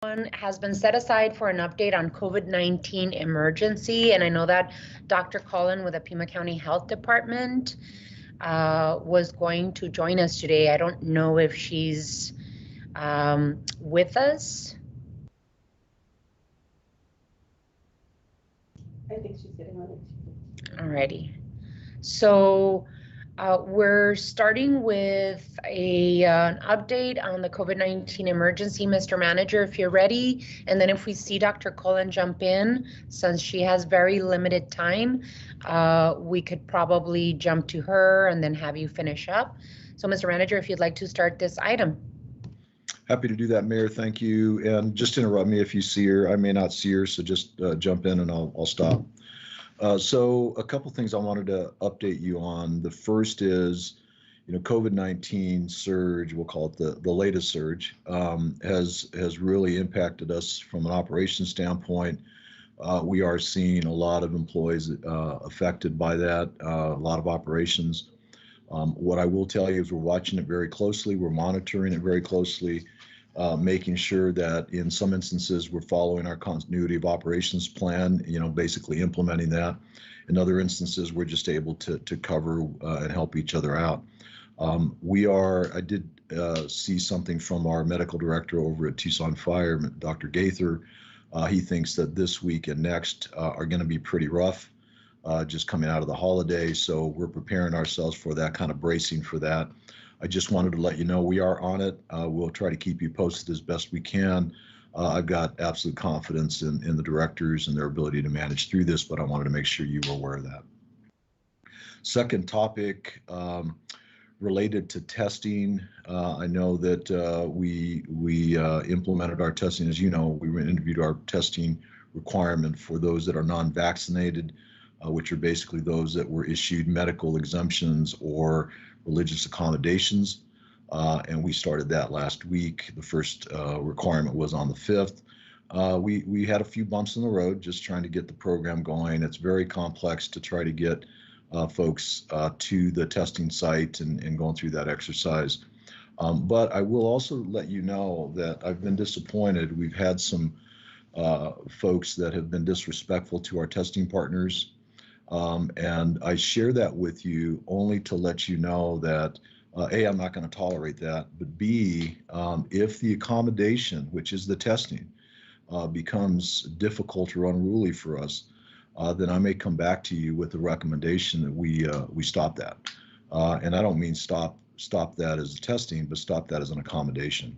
everyone, has been set aside for an update on COVID-19 emergency. And I know that Dr. Cullen with the Pima County Health Department was going to join us today. I don't know if she's with us. I think she's getting on it. Alrighty. So we're starting with an update on the COVID-19 emergency, Mr. Manager, if you're ready. And then if we see Dr. Cullen jump in, since she has very limited time, we could probably jump to her and then have you finish up. So Mr. Manager, if you'd like to start this item. Happy to do that, Mayor. Thank you. And just interrupt me if you see her. I may not see her, so just jump in and I'll stop. So a couple things I wanted to update you on. The first is, COVID-19 surge, we'll call it the latest surge, has really impacted us from an operations standpoint. We are seeing a lot of employees affected by that, a lot of operations. What I will tell you is we're watching it very closely. We're monitoring it very closely, making sure that in some instances we're following our continuity of operations plan, basically implementing that. In other instances, we're just able to cover and help each other out. I did see something from our medical director over at Tucson Fire, Dr. Gaither. He thinks that this week and next are going to be pretty rough, just coming out of the holiday. So we're preparing ourselves for that, kind of bracing for that. I just wanted to let you know we are on it. We'll try to keep you posted as best we can. I've got absolute confidence in the directors and their ability to manage through this, but I wanted to make sure you were aware of that. Second topic, related to testing. I know that we implemented our testing. As you know, we interviewed our testing requirement for those that are non-vaccinated, which are basically those that were issued medical exemptions or religious accommodations. And we started that last week. The first requirement was on the 5th. We had a few bumps in the road just trying to get the program going. It's very complex to try to get folks to the testing site and going through that exercise. But I will also let you know that I've been disappointed. We've had some folks that have been disrespectful to our testing partners. And I share that with you only to let you know that, A, I'm not going to tolerate that, but B, if the accommodation, which is the testing, becomes difficult or unruly for us, then I may come back to you with a recommendation that we stop that. And I don't mean stop that as a testing, but stop that as an accommodation.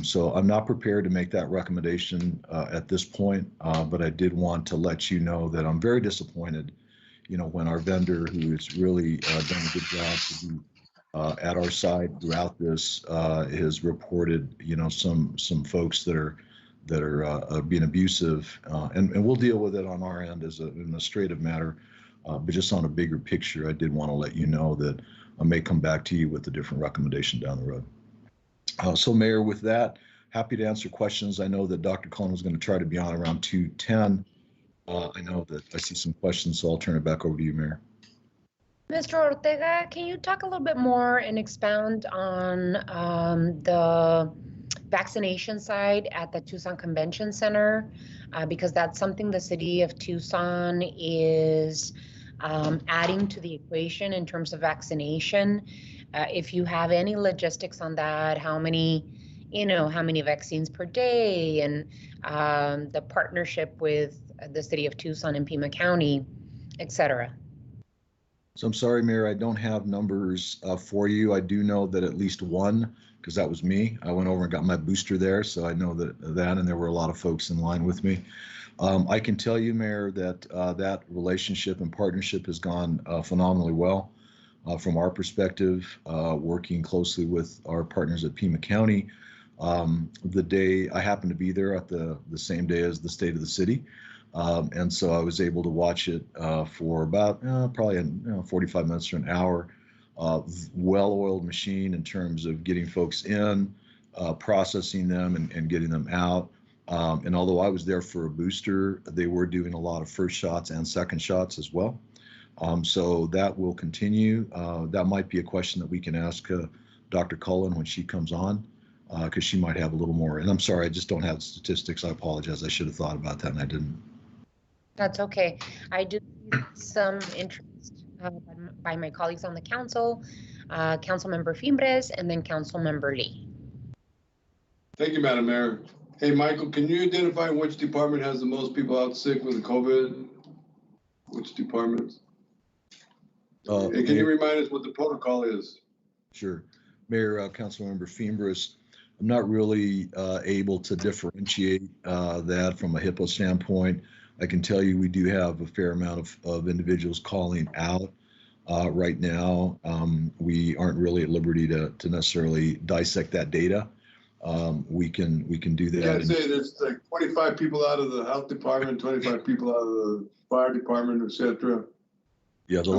So I'm not prepared to make that recommendation at this point, but I did want to let you know that I'm very disappointed, when our vendor, who has really done a good job to be at our side throughout this, has reported, some folks that are being abusive, and we'll deal with it on our end as an administrative matter, but just on a bigger picture, I did want to let you know that I may come back to you with a different recommendation down the road. So Mayor, with that, happy to answer questions. I know that Dr. Cullen was going to try to be on around 2:10. I know that I see some questions, so I'll turn it back over to you, Mayor. Mr. Ortega, can you talk a little bit more and expound on the vaccination side at the Tucson Convention Center? Because that's something the city of Tucson is adding to the equation in terms of vaccination. If you have any logistics on that, how many vaccines per day, and the partnership with the city of Tucson and Pima County, et cetera. So I'm sorry, Mayor, I don't have numbers for you. I do know that at least one, because that was me. I went over and got my booster there, so I know that, and there were a lot of folks in line with me. I can tell you, Mayor, that that relationship and partnership has gone phenomenally well. From our perspective, working closely with our partners at Pima County. The day I happened to be there at the same day as the State of the City. And so I was able to watch it for about probably 45 minutes to an hour. Well-oiled machine in terms of getting folks in, processing them and getting them out. And although I was there for a booster, they were doing a lot of first shots and second shots as well. So that will continue. That might be a question that we can ask Dr. Cullen when she comes on. because she might have a little more. And I'm sorry, I just don't have statistics. I apologize. I should have thought about that and I didn't. That's okay. I do see some interest by my colleagues on the council, Councilmember Fimbres and then Councilmember Lee. Thank you, Madam Mayor. Hey, Michael, can you identify which department has the most people out sick with the COVID? Which departments? And can you remind us what the protocol is? Sure. Mayor, Councilmember Fimbres, I'm not really able to differentiate that from a HIPAA standpoint. I can tell you we do have a fair amount of individuals calling out right now. We aren't really at liberty to necessarily dissect that data. We can do that. Yeah, I'd say there's like 25 people out of the health department, 25 people out of the fire department, etc. Yeah, the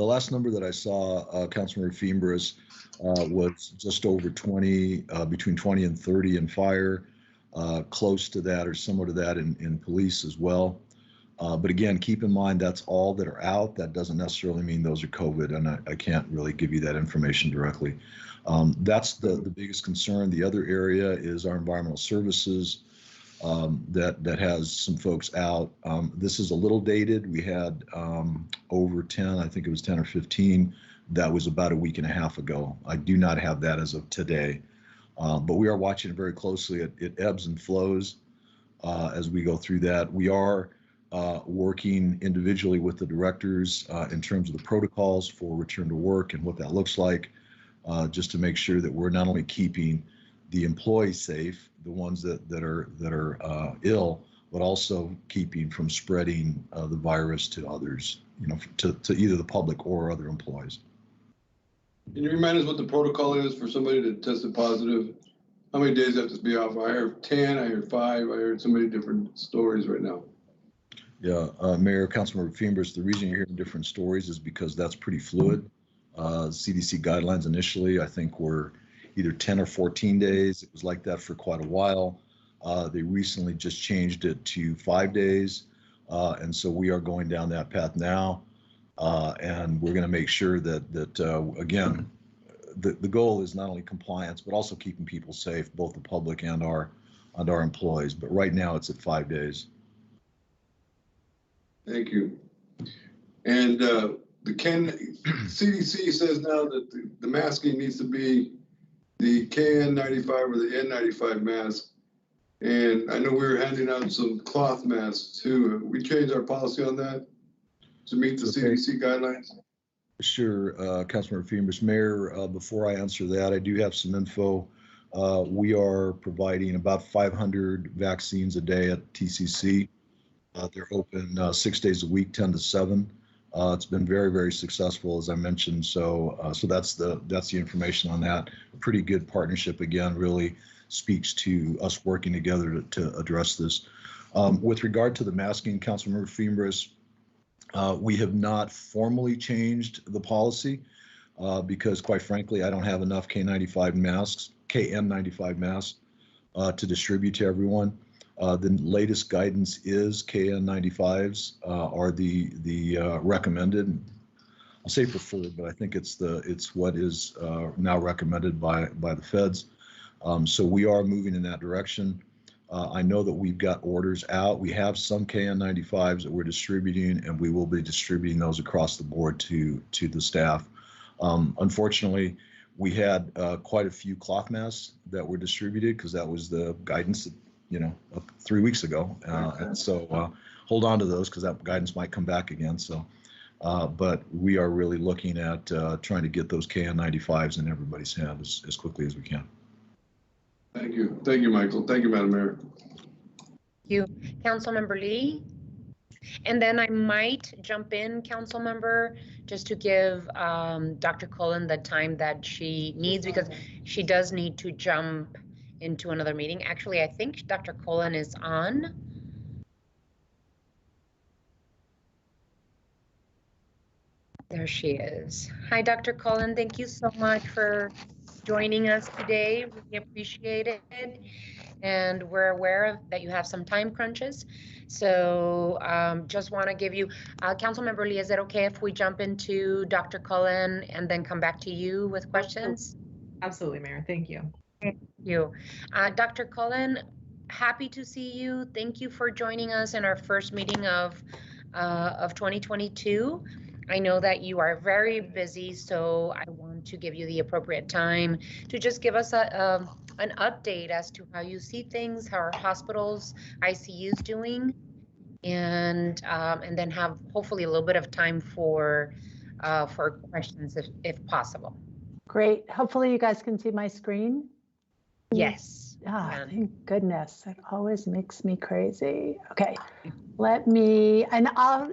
last number that I saw, Councilmember Fimbres, was just over 20, between 20 and 30 in fire, close to that or similar to that in police as well. But again, keep in mind that's all that are out. That doesn't necessarily mean those are COVID, and I can't really give you that information directly. That's the biggest concern. The other area is our environmental services that has some folks out. This is a little dated. We had over 10, I think it was 10 or 15. That was about a week and a half ago. I do not have that as of today, but we are watching it very closely. It ebbs and flows as we go through that. We are working individually with the directors in terms of the protocols for return to work and what that looks like, just to make sure that we're not only keeping the employees safe, the ones that are ill, but also keeping from spreading the virus to others, to either the public or other employees. Can you remind us what the protocol is for somebody that tested positive? How many days they have to be off? I heard 10, I heard 5, I heard so many different stories right now. Yeah, Mayor, Councilmember Fimbres, the reason you're hearing different stories is because that's pretty fluid. CDC guidelines initially, I think, were either 10 or 14 days. It was like that for quite a while. They recently just changed it to 5 days. And so we are going down that path now. And we're going to make sure that again, the goal is not only compliance, but also keeping people safe, both the public and our employees. But right now it's at 5 days. Thank you. And the CDC says now that the masking needs to be the KN95 or the N95 mask. And I know we were handing out some cloth masks too. We changed our policy on that to meet the CDC guidelines? Sure, Councilmember Fimbres. Mayor, before I answer that, I do have some info. We are providing about 500 vaccines a day at TCC. They're open 6 days a week, 10 to 7. It's been very, very successful, as I mentioned. So that's the information on that. A pretty good partnership. Again, really speaks to us working together to address this. With regard to the masking, Councilmember Fimbres, we have not formally changed the policy because, quite frankly, I don't have enough KN95 masks to distribute to everyone. The latest guidance is KN95s are the recommended. I'll say preferred, but I think it's what is now recommended by the feds. So we are moving in that direction. I know that we've got orders out. We have some KN95s that we're distributing, and we will be distributing those across the board to the staff. Unfortunately, we had quite a few cloth masks that were distributed because that was the guidance, 3 weeks ago. And so hold on to those because that guidance might come back again. So, but we are really looking at trying to get those KN95s in everybody's hand as quickly as we can. Thank you. Thank you, Michael. Thank you, Madam Mayor. Thank you. Councilmember Lee. And then I might jump in, Councilmember, just to give Dr. Cullen the time that she needs because she does need to jump into another meeting. Actually, I think Dr. Cullen is on. There she is. Hi, Dr. Cullen. Thank you so much for joining us today. We appreciate it. And we're aware that you have some time crunches. So just want to give you, Councilmember Lee, is it okay if we jump into Dr. Cullen and then come back to you with questions? Absolutely, Mayor. Thank you. Thank you. Dr. Cullen, happy to see you. Thank you for joining us in our first meeting of 2022. I know that you are very busy, so I want to give you the appropriate time to just give us an update as to how you see things, how our hospitals, ICUs doing, and then have hopefully a little bit of time for questions if possible. Great. Hopefully you guys can see my screen. Yes. Thank goodness. It always makes me crazy. Okay, let me, and I'll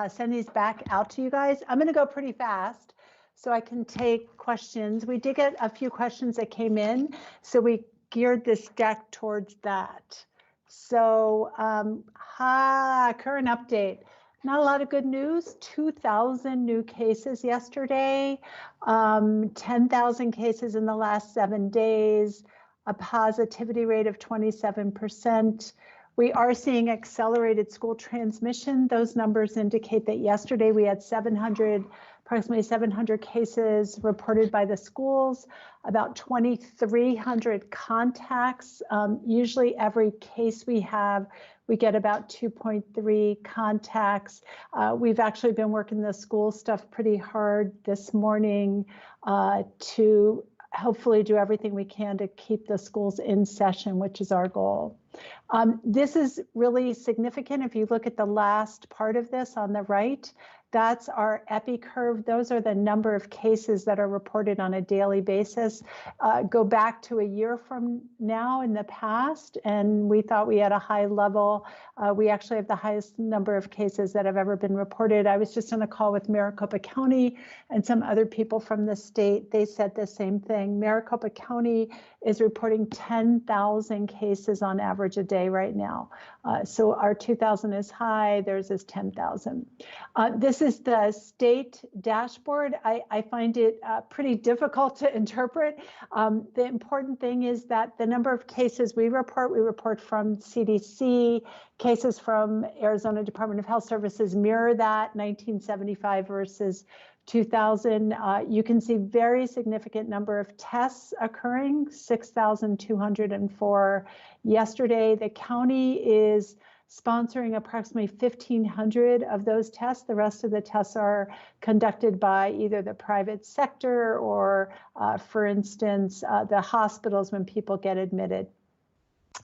send these back out to you guys. I'm going to go pretty fast so I can take questions. We did get a few questions that came in, so we geared this deck towards that. So, current update. Not a lot of good news. 2,000 new cases yesterday, 10,000 cases in the last 7 days, a positivity rate of 27%. We are seeing accelerated school transmission. Those numbers indicate that yesterday we had approximately 700 cases reported by the schools, about 2,300 contacts. Usually every case we have, we get about 2.3 contacts. We've actually been working the school stuff pretty hard this morning to hopefully do everything we can to keep the schools in session, which is our goal. This is really significant. If you look at the last part of this on the right, that's our epi curve. Those are the number of cases that are reported on a daily basis. Go back to a year from now in the past, and we thought we had a high level. We actually have the highest number of cases that have ever been reported. I was just on a call with Maricopa County and some other people from the state. They said the same thing. Maricopa County is reporting 10,000 cases on average a day right now. So our 2,000 is high, theirs is 10,000. This is the state dashboard. I find it pretty difficult to interpret. The important thing is that the number of cases we report from CDC, cases from Arizona Department of Health Services mirror that, 1975 versus 2000. You can see very significant number of tests occurring, 6,204 yesterday. The county is sponsoring approximately 1,500 of those tests. The rest of the tests are conducted by either the private sector or, for instance, the hospitals when people get admitted.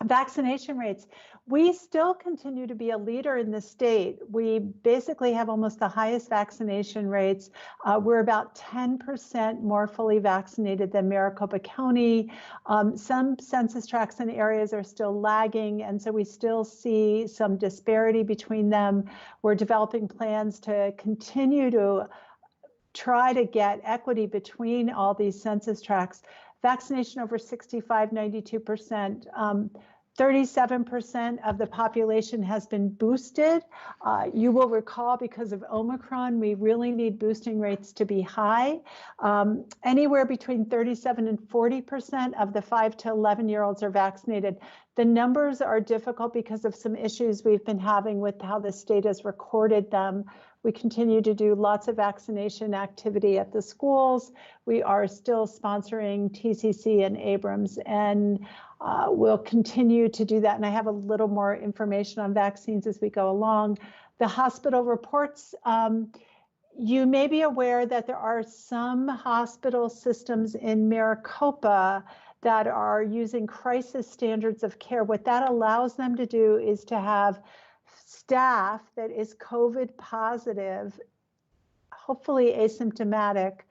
Vaccination rates. We still continue to be a leader in the state. We basically have almost the highest vaccination rates. We're about 10% more fully vaccinated than Maricopa County. Some census tracts and areas are still lagging, and so we still see some disparity between them. We're developing plans to continue to try to get equity between all these census tracts. Vaccination over 65, 92%. 37% of the population has been boosted. You will recall because of Omicron, we really need boosting rates to be high. Anywhere between 37 and 40% of the 5 to 11-year-olds are vaccinated. The numbers are difficult because of some issues we've been having with how the state has recorded them. We continue to do lots of vaccination activity at the schools. We are still sponsoring TCC and Abrams, and we'll continue to do that. And I have a little more information on vaccines as we go along. The hospital reports, you may be aware that there are some hospital systems in Maricopa that are using crisis standards of care. What that allows them to do is to have staff that is COVID positive, hopefully asymptomatic,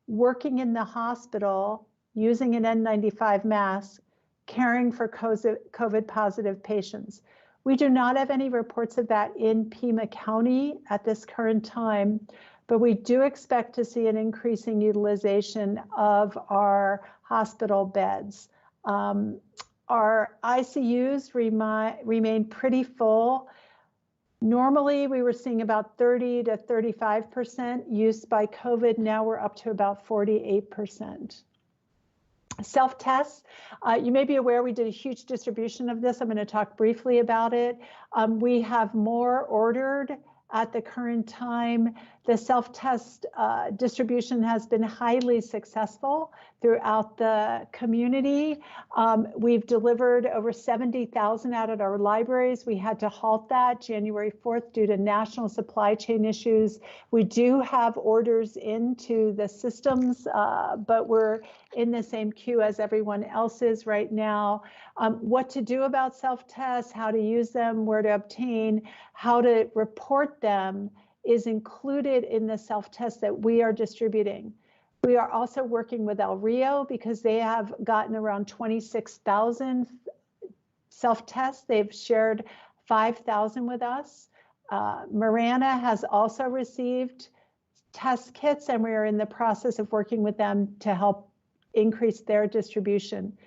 working in the hospital using an N95 mask, caring for COVID positive patients. We do not have any reports of that in Pima County at this current time, but we do expect to see an increasing utilization of our hospital beds. Our ICUs remain pretty full. Normally, we were seeing about 30 to 35% use by COVID. Now we're up to about 48%. Self-tests, you may be aware we did a huge distribution of this. I'm going to talk briefly about it. We have more ordered at the current time. The self-test distribution has been highly successful throughout the community. We've delivered over 70,000 out at our libraries. We had to halt that January 4th due to national supply chain issues. We do have orders into the systems, but we're in the same queue as everyone else is right now. What to do about self-tests, how to use them, where to obtain, how to report them is included in the self-test that we are distributing. We are also working with El Rio because they have gotten around 26,000 self-tests. They've shared 5,000 with us. Marana has also received test kits, and we are in the process of working with them to help increase their distribution.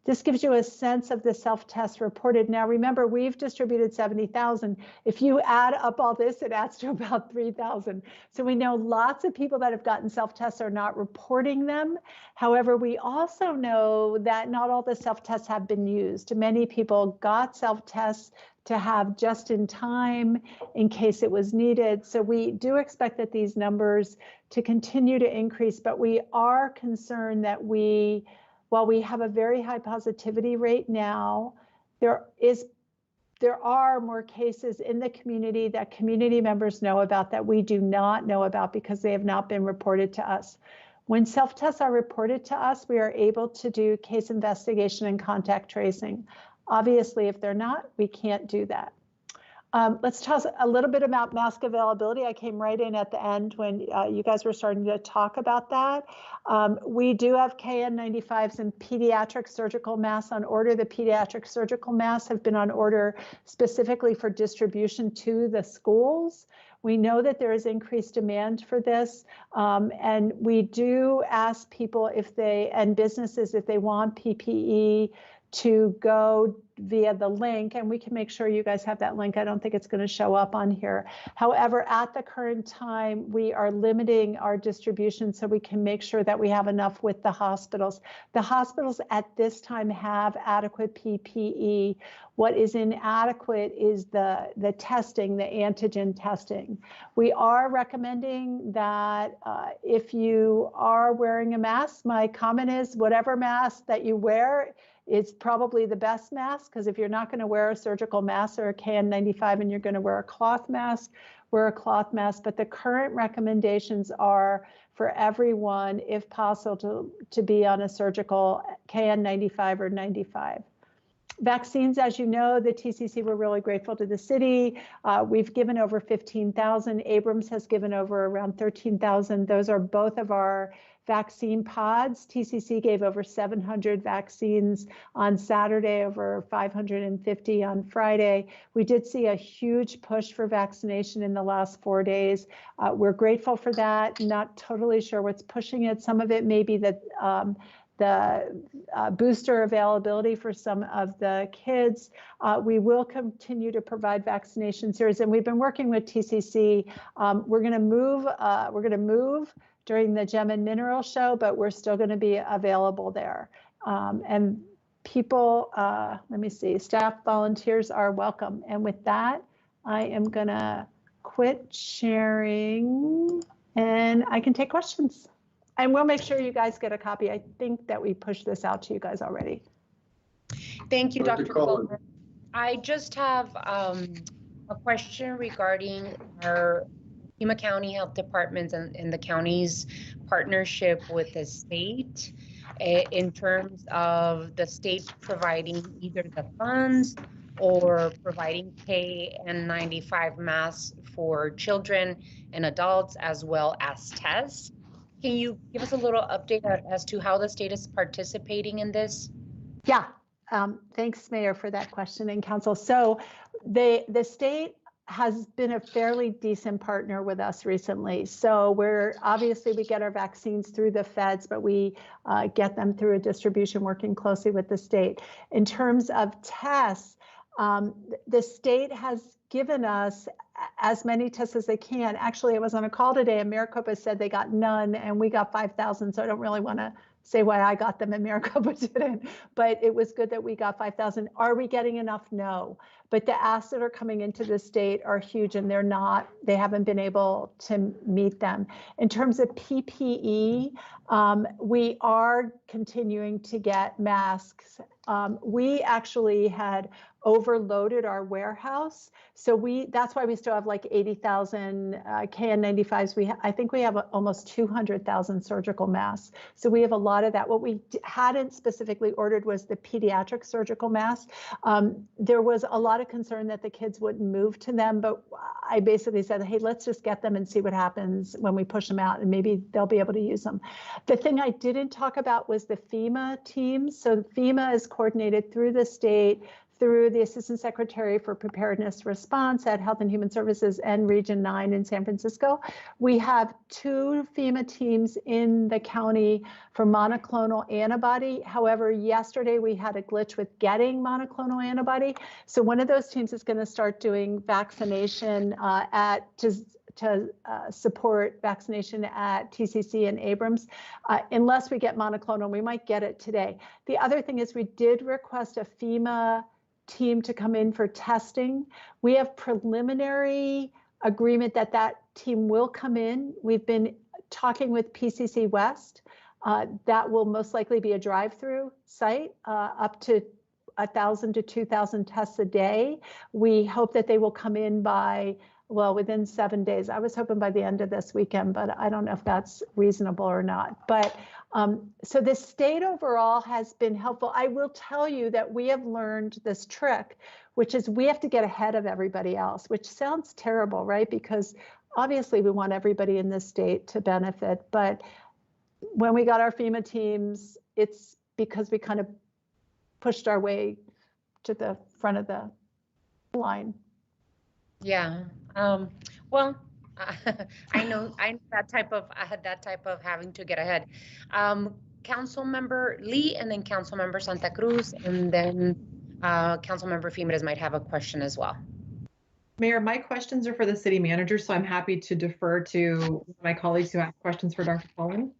This gives you a sense of the self-test reported. Now, remember, we've distributed 70,000. If you add up all this, it adds to about 3,000. So we know lots of people that have gotten self-tests are not reporting them. However, we also know that not all the self-tests have been used. Many people got self-tests to have just in time in case it was needed. So we do expect that these numbers to continue to increase, but we are concerned that while we have a very high positivity rate now, there are more cases in the community that community members know about that we do not know about because they have not been reported to us. When self-tests are reported to us, we are able to do case investigation and contact tracing. Obviously, if they're not, we can't do that. Let's talk a little bit about mask availability. I came right in at the end when you guys were starting to talk about that. We do have KN95s and pediatric surgical masks on order. The pediatric surgical masks have been on order specifically for distribution to the schools. We know that there is increased demand for this, and we do ask people and businesses if they want PPE to go via the link, and we can make sure you guys have that link. I don't think it's going to show up on here. However, at the current time, we are limiting our distribution so we can make sure that we have enough with the hospitals. The hospitals at this time have adequate PPE. What is inadequate is the testing, the antigen testing. We are recommending that if you are wearing a mask, my comment is whatever mask that you wear, it's probably the best mask, because if you're not going to wear a surgical mask or a KN95 and you're going to wear a cloth mask, wear a cloth mask. But the current recommendations are for everyone, if possible, to be on a surgical KN95 or 95. Vaccines, as you know, the TCC, we're really grateful to the city. We've given over 15,000. Abrams has given over around 13,000. Those are both of our vaccine pods. TCC gave over 700 vaccines on Saturday, over 550 on Friday. We did see a huge push for vaccination in the last 4 days. We're grateful for that. Not totally sure what's pushing it. Some of it may be that the booster availability for some of the kids. We will continue to provide vaccination series, and we've been working with TCC. We're going to move during the Gem and Mineral Show, but we're still going to be available there. And people, let me see, staff volunteers are welcome. And with that, I am going to quit sharing and I can take questions. And we'll make sure you guys get a copy. I think that we pushed this out to you guys already. Thank you, Dr. Dr. Cullen. Goldberg. I just have a question regarding our Pima County Health Departments and the county's partnership with the state in terms of the state providing either the funds or providing KN95 masks for children and adults as well as tests. Can you give us a little update as to how the state is participating in this? Yeah, thanks, Mayor, for that question, and Council. So the state has been a fairly decent partner with us recently. So we get our vaccines through the feds, but we get them through a distribution working closely with the state. In terms of tests, the state has given us as many tests as they can. Actually, I was on a call today and Maricopa said they got none and we got 5,000. So I don't really want to say why I got them and Maricopa didn't, but it was good that we got 5,000. Are we getting enough? No. but the asks that are coming into the state are huge, and they haven't been able to meet them. In terms of PPE, we are continuing to get masks. We actually had overloaded our warehouse. So that's why we still have like 80,000 KN95s. I think we have almost 200,000 surgical masks. So we have a lot of that. What we hadn't specifically ordered was the pediatric surgical mask. There was a lot of concern that the kids wouldn't move to them, but I basically said, hey, let's just get them and see what happens when we push them out, and maybe they'll be able to use them. The thing I didn't talk about was the FEMA teams. So FEMA is coordinated through the state, through the Assistant Secretary for Preparedness Response at Health and Human Services and Region 9 in San Francisco. We have 2 FEMA teams in the county for monoclonal antibody. However, yesterday we had a glitch with getting monoclonal antibody. So one of those teams is going to start doing vaccination to support vaccination at TCC and Abrams. Unless we get monoclonal, we might get it today. The other thing is we did request a FEMA team to come in for testing. We have preliminary agreement that that team will come in. We've been talking with PCC West. That will most likely be a drive-through site, up to 1,000 to 2,000 tests a day. We hope that they will come in within 7 days. I was hoping by the end of this weekend, but I don't know if that's reasonable or not. But so the state overall has been helpful. I will tell you that we have learned this trick, which is we have to get ahead of everybody else, which sounds terrible, right? Because obviously we want everybody in this state to benefit. But when we got our FEMA teams, it's because we kind of pushed our way to the front of the line. Yeah. Well, I know that type of having to get ahead. Councilmember Lee, and then Councilmember Santa Cruz, and then Councilmember Fimeres might have a question as well. Mayor, my questions are for the city manager, so I'm happy to defer to my colleagues who have questions for Dr. Cullen.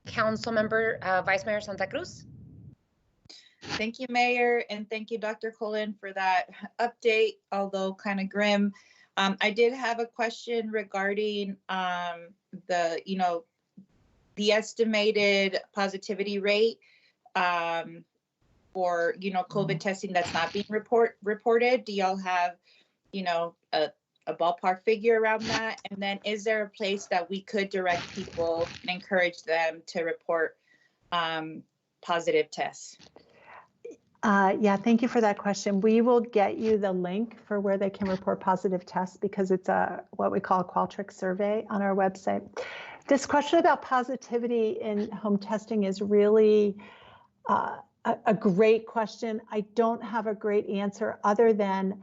Councilmember Vice Mayor Santa Cruz. Thank you, Mayor, and thank you, Dr. Cullen, for that update, although kind of grim. I did have a question regarding the estimated positivity rate for COVID testing that's not being reported. Do y'all have a ballpark figure around that? And then is there a place that we could direct people and encourage them to report positive tests? Yeah, thank you for that question. We will get you the link for where they can report positive tests, because it's what we call a Qualtrics survey on our website. This question about positivity in home testing is really a great question. I don't have a great answer other than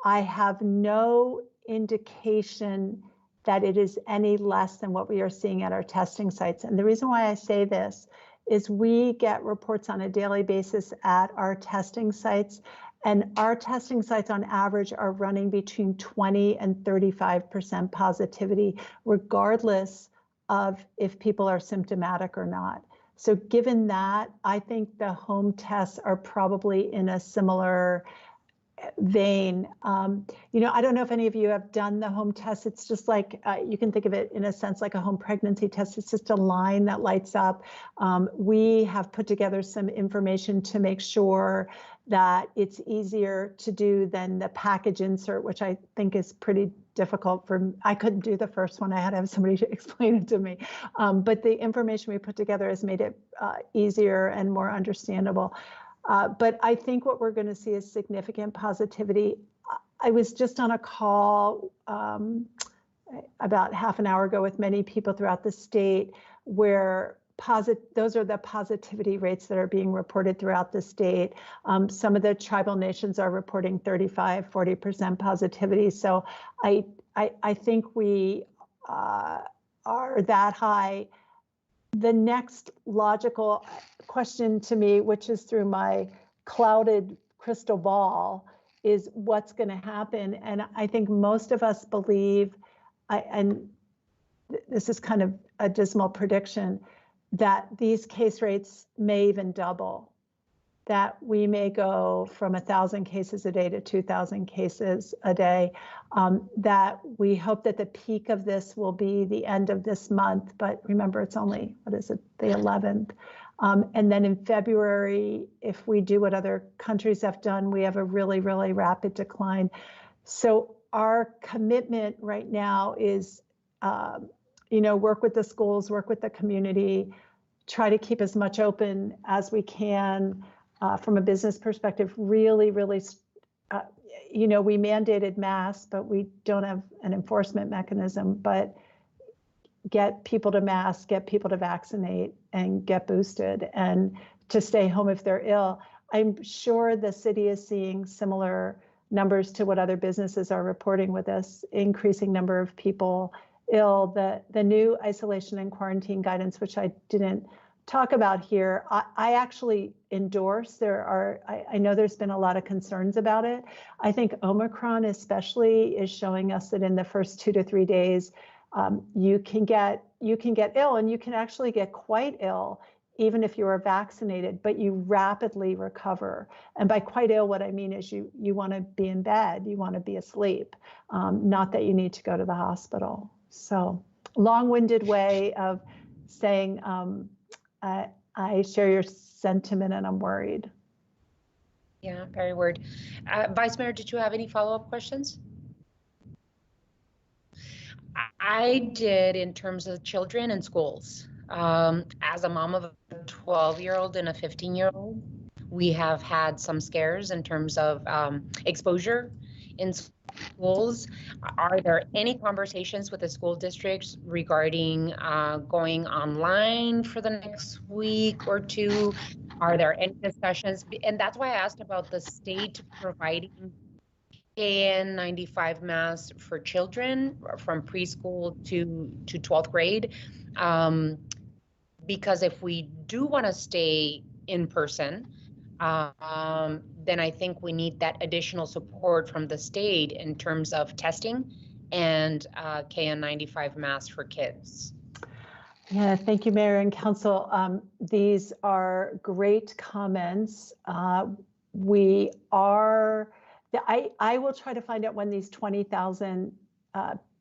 I have no indication that it is any less than what we are seeing at our testing sites. And the reason why I say this is we get reports on a daily basis at our testing sites, and our testing sites on average are running between 20 and 35% positivity, regardless of if people are symptomatic or not. So given that, I think the home tests are probably in a similar vein. I don't know if any of you have done the home test. It's just like, you can think of it in a sense like a home pregnancy test. It's just a line that lights up. We have put together some information to make sure that it's easier to do than the package insert, which I think is pretty difficult I couldn't do the first one. I had to have somebody to explain it to me. But the information we put together has made it easier and more understandable. But I think what we're going to see is significant positivity. I was just on a call about half an hour ago with many people throughout the state where those are the positivity rates that are being reported throughout the state. Some of the tribal nations are reporting 35, 40% positivity. So I think we are that high. The next logical question to me, which is through my clouded crystal ball, is what's going to happen. And I think most of us believe, and this is kind of a dismal prediction, that these case rates may even double. that we may go from 1,000 cases a day to 2,000 cases a day, that we hope that the peak of this will be the end of this month. But remember, it's only, what is it, the 11th. And then in February, if we do what other countries have done, we have a really, really rapid decline. So our commitment right now is, work with the schools, work with the community, try to keep as much open as we can. From a business perspective, really, we mandated masks, but we don't have an enforcement mechanism. But get people to mask, get people to vaccinate, and get boosted, and to stay home if they're ill. I'm sure the city is seeing similar numbers to what other businesses are reporting, with this increasing number of people ill. The new isolation and quarantine guidance, which I didn't talk about here, I actually endorse. I know there's been a lot of concerns about it. I think Omicron especially is showing us that in the first 2 to 3 days, you can get ill, and you can actually get quite ill even if you are vaccinated, but you rapidly recover. And by quite ill, what I mean is you want to be in bed, you want to be asleep, not that you need to go to the hospital. So long-winded way of saying, I share your sentiment and I'm worried. Yeah, very worried. Vice Mayor, did you have any follow-up questions? I did, in terms of children and schools. As a mom of a 12-year-old and a 15-year-old, we have had some scares in terms of exposure in schools. Are there any conversations with the school districts regarding going online for the next week or two? Are there any discussions? And that's why I asked about the state providing KN95 masks for children from preschool to 12th grade. Because if we do want to stay in person, then I think we need that additional support from the state in terms of testing and KN95 masks for kids. Yeah, thank you, Mayor and Council. These are great comments. I will try to find out when these 20,000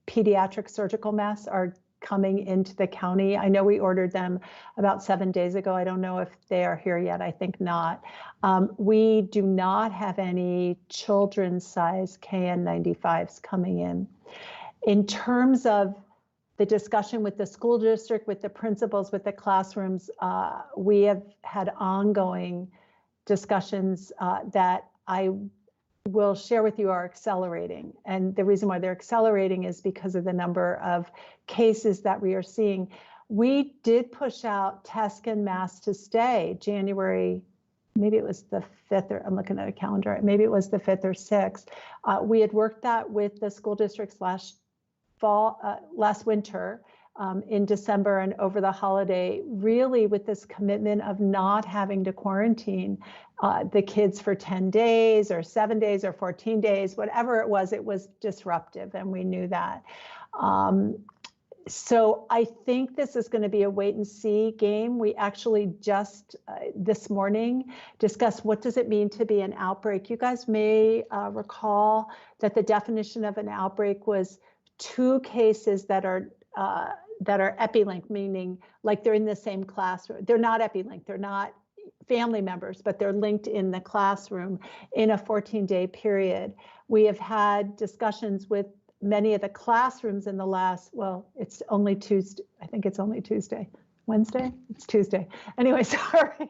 pediatric surgical masks are coming into the county. I know we ordered them about 7 days ago. I don't know if they are here yet. I think not. We do not have any children's size KN95s coming in. In terms of the discussion with the school district, with the principals, with the classrooms, we have had ongoing discussions that I will share with you are accelerating. And the reason why they're accelerating is because of the number of cases that we are seeing. We did push out test and mask to stay January, maybe it was the 5th, or I'm looking at a calendar, maybe it was the 5th or 6th. We had worked that with the school districts last winter, in December and over the holiday, really with this commitment of not having to quarantine the kids for 10 days or 7 days or 14 days, whatever it was disruptive, and we knew that. So I think this is going to be a wait and see game. We actually just this morning discussed what does it mean to be an outbreak. You guys may recall that the definition of an outbreak was 2 cases that are epilinked, meaning like they're in the same classroom. They're not epilinked, they're not family members, but they're linked in the classroom in a 14-day period. We have had discussions with many of the classrooms in the last, well, it's only Tuesday. I think it's only Tuesday. Wednesday? It's Tuesday. Anyway, sorry,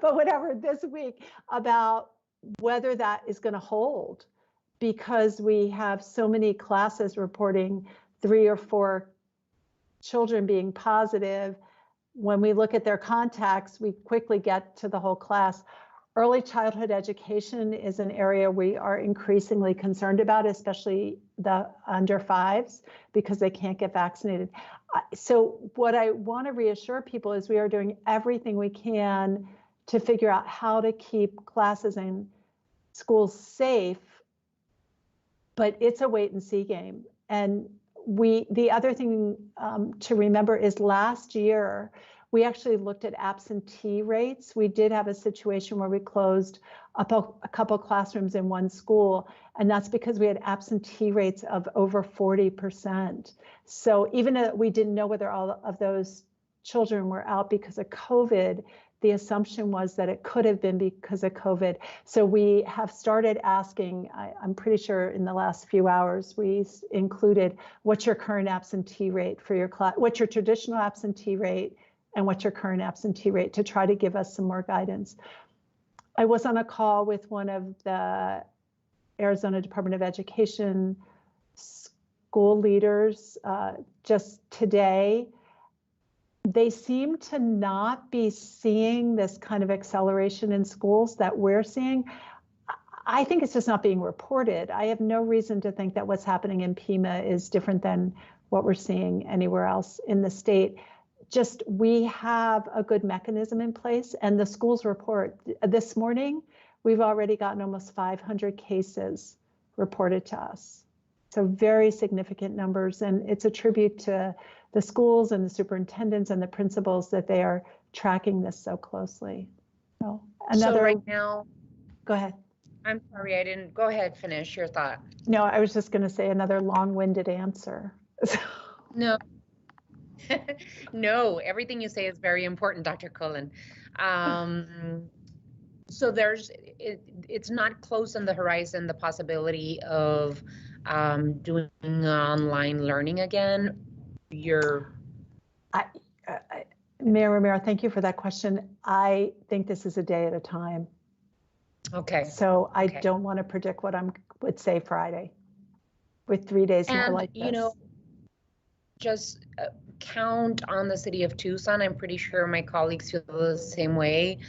but whatever, this week, about whether that is going to hold, because we have so many classes reporting 3 or 4 children being positive. When we look at their contacts, we quickly get to the whole class. Early childhood education is an area we are increasingly concerned about, especially the under 5s, because they can't get vaccinated. So what I want to reassure people is we are doing everything we can to figure out how to keep classes and schools safe, but it's a wait and see game. And the other thing to remember is last year We actually looked at absentee rates. We did have a situation where we closed up a couple classrooms in one school, and that's because we had absentee rates of over 40%. So even though we didn't know whether all of those children were out because of COVID, the assumption was that it could have been because of COVID. So we have started asking, I'm pretty sure in the last few hours, we included what's your current absentee rate for your class, what's your traditional absentee rate, and what's your current absentee rate, to try to give us some more guidance. I was on a call with one of the Arizona Department of Education school leaders just today. They seem to not be seeing this kind of acceleration in schools that we're seeing. I think it's just not being reported. I have no reason to think that what's happening in Pima is different than what we're seeing anywhere else in the state. Just, we have a good mechanism in place, and the schools report. This morning, we've already gotten almost 500 cases reported to us. So very significant numbers, and it's a tribute to the schools and the superintendents and the principals that they are tracking this so closely. So So right now, go ahead. I'm sorry, I didn't, go ahead, finish your thought. No, I was just going to say another long-winded answer. No, no, everything you say is very important, Dr. Cullen. So it's not close on the horizon, the possibility of doing online learning again. Mayor Romero, thank you for that question. I think this is a day at a time. Okay. So I don't want to predict what I would say Friday with 3 days more like this. You know, just count on the city of Tucson. I'm pretty sure my colleagues feel the same way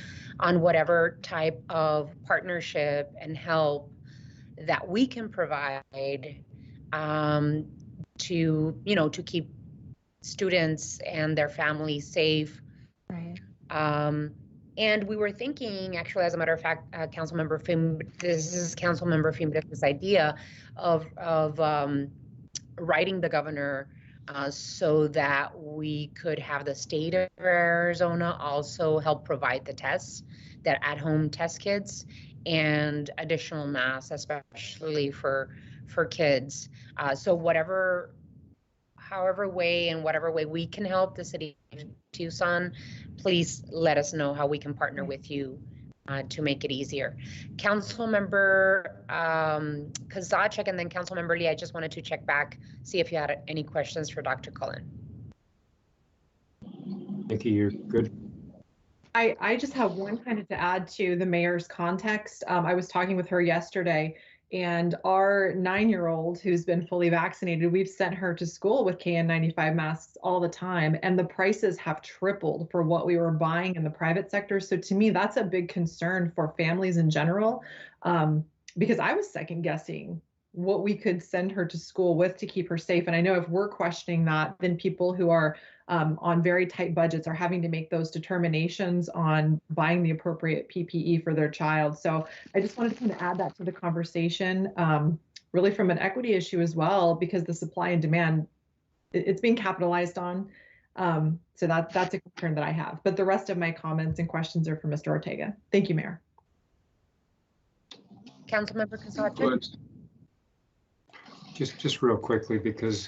on whatever type of partnership and help that we can provide to keep students and their families safe. Right. And we were thinking, actually, as a matter of fact, Councilmember Fimbrick's idea of writing the governor so that we could have the state of Arizona also help provide the tests, that at-home test kits, and additional masks, especially for kids. So however way we can help the city of Tucson, please let us know how we can partner with you to make it easier. Councilmember Kozachik and then Councilmember Lee, I just wanted to check back, see if you had any questions for Dr. Cullen. Thank you, you're good. I just have one kind of to add to the mayor's context. I was talking with her yesterday, and our 9-year-old who's been fully vaccinated, we've sent her to school with KN95 masks all the time, and the prices have tripled for what we were buying in the private sector. So to me, that's a big concern for families in general, because I was second guessing what we could send her to school with to keep her safe. And I know if we're questioning that, then people who are on very tight budgets are having to make those determinations on buying the appropriate PPE for their child. So I just wanted to kind of add that to the conversation, really from an equity issue as well, because the supply and demand, it's being capitalized on. So that's a concern that I have. But the rest of my comments and questions are for Mr. Ortega. Thank you, Mayor. Councilmember Kozachik? Just real quickly, because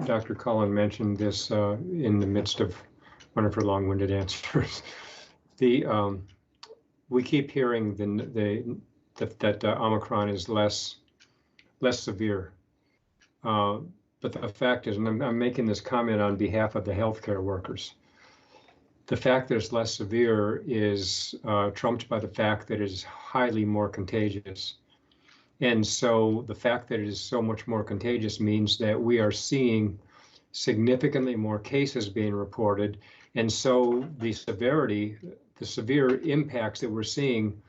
Dr. Cullen mentioned this in the midst of one of her long-winded answers. We keep hearing that Omicron is less severe, but the fact is, and I'm making this comment on behalf of the healthcare workers, the fact that it's less severe is trumped by the fact that it is highly more contagious. And so the fact that it is so much more contagious means that we are seeing significantly more cases being reported. And so the severe impacts that we're seeing,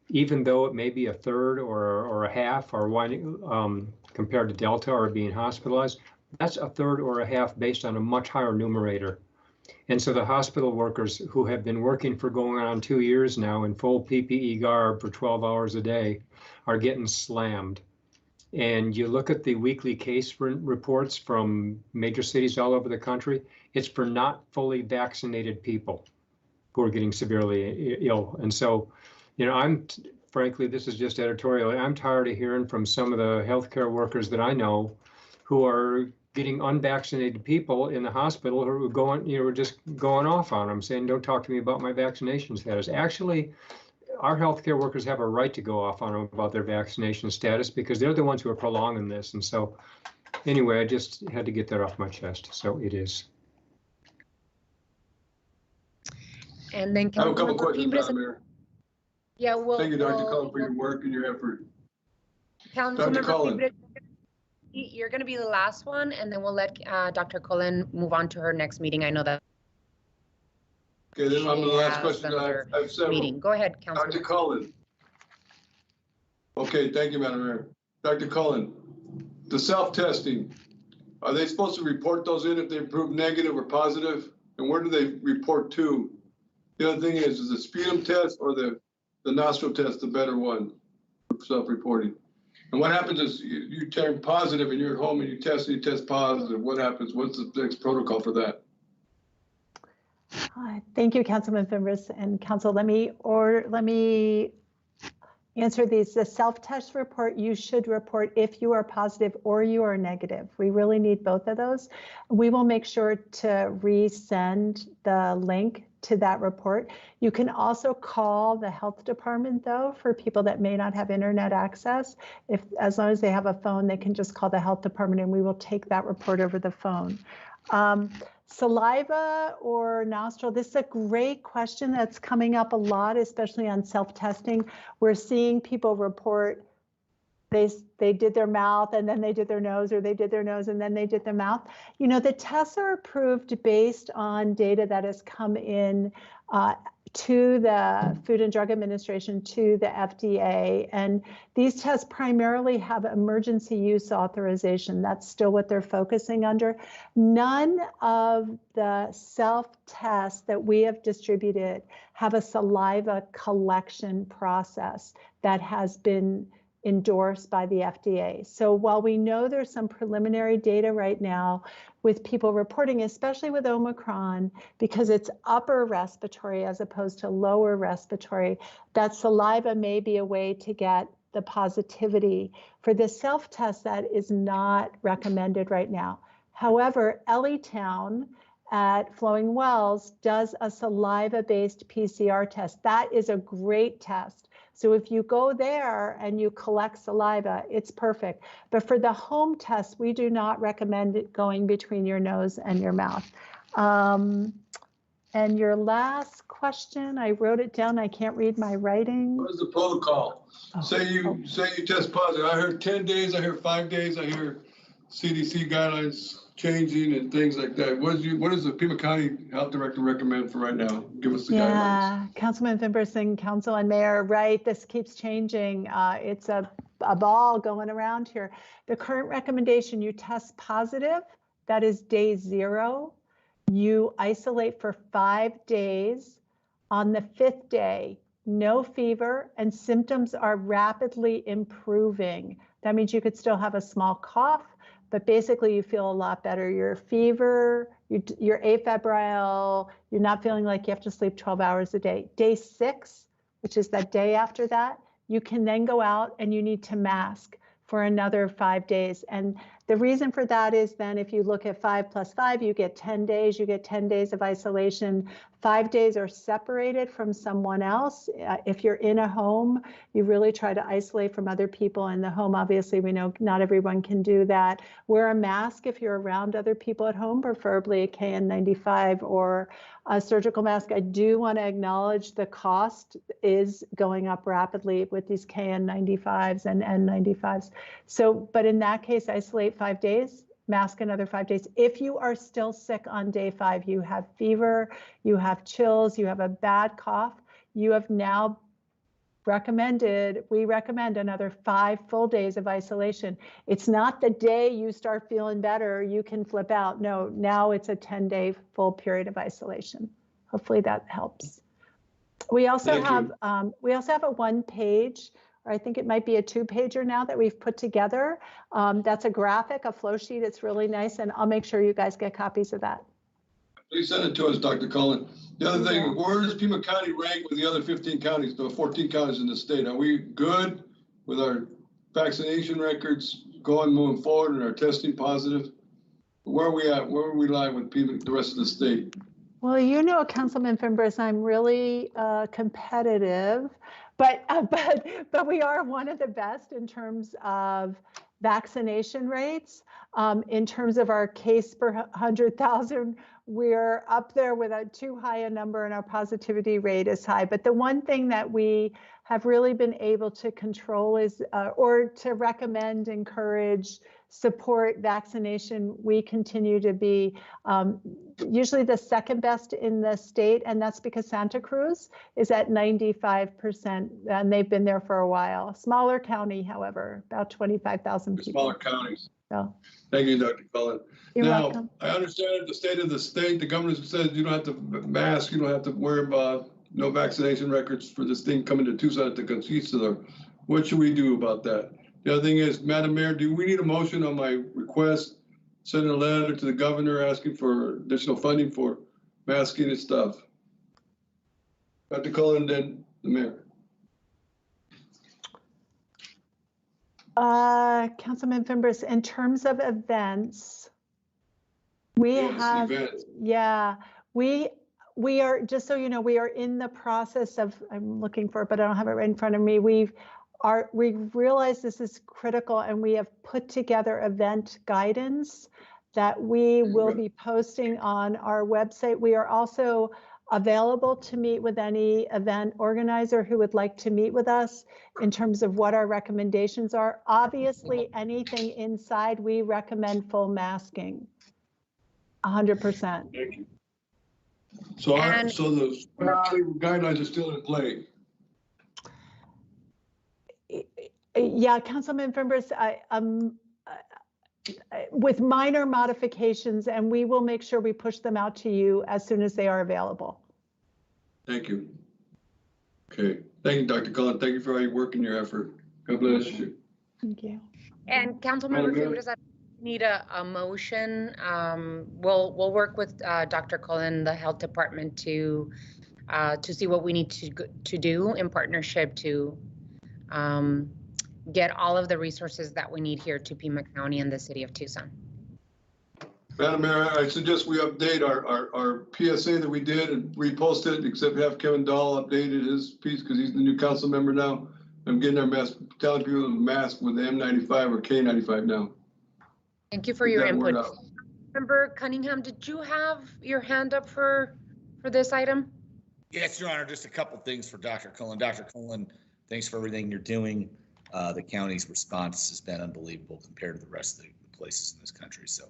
even though it may be a third or a half or one compared to Delta or being hospitalized, that's a third or a half based on a much higher numerator. And so the hospital workers who have been working for going on 2 years now in full PPE garb for 12 hours a day are getting slammed. and you look at the weekly case reports from major cities all over the country, it's for not fully vaccinated people who are getting severely ill. And so, you know, frankly, this is just editorial. I'm tired of hearing from some of the healthcare workers that I know who are getting unvaccinated people in the hospital who are going, you know, just going off on them, saying, don't talk to me about my vaccination status. Actually, our healthcare workers have a right to go off on them about their vaccination status because they're the ones who are prolonging this. And so anyway, I just had to get that off my chest. So it is. And then I have a couple questions, Councilmember Madam Mayor. Yeah, well. Thank you, Dr. Cullen, for your work and your effort. Councilmember Cullen. Fibres, you're going to be the last one, and then we'll let Dr. Cullen move on to her next meeting. I know that. Okay, then I'm the she last has question. I another have several. meeting. Go ahead, Dr. Councilmember. Cullen. Okay, thank you, Madam Mayor. Dr. Cullen, the self-testing, are they supposed to report those in if they prove negative or positive? And where do they report to? The other thing is the sputum test or the nostril test the better one for self-reporting? And what happens is you turn positive and you're at home and you test positive. What happens? What's the next protocol for that? Thank you, Councilman Fibres and Council. Let me answer these. The self-test report, you should report if you are positive or you are negative. We really need both of those. We will make sure to resend the link to that report. You can also call the health department though, for people that may not have internet access. As long as they have a phone, they can just call the health department and we will take that report over the phone. Saliva or nostril, this is a great question that's coming up a lot, especially on self-testing. We're seeing people report they did their mouth and then they did their nose, or they did their nose and then they did their mouth. You know, the tests are approved based on data that has come in to the Food and Drug Administration, to the FDA. And these tests primarily have emergency use authorization. That's still what they're focusing under. None of the self-tests that we have distributed have a saliva collection process that has been endorsed by the FDA. So while we know there's some preliminary data right now with people reporting, especially with Omicron, because it's upper respiratory as opposed to lower respiratory, that saliva may be a way to get the positivity. For the self-test, that is not recommended right now. However, Elletown at Flowing Wells does a saliva-based PCR test. That is a great test. So if you go there and you collect saliva, it's perfect. But for the home test, we do not recommend it going between your nose and your mouth. And your last question, I wrote it down. I can't read my writing. What is the protocol? Say you test positive. I heard 10 days, I heard 5 days, I hear CDC guidelines changing and things like that. What does the Pima County Health Director recommend for right now? Give us the guidelines. Councilman Fibres and Council and Mayor, right, this keeps changing. It's a ball going around here. The current recommendation, you test positive, that is day 0. You isolate for 5 days. On the 5th day, no fever and symptoms are rapidly improving. That means you could still have a small cough, but basically you feel a lot better. Your fever, you're afebrile, you're not feeling like you have to sleep 12 hours a day. Day 6, which is that day after that, you can then go out and you need to mask for another 5 days. And the reason for that is then if you look at 5 plus 5, you get 10 days, you get 10 days of isolation. 5 days are separated from someone else. If you're in a home, you really try to isolate from other people in the home. Obviously, we know not everyone can do that. Wear a mask if you're around other people at home, preferably a KN95 or a surgical mask. I do want to acknowledge the cost is going up rapidly with these KN95s and N95s. So, but in that case, isolate 5 days, mask another 5 days. If you are still sick on day 5, you have fever, you have chills, you have a bad cough, you have now we recommend another 5 full days of isolation. It's not the day you start feeling better, you can flip out. No, now it's a 10-day full period of isolation. Hopefully that helps. We also have a 1-page or I think it might be a 2-pager now that we've put together. That's a graphic, a flow sheet. It's really nice, and I'll make sure you guys get copies of that. Please send it to us, Dr. Cullen. The other thing, Yeah. where does Pima County rank with the other 15 counties, the 14 counties in the state? Are we good with our vaccination records moving forward and our testing positive? Where are we at? Where are we lying with Pima, the rest of the state? Well, you know, Councilman Fimbres, I'm really competitive, but we are one of the best in terms of vaccination rates. In terms of our case per 100,000, we're up there with a too high a number, and our positivity rate is high. But the one thing that we have really been able to control is, or to recommend, encourage, support vaccination. We continue to be usually the second best in the state, and that's because Santa Cruz is at 95%, and they've been there for a while. Smaller county, however, about 25,000 people. Smaller counties. So, Thank you, Dr. Cullen. you're Now, welcome. I understand the state of the state, the governor says you don't have to mask, you don't have to worry about no vaccination records for this thing coming to Tucson at the Conquistador. What should we do about that? The other thing is, Madam Mayor, do we need a motion on my request, sending a letter to the governor asking for additional funding for masking and stuff? Dr. Cullen, then the mayor. Councilman Fimbres, in terms of events, we Yes, have, events. yeah, we are, just so you know, we are in the process of, I'm looking for it, but I don't have it right in front of me. We realize this is critical, and we have put together event guidance that we will be posting on our website. We are also available to meet with any event organizer who would like to meet with us in terms of what our recommendations are. Obviously, anything inside, we recommend full masking, 100%. Thank you. So, so the guidelines are still in play. Yeah, Councilman Fimbres, with minor modifications, and we will make sure we push them out to you as soon as they are available. Thank you. Okay. Thank you, Dr. Cullen. Thank you for all your work and your effort. God bless you. Thank you. And Councilmember Fimbres, I need a motion. We'll work with Dr. Cullen, the health department, to see what we need to do in partnership to get all of the resources that we need here to Pima County and the city of Tucson. Madam Mayor, I suggest we update our PSA that we did and repost it, except have Kevin Dahl updated his piece because he's the new council member now. I'm getting our mask, telling people to mask with the M95 or K95 now. Thank you for your input. Member Cunningham, did you have your hand up for this item? Yes, Your Honor, just a couple things for Dr. Cullen. Dr. Cullen, thanks for everything you're doing. The county's response has been unbelievable compared to the rest of the places in this country. So,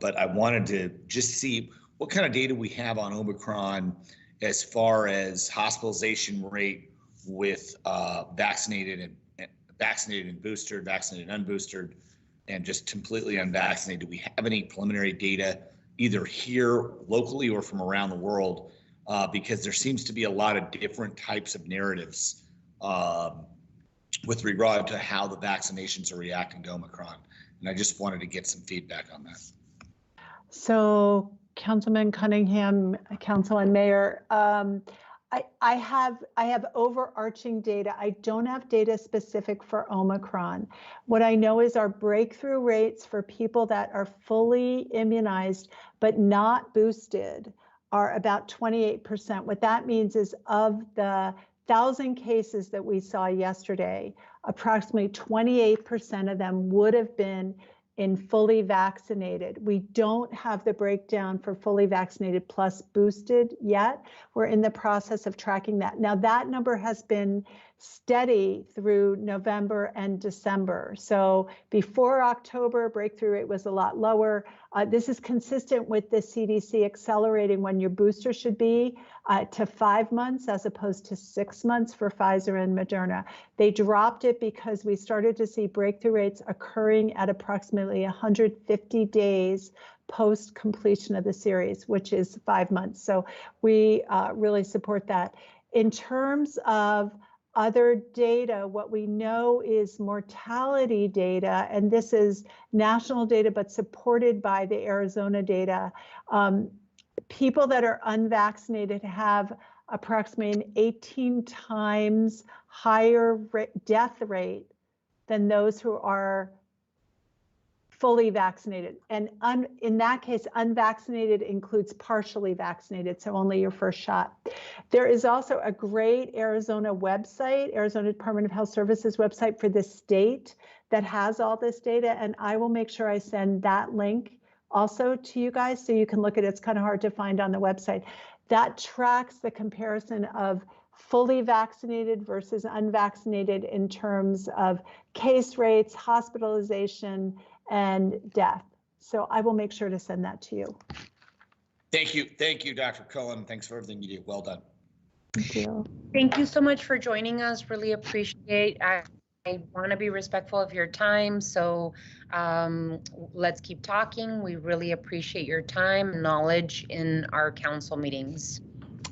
but I wanted to just see what kind of data we have on Omicron as far as hospitalization rate with vaccinated and boosted, vaccinated and unboosted, and just completely unvaccinated. Do we have any preliminary data either here locally or from around the world? Because there seems to be a lot of different types of narratives with regard to how the vaccinations are reacting to Omicron. And I just wanted to get some feedback on that. So Councilman Cunningham, Council and Mayor, I have overarching data. I don't have data specific for Omicron. What I know is our breakthrough rates for people that are fully immunized but not boosted are about 28%. What that means is of the 1,000 cases that we saw yesterday, approximately 28% of them would have been in fully vaccinated. We don't have the breakdown for fully vaccinated plus boosted yet. We're in the process of tracking that. Now that number has been steady through November and December. So before October, breakthrough rate was a lot lower. This is consistent with the CDC accelerating when your booster should be to 5 months as opposed to 6 months for Pfizer and Moderna. They dropped it because we started to see breakthrough rates occurring at approximately 150 days post completion of the series, which is 5 months. So we really support that. In terms of other data, what we know is mortality data, and this is national data, but supported by the Arizona data. People that are unvaccinated have approximately an 18 times higher death rate than those who are fully vaccinated. And in that case, unvaccinated includes partially vaccinated, so only your first shot. There is also a great Arizona website, Arizona Department of Health Services website for the state that has all this data, and I will make sure I send that link also to you guys so you can look at it. It's kind of hard to find on the website. That tracks the comparison of fully vaccinated versus unvaccinated in terms of case rates, hospitalization, and death. So I will make sure to send that to you. Thank you, Dr. Cullen. Thanks for everything you do. Well done. Thank you. Thank you so much for joining us. Really appreciate. I want to be respectful of your time, so let's keep talking. We really appreciate your time and knowledge in our council meetings.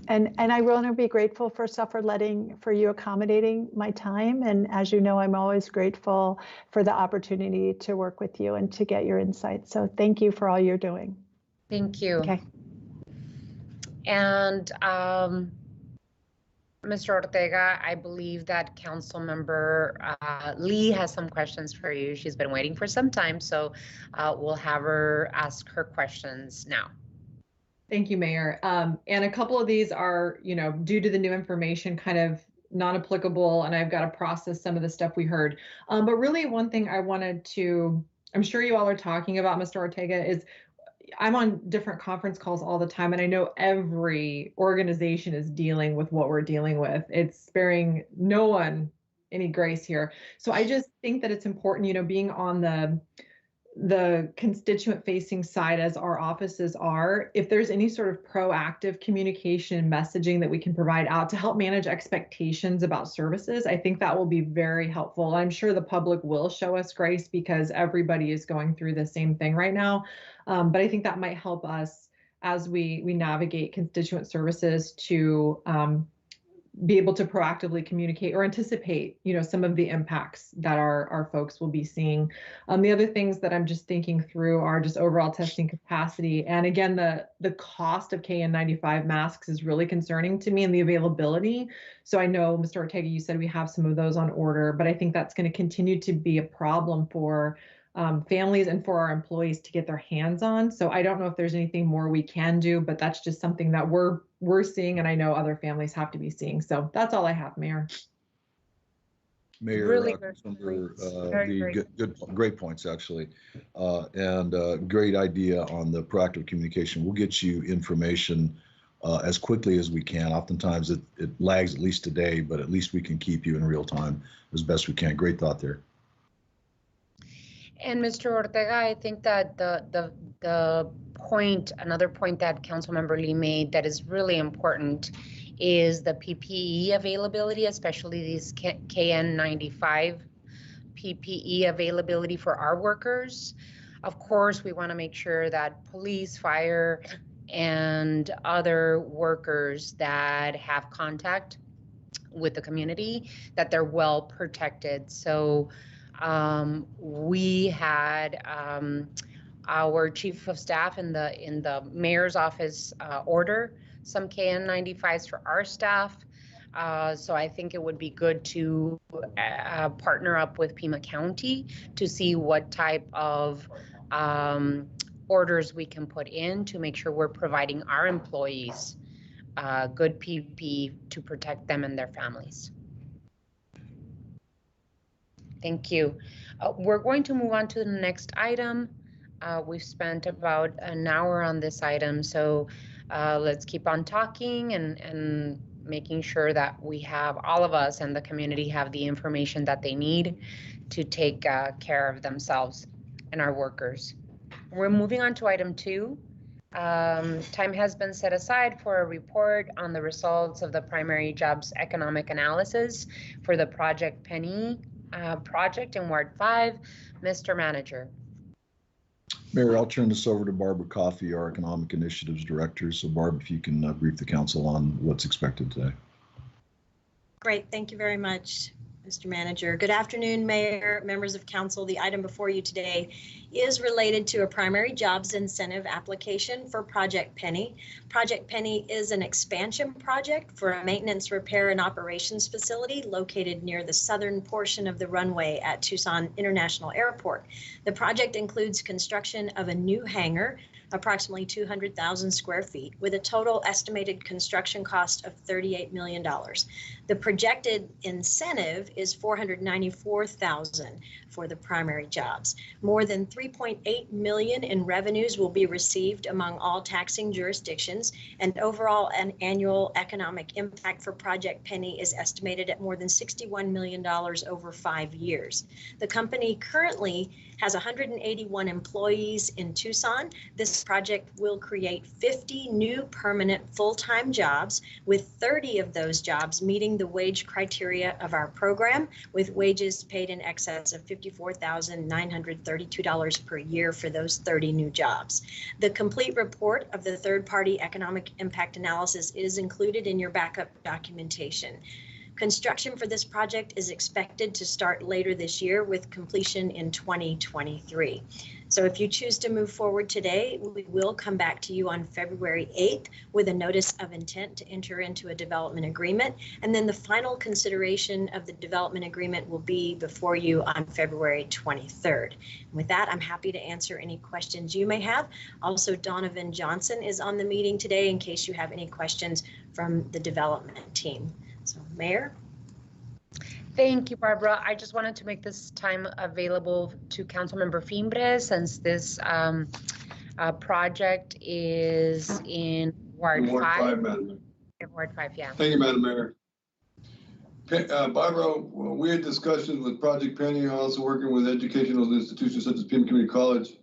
And I want to be grateful first off for you accommodating my time. And as you know, I'm always grateful for the opportunity to work with you and to get your insights. So thank you for all you're doing. Thank you. Okay. And Mr. Ortega, I believe that Council Member Lee has some questions for you. She's been waiting for some time, so we'll have her ask her questions now. Thank you, Mayor. And a couple of these are, due to the new information, kind of non-applicable, and I've got to process some of the stuff we heard. But really one thing I wanted to, I'm sure you all are talking about, Mr. Ortega, is I'm on different conference calls all the time, and I know every organization is dealing with what we're dealing with. It's sparing no one any grace here. So I just think that it's important, being on the constituent facing side as our offices are, if there's any sort of proactive communication and messaging that we can provide out to help manage expectations about services, I think that will be very helpful. I'm sure the public will show us grace because everybody is going through the same thing right now. But I think that might help us as we navigate constituent services to be able to proactively communicate or anticipate, some of the impacts that our folks will be seeing. The other things that I'm just thinking through are just overall testing capacity. And again, the cost of KN95 masks is really concerning to me, and the availability. So I know, Mr. Ortega, you said we have some of those on order, but I think that's going to continue to be a problem for families and for our employees to get their hands on. So I don't know if there's anything more we can do, but that's just something that we're seeing, and I know other families have to be seeing. So that's all I have, Mayor. Mayor, Really great points, actually, and great idea on the proactive communication. We'll get you information as quickly as we can. Oftentimes it lags at least a day, but at least we can keep you in real time as best we can. Great thought there. And Mr. Ortega, I think that another point that Councilmember Lee made that is really important is the PPE availability, especially these KN95 PPE availability for our workers. Of course, we want to make sure that police, fire, and other workers that have contact with the community, that they're well protected. So we had our chief of staff in the mayor's office order some KN95s for our staff. So I think it would be good to partner up with Pima County to see what type of orders we can put in to make sure we're providing our employees good PPE to protect them and their families. Thank you. We're going to move on to the next item. We've spent about an hour on this item, so let's keep on talking and making sure that we have, all of us and the community have the information that they need to take care of themselves and our workers. We're moving on to item 2. Time has been set aside for a report on the results of the primary jobs economic analysis for the Project Penny project in Ward 5. Mr. Manager. Mayor, I'll turn this over to Barbara Coffey, our Economic Initiatives Director. So Barb, if you can brief the council on what's expected today. Great, thank you very much, Mr. Manager. Good afternoon, Mayor, members of council. The item before you today is related to a primary jobs incentive application for Project Penny. Project Penny is an expansion project for a maintenance, repair, and operations facility located near the southern portion of the runway at Tucson International Airport. The project includes construction of a new hangar, approximately 200,000 square feet, with a total estimated construction cost of $38 million. The projected incentive is $494,000 for the primary jobs. More than $3.8 million in revenues will be received among all taxing jurisdictions, and overall an annual economic impact for Project Penny is estimated at more than $61 million over 5 years. The company currently has 181 employees in Tucson. This project will create 50 new permanent full-time jobs, with 30 of those jobs meeting the wage criteria of our program, with wages paid in excess of $54,932 per year for those 30 new jobs. The complete report of the third-party economic impact analysis is included in your backup documentation. Construction for this project is expected to start later this year, with completion in 2023. So if you choose to move forward today, we will come back to you on February 8th with a notice of intent to enter into a development agreement. And then the final consideration of the development agreement will be before you on February 23rd. And with that, I'm happy to answer any questions you may have. Also, Donovan Johnson is on the meeting today in case you have any questions from the development team. So, Mayor. Thank you, Barbara. I just wanted to make this time available to Councilmember Fimbres, since this project is in Ward 5. Madam Mayor. Ward 5, yeah. Thank you, Madam Mayor. Barbara, we had discussions with Project Penny, also working with educational institutions such as Pima Community College,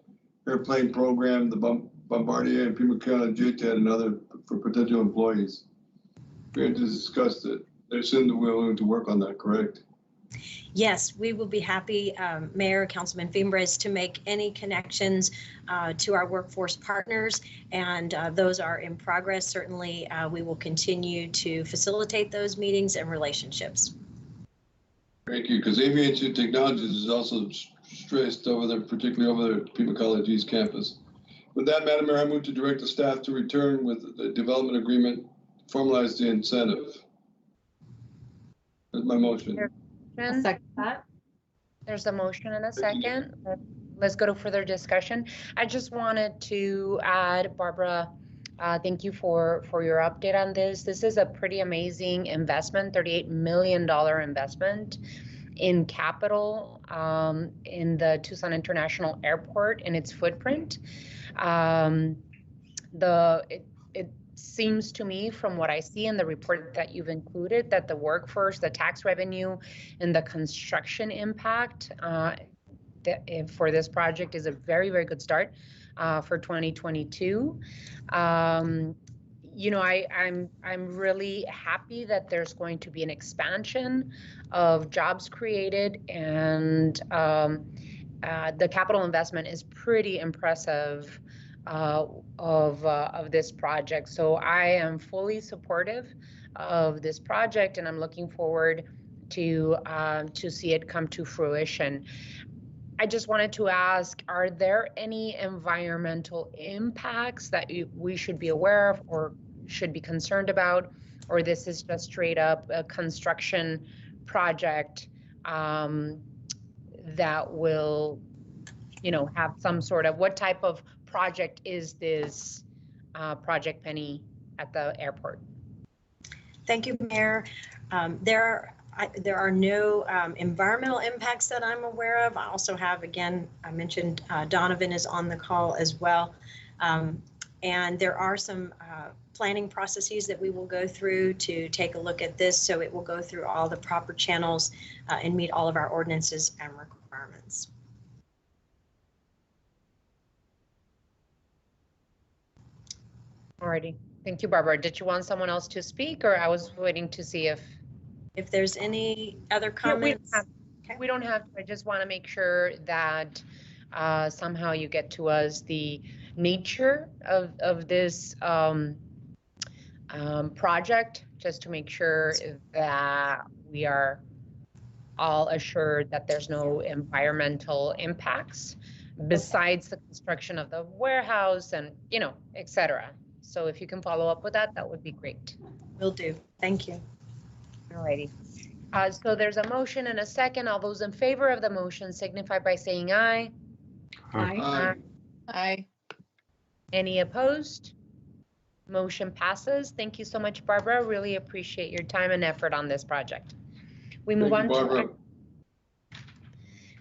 Airplane Program, the Bombardier, and Pima County JTAD, and other for potential employees. We had discussed it. They seem to be willing to work on that, correct? Yes, we will be happy, Mayor, Councilman Fimbres, to make any connections to our workforce partners, and those are in progress. Certainly, we will continue to facilitate those meetings and relationships. Thank you, because aviation technologies is also stressed over there, particularly over there at Pima College East Campus. With that, Madam Mayor, I move to direct the staff to return with the development agreement, formalize the incentive. That's my motion. I'll second that. There's a motion and a second. Let's go to further discussion. I just wanted to add, Barbara, thank you for your update on this. This is a pretty amazing investment, $38 million investment in capital in the Tucson International Airport and its footprint. It seems to me, from what I see in the report that you've included, that the workforce, the tax revenue, and the construction impact for this project is a very, very good start for 2022. You know, I'm really happy that there's going to be an expansion of jobs created, and the capital investment is pretty impressive of this project. So I am fully supportive of this project, and I'm looking forward to see it come to fruition. I just wanted to ask, are there any environmental impacts that we should be aware of or should be concerned about, or this is just straight up a construction project that will, you know, have some sort of, what type of project is this Project Penny at the airport? Thank you, Mayor. There are no environmental impacts that I'm aware of. I also have, again, I mentioned Donovan is on the call as well. And there are some planning processes that we will go through to take a look at this. So it will go through all the proper channels and meet all of our ordinances and requirements. Alrighty, thank you, Barbara. Did you want someone else to speak, or I was waiting to see if there's any other comments? We don't have to. I just want to make sure that somehow you get to us the nature of this project, just to make sure that we are all assured that there's no environmental impacts besides the construction of the warehouse and, et cetera. So if you can follow up with that, that would be great. Will do. Thank you. All righty. So there's a motion and a second. All those in favor of the motion signify by saying aye. Aye. Aye. Any opposed? Motion passes. Thank you so much, Barbara. Really appreciate your time and effort on this project. We move Thank you, on Barbara.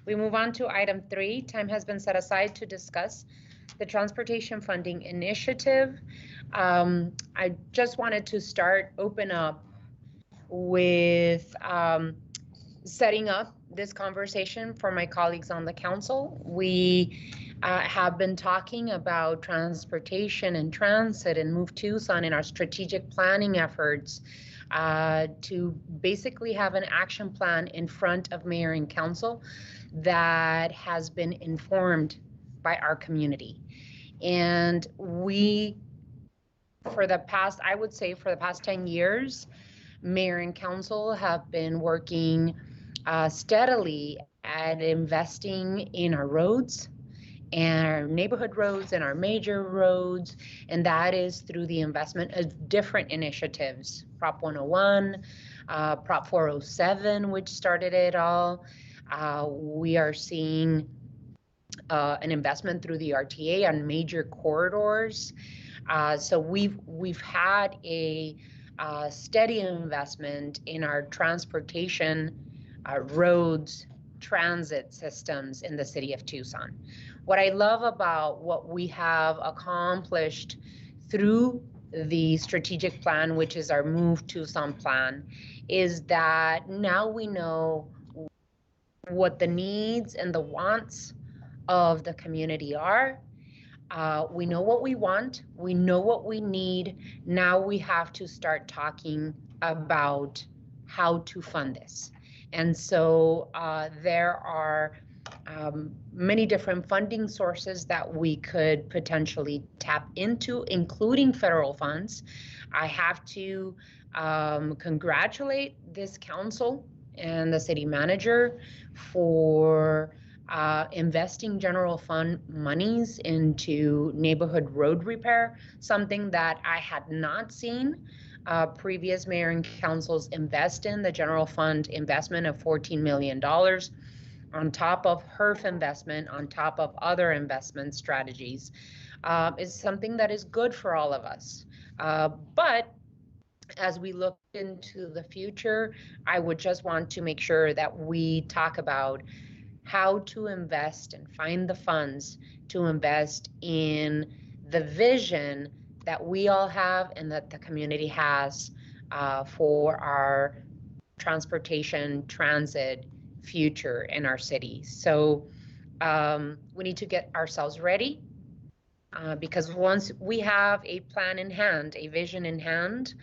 We move on to item 3. Time has been set aside to discuss the Transportation Funding Initiative. I just wanted to open up with setting up this conversation for my colleagues on the council. We have been talking about transportation and transit and Move Tucson in our strategic planning efforts to basically have an action plan in front of mayor and council that has been informed by our community. And we, for the past 10 years, mayor and council have been working steadily at investing in our roads and our neighborhood roads and our major roads, and that is through the investment of different initiatives. Prop 101, Prop 407, which started it all. We are seeing an investment through the RTA on major corridors. So we've had a steady investment in our transportation, roads, transit systems in the city of Tucson. What I love about what we have accomplished through the strategic plan, which is our Move Tucson plan, is that now we know what the needs and the wants of the community are. We know what we want, we know what we need. Now we have to start talking about how to fund this. And so there are many different funding sources that we could potentially tap into, including federal funds. I have to congratulate this council and the city manager for investing general fund monies into neighborhood road repair, something that I had not seen previous mayor and councils invest in. The general fund investment of $14 million on top of HERF investment, on top of other investment strategies, is something that is good for all of us. But as we look into the future, I would just want to make sure that we talk about how to invest and find the funds to invest in the vision that we all have and that the community has for our transportation, transit future in our city. So we need to get ourselves ready because once we have a plan in hand, a vision in hand,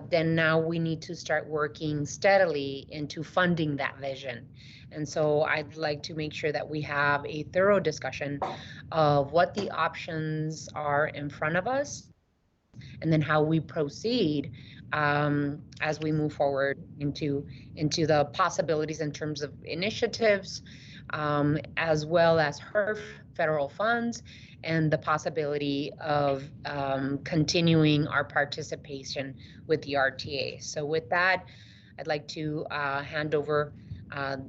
then now we need to start working steadily into funding that vision. And so I'd like to make sure that we have a thorough discussion of what the options are in front of us and then how we proceed as we move forward into the possibilities in terms of initiatives, as well as HERF federal funds and the possibility of continuing our participation with the RTA. So with that, I'd like to hand over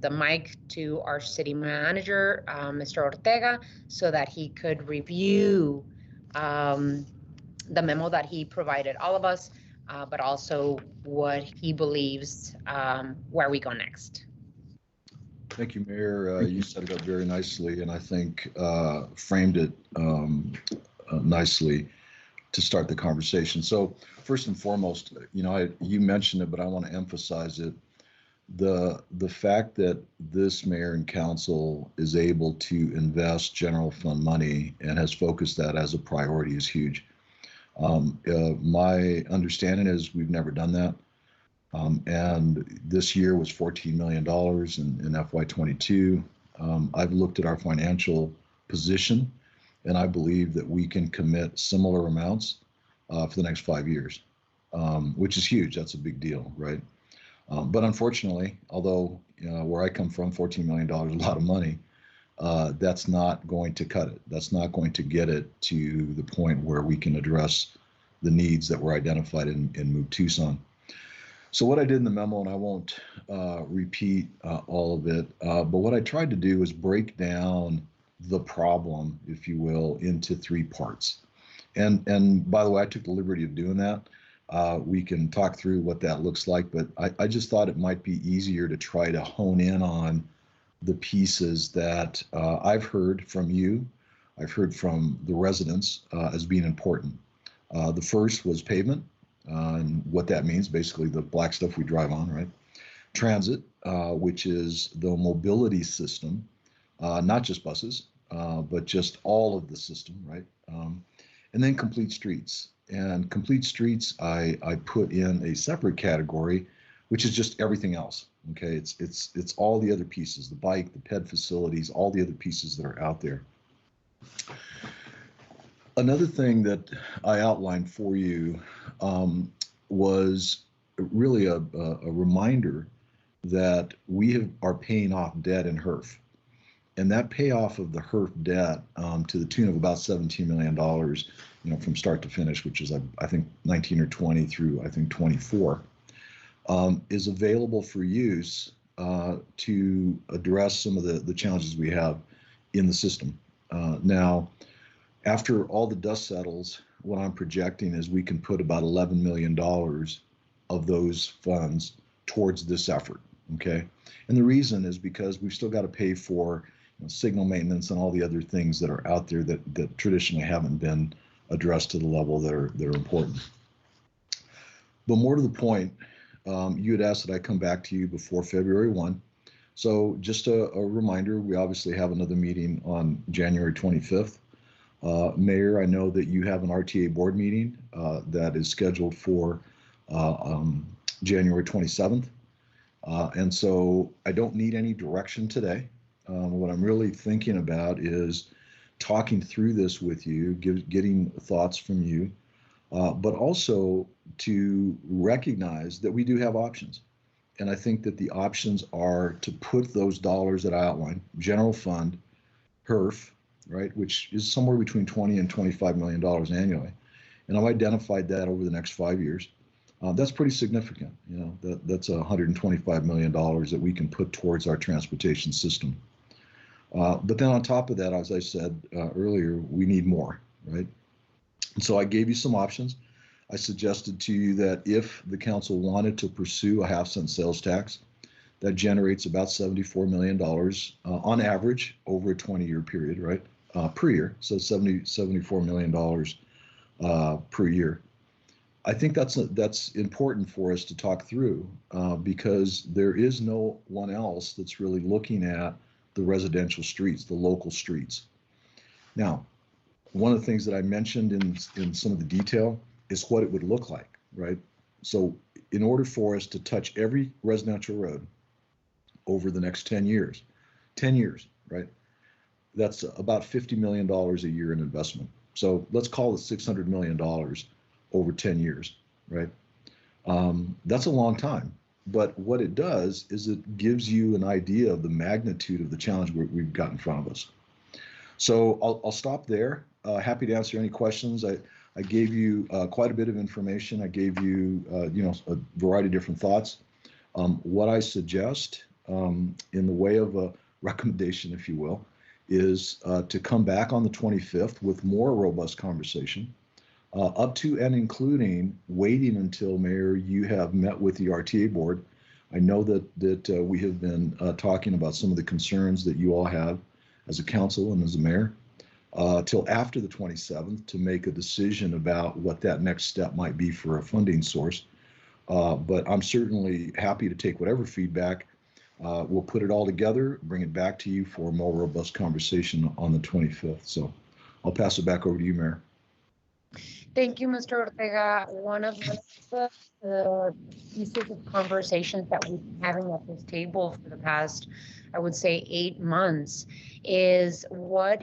the mic to our city manager, Mr. Ortega, so that he could review the memo that he provided all of us, but also what he believes where we go next. Thank you, Mayor. You set it up very nicely, and I think framed it nicely to start the conversation. So first and foremost, you mentioned it, but I want to emphasize it. The fact that this mayor and council is able to invest general fund money and has focused that as a priority is huge. My understanding is we've never done that. And this year was $14 million in FY22. I've looked at our financial position, and I believe that we can commit similar amounts for the next 5 years. which is huge. That's a big deal, right? But unfortunately, although where I come from, $14 million, a lot of money, that's not going to cut it. That's not going to get it to the point where we can address the needs that were identified in Move Tucson. So what I did in the memo, and I won't repeat all of it, but what I tried to do is break down the problem, if you will, into 3 parts. And by the way, I took the liberty of doing that. We can talk through what that looks like, but I just thought it might be easier to try to hone in on the pieces that I've heard from you, I've heard from the residents as being important. The first was pavement, and what that means, basically the black stuff we drive on, right? Transit, which is the mobility system, not just buses, but just all of the system, right? And then complete streets. And complete streets, I put in a separate category, which is just everything else. Okay, it's all the other pieces, the bike, the ped facilities, all the other pieces that are out there. Another thing that I outlined for you was really a reminder that we are paying off debt in HERF. And that payoff of the HERF debt to the tune of about $17 million, from start to finish, which is I think 19 or 20 through I think 24, is available for use to address some of the challenges we have in the system. Now, after all the dust settles, what I'm projecting is we can put about $11 million of those funds towards this effort, okay? And the reason is because we've still got to pay for signal maintenance and all the other things that are out there that traditionally haven't been addressed to the level that are important. But more to the point, you had asked that I come back to you before February 1. So just a reminder, we obviously have another meeting on January 25th. Mayor, I know that you have an RTA board meeting that is scheduled for January 27th. And so I don't need any direction today. What I'm really thinking about is talking through this with you, getting thoughts from you, but also to recognize that we do have options. And I think that the options are to put those dollars that I outlined, general fund, HERF, right, which is somewhere between $20 and $25 million annually. And I've identified that over the next 5 years. That's pretty significant. That's $125 million that we can put towards our transportation system. But then on top of that, as I said earlier, we need more, right? And so I gave you some options. I suggested to you that if the council wanted to pursue a half-cent sales tax, that generates about $74 million on average over a 20-year period, right? Per year, so $74 million per year. I think that's important for us to talk through because there is no one else that's really looking at the residential streets, the local streets. Now, one of the things that I mentioned in some of the detail is what it would look like, right? So in order for us to touch every residential road over the next 10 years, right? That's about $50 million a year in investment. So let's call it $600 million over 10 years, right? That's a long time. But what it does is it gives you an idea of the magnitude of the challenge we've got in front of us. So I'll stop there. Happy to answer any questions. I gave you quite a bit of information. I gave you, a variety of different thoughts. What I suggest in the way of a recommendation, if you will, is to come back on the 25th with more robust conversation, up to and including waiting until, Mayor, you have met with the RTA board. I know that we have been talking about some of the concerns that you all have as a council and as a mayor, till after the 27th to make a decision about what that next step might be for a funding source. But I'm certainly happy to take whatever feedback. We'll put it all together, bring it back to you for a more robust conversation on the 25th. So I'll pass it back over to you, Mayor. Thank you, Mr. Ortega. One of the pieces of conversations that we've been having at this table for the past, I would say, 8 months is what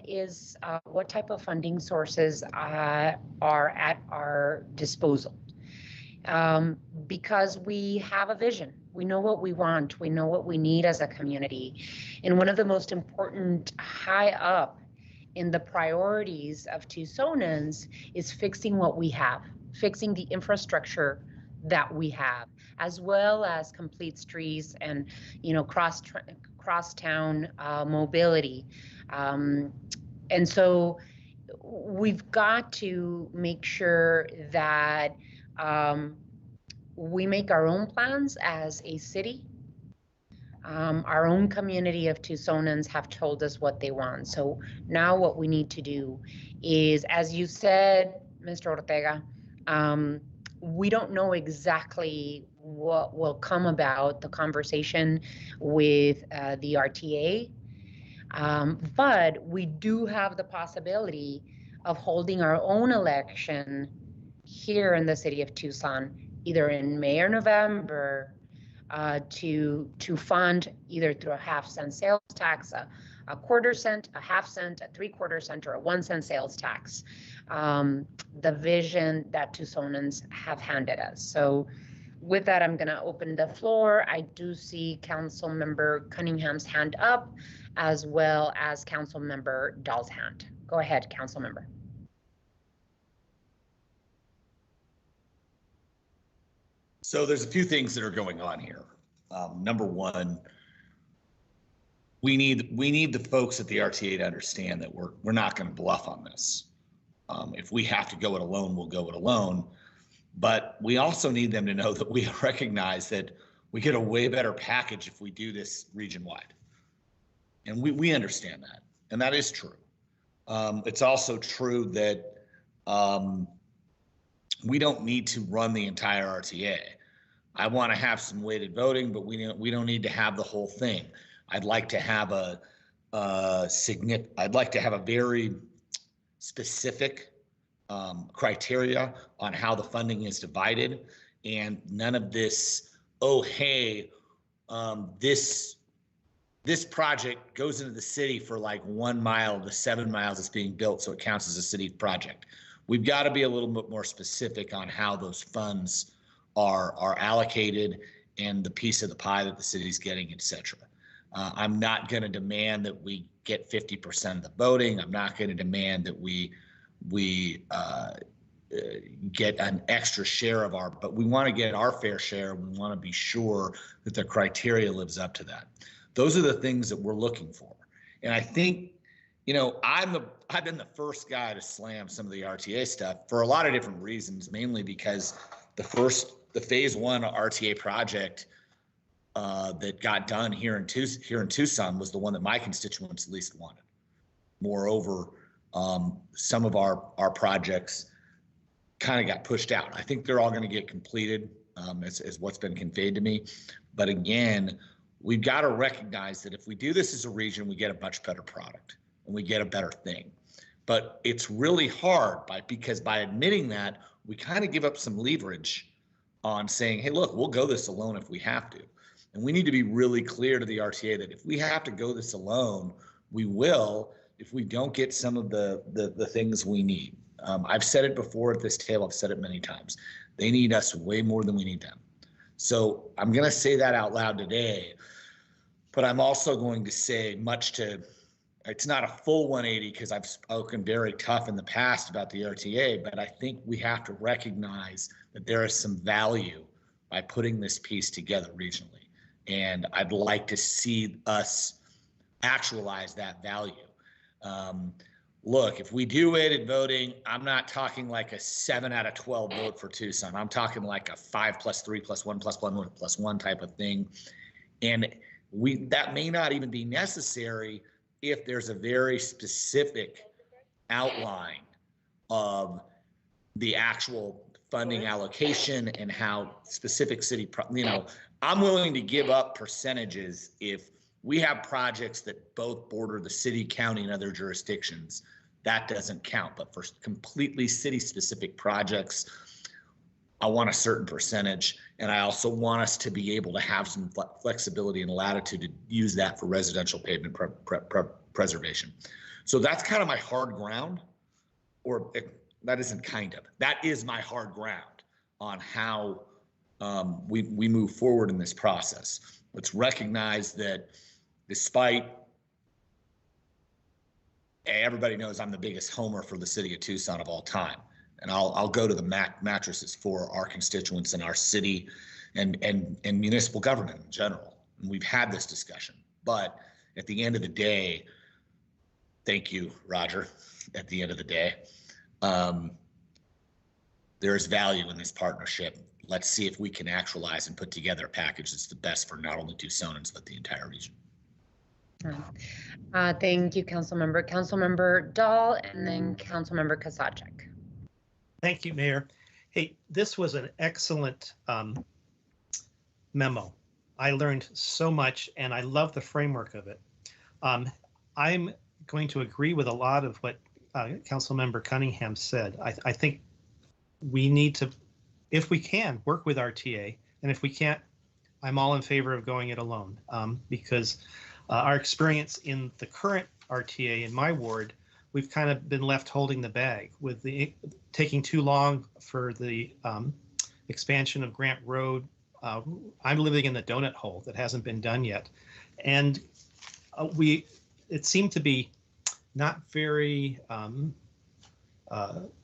type of funding sources are at our disposal. because we have a vision. We know what we want. We know what we need as a community. And one of the most important high up in the priorities of Tucsonans is fixing what we have, fixing the infrastructure that we have, as well as complete streets and, cross-town mobility. And so we've got to make sure that we make our own plans as a city. Our own community of Tucsonans have told us what they want. So now what we need to do is, as you said, Mr. Ortega, we don't know exactly what will come about the conversation with the RTA, but we do have the possibility of holding our own election here in the city of Tucson, either in May or November, to fund either through a 1/2-cent sales tax, a 1/4 cent, a 1/2 cent, a 3/4 cent, or a 1 cent sales tax, the vision that Tucsonans have handed us. So with that, I'm going to open the floor. I do see Council Member Cunningham's hand up, as well as Council Member Dahl's hand. Go ahead, Council Member. So there's a few things that are going on here. Number one, we need the folks at the RTA to understand that we're not going to bluff on this. If we have to go it alone, we'll go it alone. But we also need them to know that we recognize that we get a way better package if we do this region-wide. And we understand that, and that is true. It's also true that we don't need to run the entire RTA. I want to have some weighted voting, but we don't need to have the whole thing. I'd like to have a very specific criteria on how the funding is divided, and none of this, oh, hey, this project goes into the city for like 1 mile of the 7 miles it's being built, so it counts as a city project. We've got to be a little bit more specific on how those funds are allocated and the piece of the pie that the city's getting, et cetera. I'm not going to demand that we get 50% of the voting. I'm not going to demand that we get an extra share of but we want to get our fair share. We want to be sure that the criteria lives up to that. Those are the things that we're looking for. And I think, I've been the first guy to slam some of the RTA stuff for a lot of different reasons, mainly because the phase 1 RTA project that got done here in Tucson was the one that my constituents least wanted. Moreover, some of our projects kind of got pushed out. I think they're all going to get completed, as what's been conveyed to me. But again, we've got to recognize that if we do this as a region, we get a much better product and we get a better thing. But it's really hard because by admitting that, we kind of give up some leverage on saying, hey, look, we'll go this alone if we have to. And we need to be really clear to the RTA that if we have to go this alone, we will, if we don't get some of the things we need. I've said it before at this table. I've said it many times. They need us way more than we need them. So I'm going to say that out loud today, but I'm also going to say it's not a full 180 because I've spoken very tough in the past about the RTA, but I think we have to recognize that there is some value by putting this piece together regionally. And I'd like to see us actualize that value. Look, if we do weighted voting, I'm not talking like a 7 out of 12 vote for Tucson. I'm talking like a 5 + 3 + 1 + 1 + 1 type of thing. And that may not even be necessary if there's a very specific outline of the actual funding allocation and how specific city, I'm willing to give up percentages if we have projects that both border the city, county, and other jurisdictions. That doesn't count. But for completely city-specific projects, I want a certain percentage. And I also want us to be able to have some flexibility and latitude to use that for residential pavement preservation. So that's kind of my hard ground, that is my hard ground. on how we move forward in this process. Let's recognize that despite everybody knows I'm the biggest homer for the city of Tucson of all time, and I'll go to the mattresses for our constituents in our city and municipal government in general. And we've had this discussion, but at the end of the day, thank you, Roger. At the end of the day, there is value in this partnership. Let's see if we can actualize and put together a package that's the best for not only Tucsonans, but the entire region. Thank you, Councilmember. Councilmember Dahl, and then Councilmember Kasachik. Thank you, Mayor. Hey, this was an excellent memo. I learned so much, and I love the framework of it. I'm going to agree with a lot of what Councilmember Cunningham said. I think we need to, if we can, work with RTA, and if we can't, I'm all in favor of going it alone, because our experience in the current RTA in my ward, we've kind of been left holding the bag with the taking too long for the expansion of Grant Road. I'm living in the donut hole that hasn't been done yet, and it seemed to be not very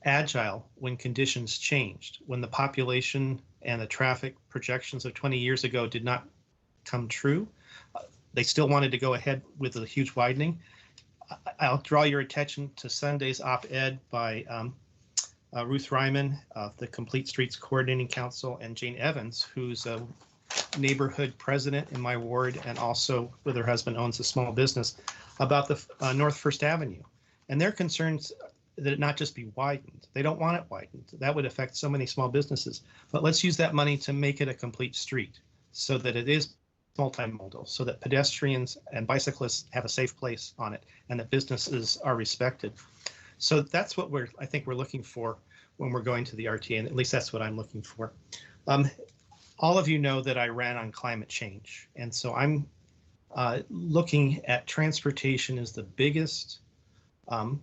agile when conditions changed, when the population and the traffic projections of 20 years ago did not come true. They still wanted to go ahead with a huge widening. I'll draw your attention to Sunday's op-ed by Ruth Ryman of the Complete Streets Coordinating Council and Jane Evans, who's a neighborhood president in my ward and also with her husband owns a small business, about the North First Avenue. And their concerns that it not just be widened. They don't want it widened. That would affect so many small businesses. But let's use that money to make it a complete street so that it is multimodal, so that pedestrians and bicyclists have a safe place on it and that businesses are respected. So that's what I think we're looking for when we're going to the RTA, and at least that's what I'm looking for. All of you know that I ran on climate change, and so I'm looking at transportation as the biggest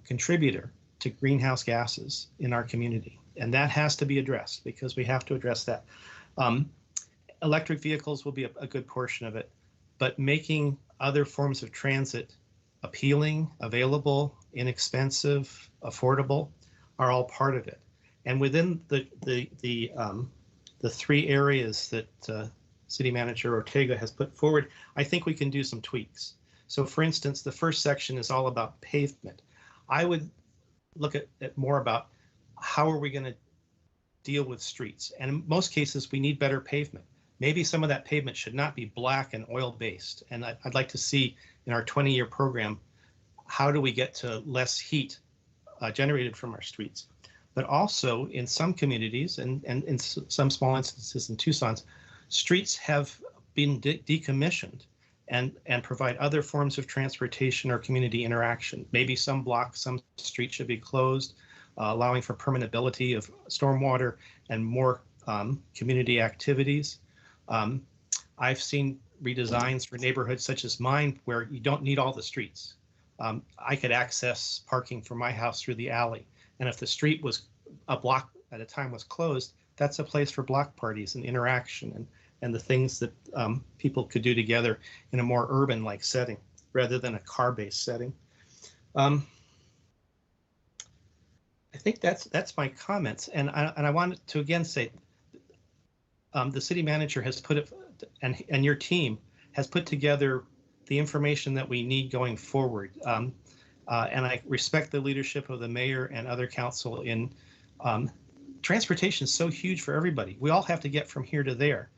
contributor to greenhouse gases in our community, and that has to be addressed because we have to address that. Electric vehicles will be a good portion of it, but making other forms of transit appealing, available, inexpensive, affordable are all part of it. And within the three areas that City Manager Ortega has put forward, I think we can do some tweaks. So for instance, the first section is all about pavement. I would look at more about how are we going to deal with streets. And in most cases, we need better pavement. Maybe some of that pavement should not be black and oil-based. And I'd like to see in our 20-year program, how do we get to less heat generated from our streets? But also in some communities and in some small instances in Tucson's, streets have been decommissioned and provide other forms of transportation or community interaction. Maybe some blocks, some streets should be closed, allowing for permeability of stormwater and more community activities. I've seen redesigns for neighborhoods such as mine where you don't need all the streets. I could access parking from my house through the alley. And if the street was a block at a time was closed, that's a place for block parties and interaction and the things that people could do together in a more urban-like setting rather than a car-based setting. I think that's my comments. And I wanted to again say, the city manager has put it, and your team has put together the information that we need going forward. And I respect the leadership of the mayor and other council in transportation is so huge for everybody. We all have to get from here to there.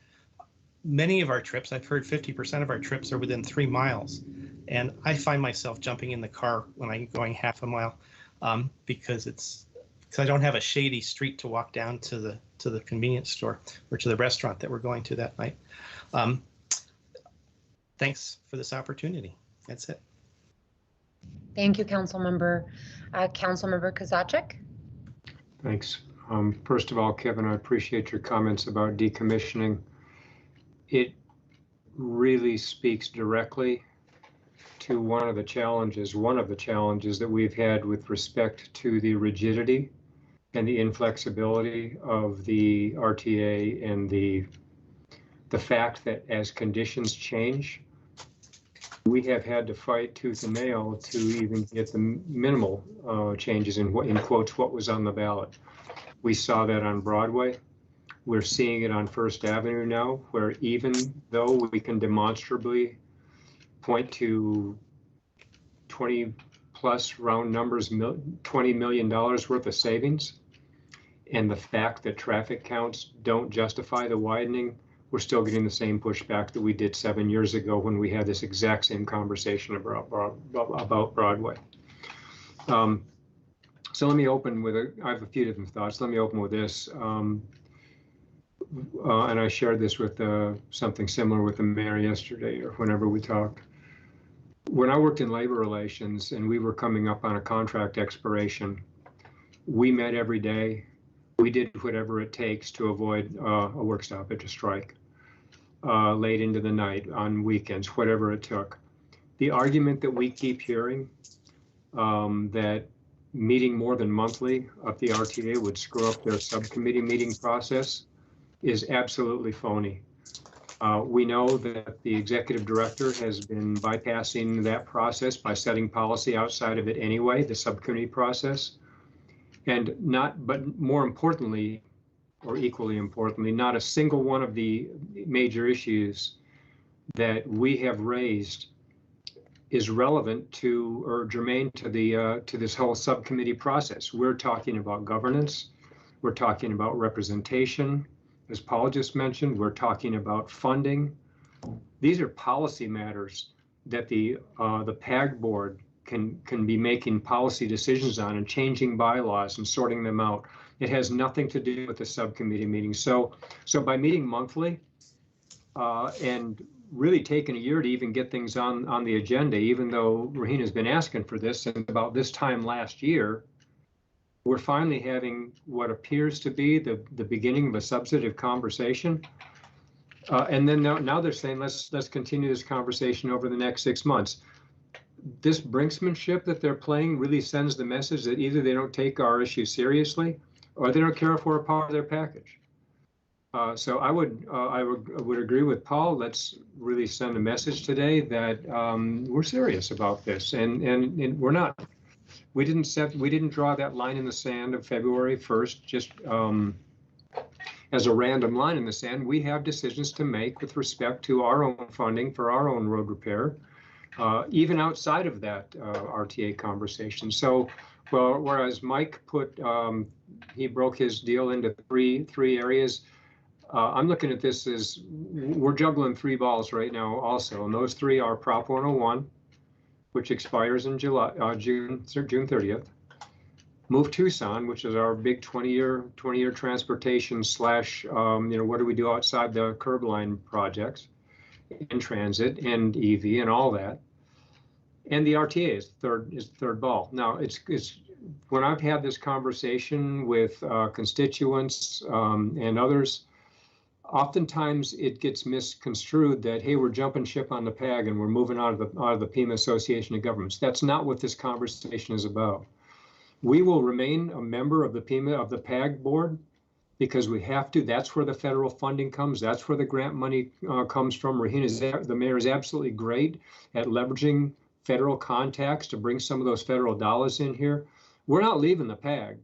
Many of our trips, I've heard 50% of our trips are within 3 miles. And I find myself jumping in the car when I'm going half a mile because I don't have a shady street to walk down to the convenience store or to the restaurant that we're going to that night. Thanks for this opportunity. That's it. Thank you, Councilmember. Councilmember Kozachik. Thanks. First of all, Kevin, I appreciate your comments about decommissioning. It really speaks directly to one of the challenges that we've had with respect to the rigidity and the inflexibility of the RTA and the fact that as conditions change, we have had to fight tooth and nail to even get the minimal changes in quotes, what was on the ballot. We saw that on Broadway. We're seeing it on First Avenue now, where even though we can demonstrably point to 20 plus round numbers, $20 million worth of savings, and the fact that traffic counts don't justify the widening, we're still getting the same pushback that we did 7 years ago when we had this exact same conversation about Broadway. So let me open with I have a few different thoughts. Let me open with this. And I shared this with something similar with the mayor yesterday or whenever we talked. When I worked in labor relations and we were coming up on a contract expiration, we met every day. We did whatever it takes to avoid a work stoppage, a strike, late into the night, on weekends, whatever it took. The argument that we keep hearing that meeting more than monthly of the RTA would screw up their subcommittee meeting process is absolutely phony. We know that the executive director has been bypassing that process by setting policy outside of it anyway, the subcommittee process. And but more importantly, or equally importantly, not a single one of the major issues that we have raised is relevant to or germane to this whole subcommittee process. We're talking about governance. We're talking about representation. As Paul just mentioned, we're talking about funding. These are policy matters that the PAG board can be making policy decisions on and changing bylaws and sorting them out. It has nothing to do with the subcommittee meetings. So by meeting monthly and really taking a year to even get things on the agenda, even though Rahina's been asking for this, and about this time last year, we're finally having what appears to be the beginning of a substantive conversation. And then now they're saying, let's continue this conversation over the next 6 months. This brinksmanship that they're playing really sends the message that either they don't take our issue seriously or they don't care if we're a part of their package. So I would agree with Paul. Let's really send a message today that we're serious about this, and we're not. We didn't draw that line in the sand of February 1st just as a random line in the sand. We have decisions to make with respect to our own funding for our own road repair, even outside of that RTA conversation. So, well, whereas Mike he broke his deal into three areas. I'm looking at this as we're juggling 3 balls right now also, and those 3 are Prop 101, which expires in June 30th. Move Tucson, which is our big 20-year transportation / what do we do outside the curb line projects, and transit and EV and all that. And the RTA is the third ball. Now it's when I've had this conversation with constituents and others, oftentimes it gets misconstrued that, hey, we're jumping ship on the PAG and we're moving out of the PEMA Association of Governments. That's not what this conversation is about. We will remain a member of the PAG board because we have to. That's where the federal funding comes. That's where the grant money comes from. The mayor is absolutely great at leveraging federal contacts to bring some of those federal dollars in here. We're not leaving the PAG.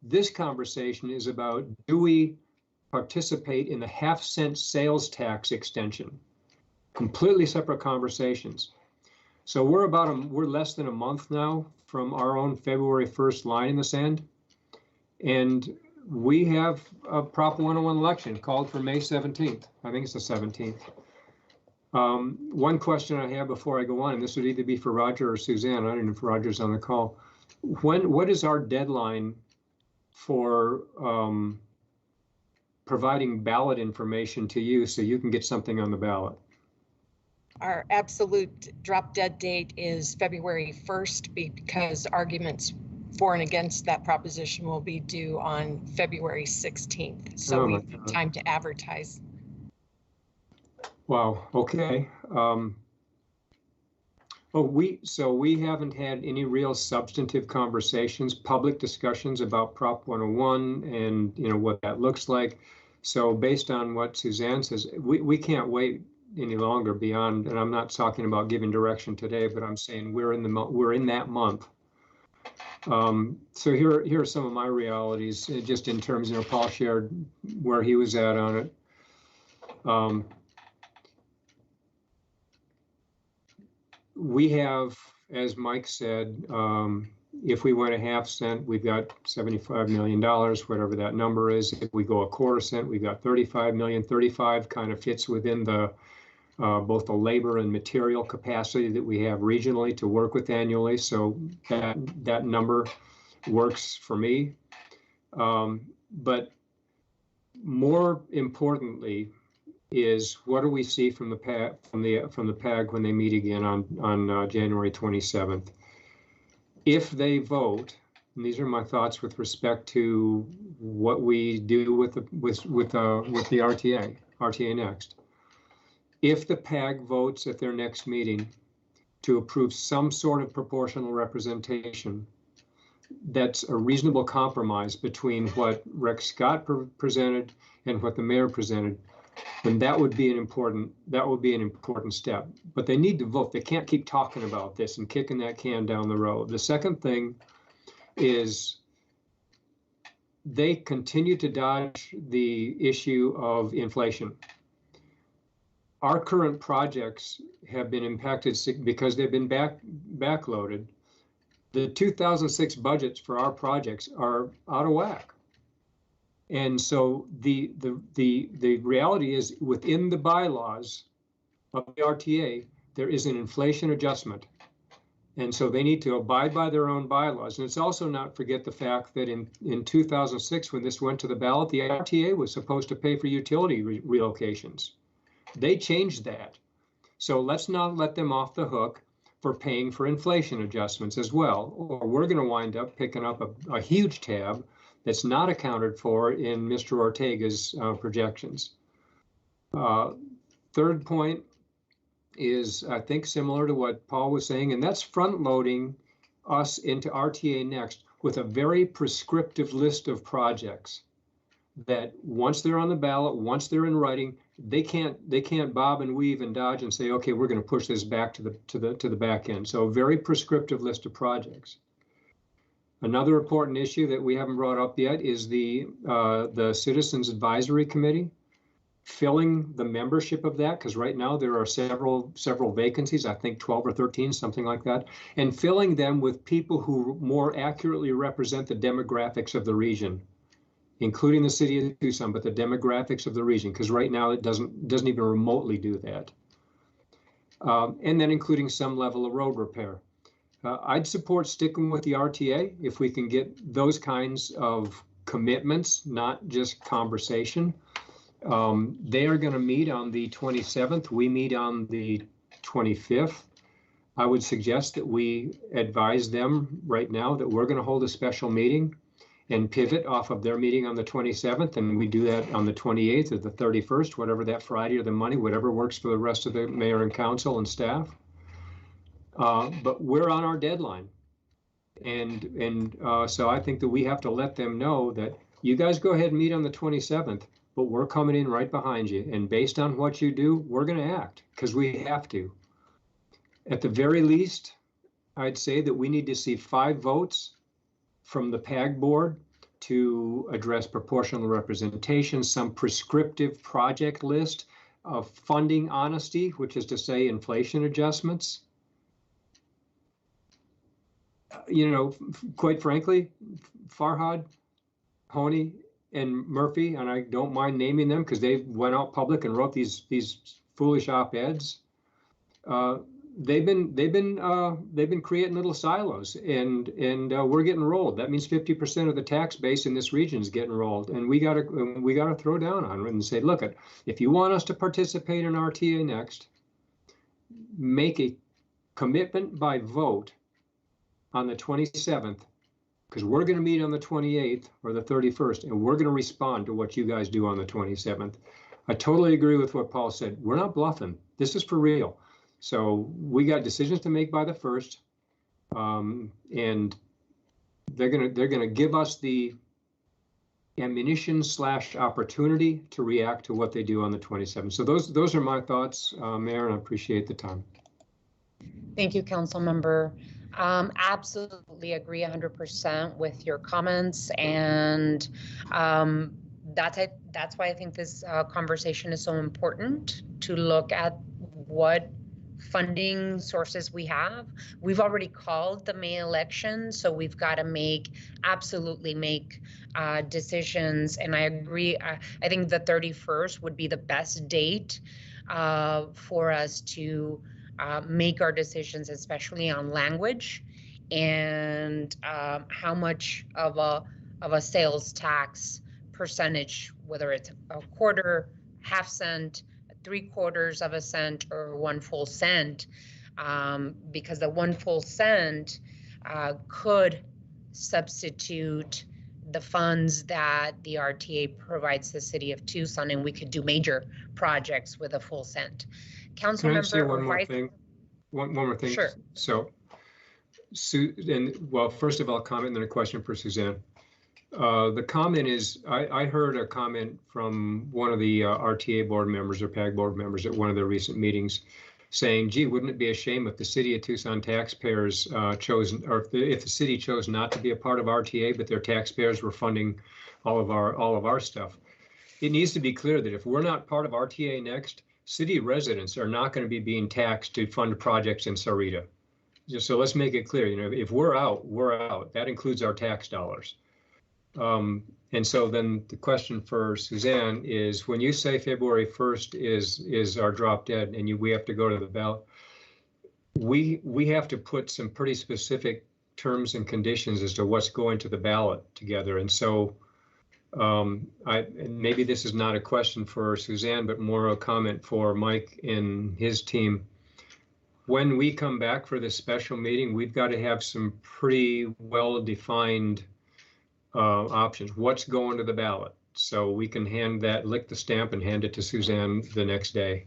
This conversation is about, do we participate in the half-cent sales tax extension? Completely separate conversations. So we're less than a month now from our own February 1st line in the sand, and we have a Prop 101 election called for May 17th. I think it's the 17th. One question I have before I go on, and this would either be for Roger or Suzanne. I don't know if Roger's on the call. What is our deadline for providing ballot information to you so you can get something on the ballot? Our absolute drop dead date is February 1st because arguments for and against that proposition will be due on February 16th. So we have time to advertise. Wow, okay. Oh, we haven't had any real substantive conversations, public discussions about Prop 101 and what that looks like. So based on what Suzanne says, we can't wait any longer beyond, and I'm not talking about giving direction today, but I'm saying we're in that month. So here are some of my realities, just in terms, Paul shared where he was at on it. We have, as Mike said, if we went a half cent, we've got $75 million, whatever that number is. If we go a quarter cent, we've got 35 million. 35 kind of fits within the both the labor and material capacity that we have regionally to work with annually. So that number works for me. But more importantly, is what do we see from the PAG when they meet again on January 27th? If they vote, and these are my thoughts with respect to what we do with the RTA Next. If the PAG votes at their next meeting to approve some sort of proportional representation, that's a reasonable compromise between what Rex Scott presented and what the mayor presented, then that would be an important step. But they need to vote. They can't keep talking about this and kicking that can down the road. The second thing is they continue to dodge the issue of inflation. Our current projects have been impacted because they've been backloaded. The 2006 budgets for our projects are out of whack. And so the reality is, within the bylaws of the RTA, there is an inflation adjustment. And so they need to abide by their own bylaws. And it's also not forget the fact that in 2006, when this went to the ballot, the RTA was supposed to pay for utility relocations. They changed that. So let's not let them off the hook for paying for inflation adjustments as well, or we're going to wind up picking up a huge tab that's not accounted for in Mr. Ortega's projections. Third point is, I think, similar to what Paul was saying, and that's front loading us into RTA Next with a very prescriptive list of projects that once they're on the ballot, once they're in writing, they can't bob and weave and dodge and say, okay, we're going to push this back to the back end. So a very prescriptive list of projects. Another important issue that we haven't brought up yet is the Citizens Advisory Committee, filling the membership of that, because right now there are several vacancies, I think 12 or 13, something like that, and filling them with people who more accurately represent the demographics of the region, including the city of Tucson, but the demographics of the region, because right now it doesn't even remotely do that. And then including some level of road repair. I'd support sticking with the RTA if we can get those kinds of commitments, not just conversation. They are going to meet on the 27th. We meet on the 25th. I would suggest that we advise them right now that we're going to hold a special meeting and pivot off of their meeting on the 27th, and we do that on the 28th or the 31st, whatever that Friday or the Monday, whatever works for the rest of the mayor and council and staff. But we're on our deadline. And so I think that we have to let them know that you guys go ahead and meet on the 27th, but we're coming in right behind you. And based on what you do, we're going to act because we have to. At the very least, I'd say that we need to see 5 votes from the PAG board to address proportional representation, some prescriptive project list of funding honesty, which is to say inflation adjustments. Quite frankly, Farhad, Honey, and Murphy, and I don't mind naming them because they went out public and wrote these foolish op-eds. They've been creating little silos, and we're getting rolled. That means 50% of the tax base in this region is getting rolled, and we gotta throw down on it and say, look, if you want us to participate in RTA Next, make a commitment by vote on the 27th, because we're going to meet on the 28th or the 31st, and we're going to respond to what you guys do on the 27th. I totally agree with what Paul said. We're not bluffing. This is for real. So we got decisions to make by the 1st, and they're gonna give us the ammunition / opportunity to react to what they do on the 27th. So those are my thoughts, Mayor, and I appreciate the time. Thank you, Council Member. Absolutely agree 100% with your comments, and that's why I think this conversation is so important, to look at what funding sources we have. We've already called the May election, so we've got to absolutely make decisions. And I agree. I think the 31st would be the best date for us to make our decisions, especially on language and how much of a sales tax percentage, whether it's a quarter, half cent, 3/4 of a cent, or 1 full cent, because the 1 full cent could substitute the funds that the RTA provides the city of Tucson, and we could do major projects with a full cent. Council Can I member, say one more thing? One more thing. Sure. So, first of all, comment and then a question for Suzanne. The comment is, I heard a comment from one of the RTA board members or PAG board members at one of their recent meetings saying, gee, wouldn't it be a shame if the city of Tucson taxpayers chose, or if the city chose not to be a part of RTA, but their taxpayers were funding all of our stuff. It needs to be clear that if we're not part of RTA Next, city residents are not going to be being taxed to fund projects in Sarita. Just so let's make it clear, if we're out, we're out. That includes our tax dollars. And so then the question for Suzanne is, when you say February 1st is our drop dead and we have to go to the ballot, we have to put some pretty specific terms and conditions as to what's going to the ballot together. And so maybe this is not a question for Suzanne, but more a comment for Mike and his team. When we come back for this special meeting, we've got to have some pretty well-defined options. What's going to the ballot? So we can lick the stamp and hand it to Suzanne the next day.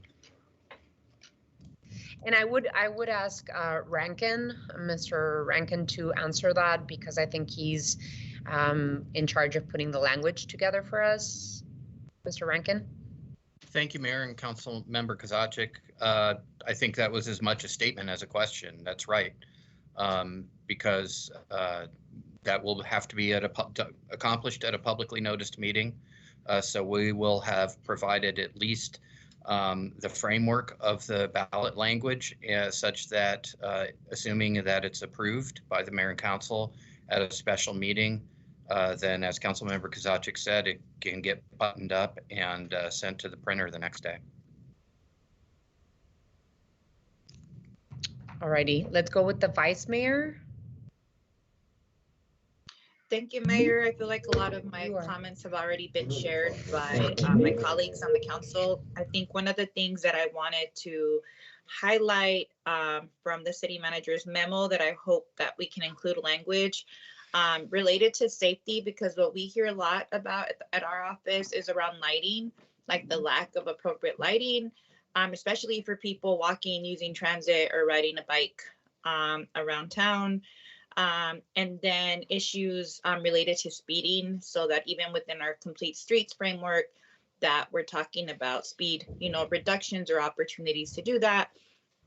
And I would ask Mr. Rankin to answer that, because I think he's in charge of putting the language together for us. Mr. Rankin? Thank you, Mayor and Council Member Kozaczyk. I think that was as much a statement as a question. That's right. Because that will have to be accomplished at a publicly noticed meeting. So we will have provided at least the framework of the ballot language such that, assuming that it's approved by the Mayor and Council at a special meeting, then as Councilmember Kozaczyk said, it can get buttoned up and sent to the printer the next day. All righty, let's go with the Vice Mayor. Thank you, Mayor. I feel like a lot of my comments have already been shared by my colleagues on the council. I think one of the things that I wanted to highlight from the city manager's memo that I hope that we can include language related to safety, because what we hear a lot about at our office is around lighting, like the lack of appropriate lighting, especially for people walking, using transit, or riding a bike around town. And then issues related to speeding, so that even within our complete streets framework that we're talking about speed, reductions or opportunities to do that.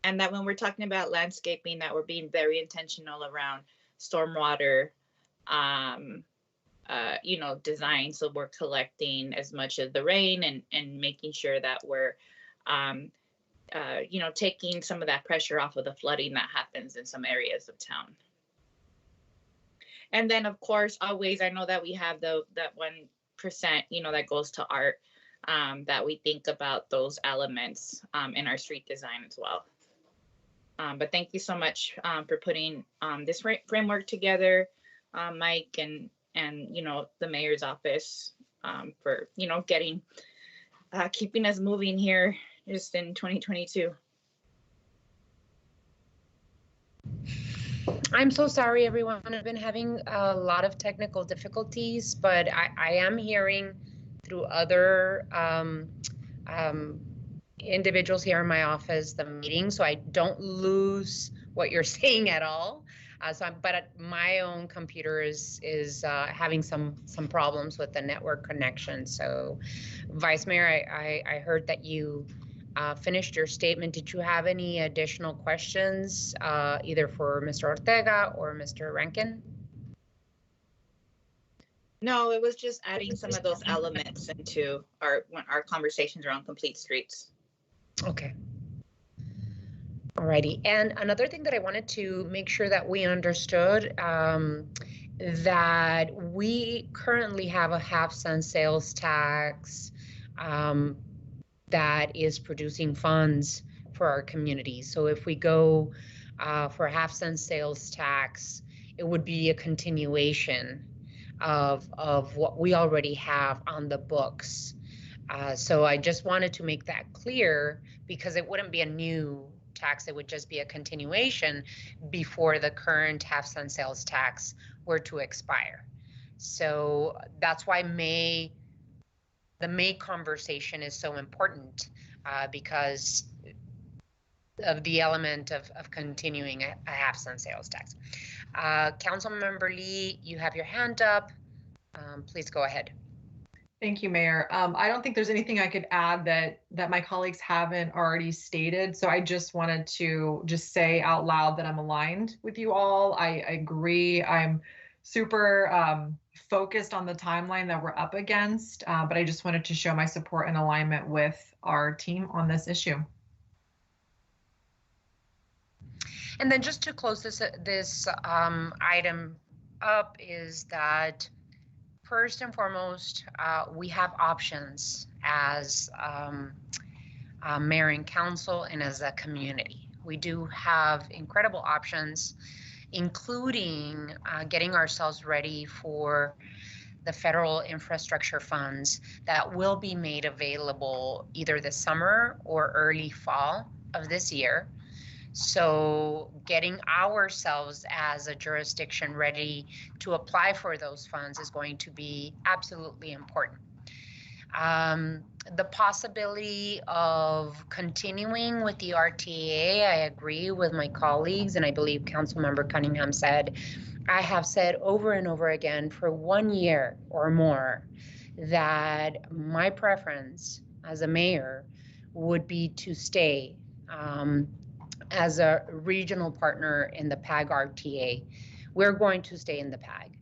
And that when we're talking about landscaping, that we're being very intentional around stormwater, design. So we're collecting as much of the rain and making sure that we're, taking some of that pressure off of the flooding that happens in some areas of town. And then, of course, always, I know that we have that 1%, that goes to art, that we think about those elements in our street design as well. But thank you so much for putting this framework together, Mike, and the mayor's office for, keeping us moving here just in 2022. I'm so sorry, everyone. I've been having a lot of technical difficulties, but I am hearing through other individuals here in my office the meeting, so I don't lose what you're saying at all. But my own computer is having some problems with the network connection. So, Vice Mayor, I heard that you finished your statement. Did you have any additional questions, either for Mr. Ortega or Mr. Rankin? No, it was just adding some of those elements into our conversations around complete streets. Okay. Alrighty. And another thing that I wanted to make sure that we understood, that we currently have a half-cent sales tax that is producing funds for our community. So if we go for a half-cent sales tax, it would be a continuation of what we already have on the books. So I just wanted to make that clear, because it wouldn't be a new tax, it would just be a continuation before the current half-cent sales tax were to expire. So that's why the May conversation is so important, because of the element of continuing a half-cent sales tax. Councilmember Lee, you have your hand up. Please go ahead. Thank you, Mayor. I don't think there's anything I could add that my colleagues haven't already stated. So I just wanted to just say out loud that I'm aligned with you all. I agree. I'm super focused on the timeline that we're up against, but I just wanted to show my support and alignment with our team on this issue. And then just to close this item up is that, first and foremost, we have options as mayor and council and as a community. We do have incredible options, including getting ourselves ready for the federal infrastructure funds that will be made available either this summer or early fall of this year. So getting ourselves as a jurisdiction ready to apply for those funds is going to be absolutely important. The possibility of continuing with the RTA, I agree with my colleagues, and I believe Councilmember Cunningham said, I have said over and over again for 1 year or more that my preference as a mayor would be to stay as a regional partner in the PAG RTA. We're going to stay in the PAG,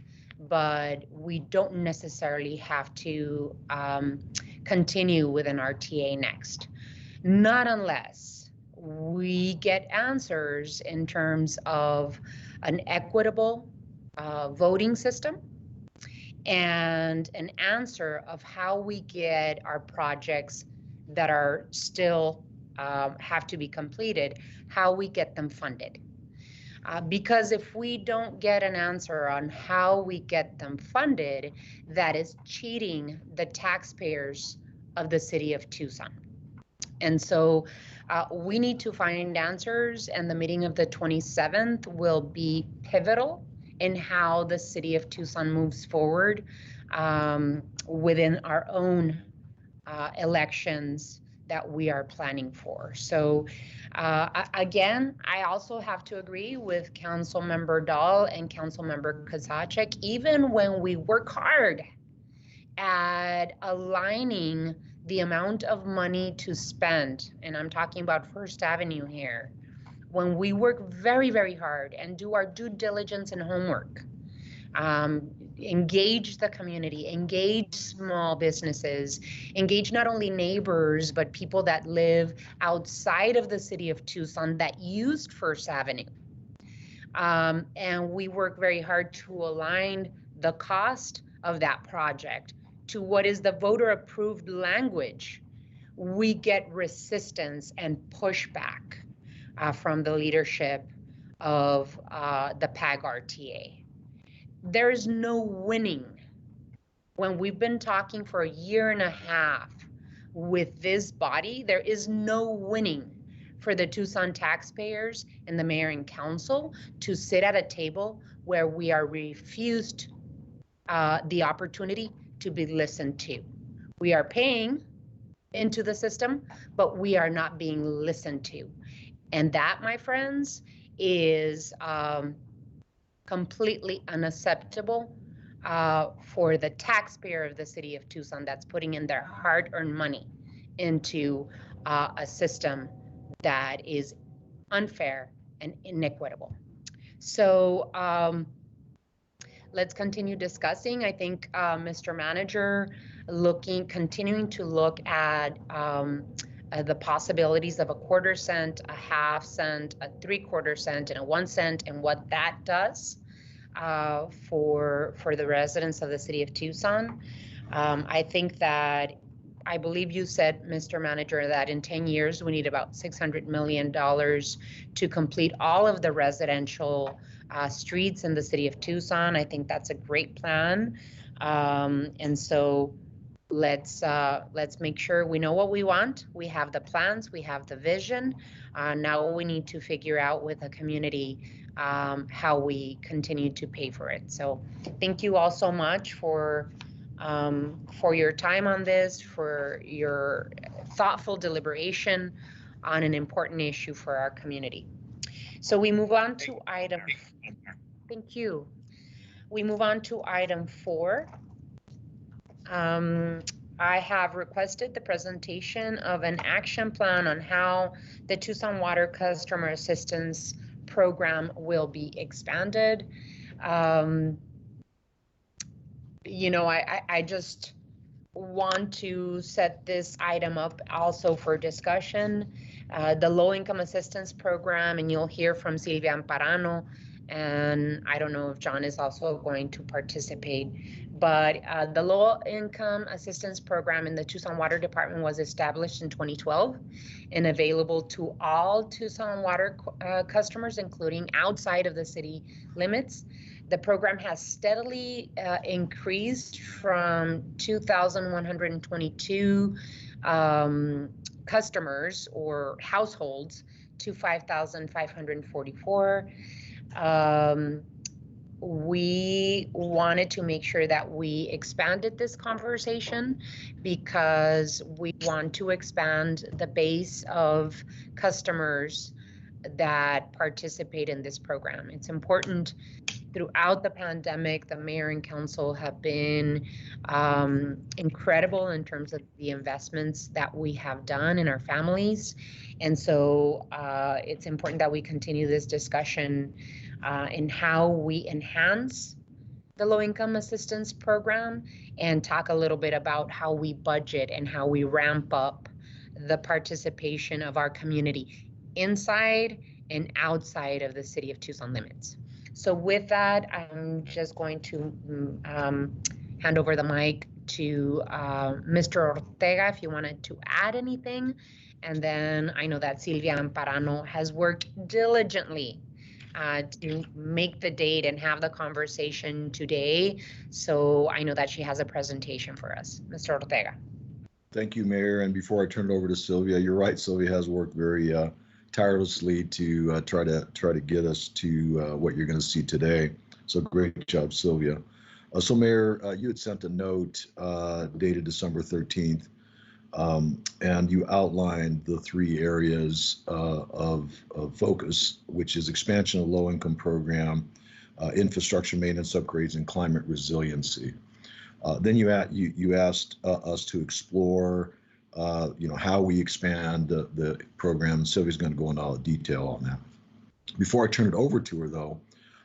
but we don't necessarily have to continue with an RTA next. Not unless we get answers in terms of an equitable voting system and an answer of how we get our projects that are still have to be completed, how we get them funded. Because if we don't get an answer on how we get them funded, that is cheating the taxpayers of the city of Tucson. And so we need to find answers, and the meeting of the 27th will be pivotal in how the city of Tucson moves forward within our own elections that we are planning for. So again, I also have to agree with Councilmember Dahl and Councilmember Kozachik. Even when we work hard at aligning the amount of money to spend, and I'm talking about First Avenue here, when we work very, very hard and do our due diligence and homework, engage the community, engage small businesses, engage not only neighbors, but people that live outside of the city of Tucson that used First Avenue. And we work very hard to align the cost of that project to what is the voter approved language. We get resistance and pushback from the leadership of the PAG RTA. There is no winning. When we've been talking for 1.5 years with this body, there is no winning for the Tucson taxpayers and the mayor and council to sit at a table where we are refused the opportunity to be listened to. We are paying into the system, but we are not being listened to. And that, my friends, is completely unacceptable for the taxpayer of the city of Tucson that's putting in their hard-earned money into a system that is unfair and inequitable. So let's continue discussing. I think, Mr. Manager, continuing to look at the possibilities of a 1/4 cent, a 1/2 cent, a 3/4 cent, and a 1 cent, and what that does for the residents of the city of Tucson. I think that, I believe you said, Mr. Manager, that in 10 years, we need about $600 million to complete all of the residential streets in the city of Tucson. I think that's a great plan. And so let's make sure we know what we want. We have the plans, we have the vision. Now we need to figure out with the community how we continue to pay for it. So thank you all so much for your time on this, for your thoughtful deliberation on an important issue for our community. So we move on to item, thank you. We move on to item 4. I have requested the presentation of an action plan on how the Tucson Water Customer Assistance Program will be expanded. You know, I just want to set this item up also for discussion. The Low Income Assistance Program, and you'll hear from Silvia Amparano, and I don't know if John is also going to participate, but the Low Income Assistance Program in the Tucson Water Department was established in 2012 and available to all Tucson water customers, including outside of the city limits. The program has steadily increased from 2,122 customers or households to 5,544. We wanted to make sure that we expanded this conversation because we want to expand the base of customers that participate in this program. It's important. Throughout the pandemic, the mayor and council have been incredible in terms of the investments that we have done in our families. And so it's important that we continue this discussion in how we enhance the Low Income Assistance Program and talk a little bit about how we budget and how we ramp up the participation of our community inside and outside of the city of Tucson limits. So with that, I'm just going to hand over the mic to Mr. Ortega, if you wanted to add anything. And then I know that Silvia Amparano has worked diligently to make the date and have the conversation today. So I know that she has a presentation for us. Mr. Ortega. Thank you, Mayor. And before I turn it over to Sylvia, you're right, Sylvia has worked very tirelessly to try to get us to what you're going to see today. So great job, Sylvia. So Mayor, you had sent a note dated December 13th, and you outlined the 3 areas of focus, which is expansion of low-income program, infrastructure maintenance upgrades, and climate resiliency. Then you asked us to explore how we expand the program. Sylvia's going to go into all the detail on that. Before I turn it over to her, though,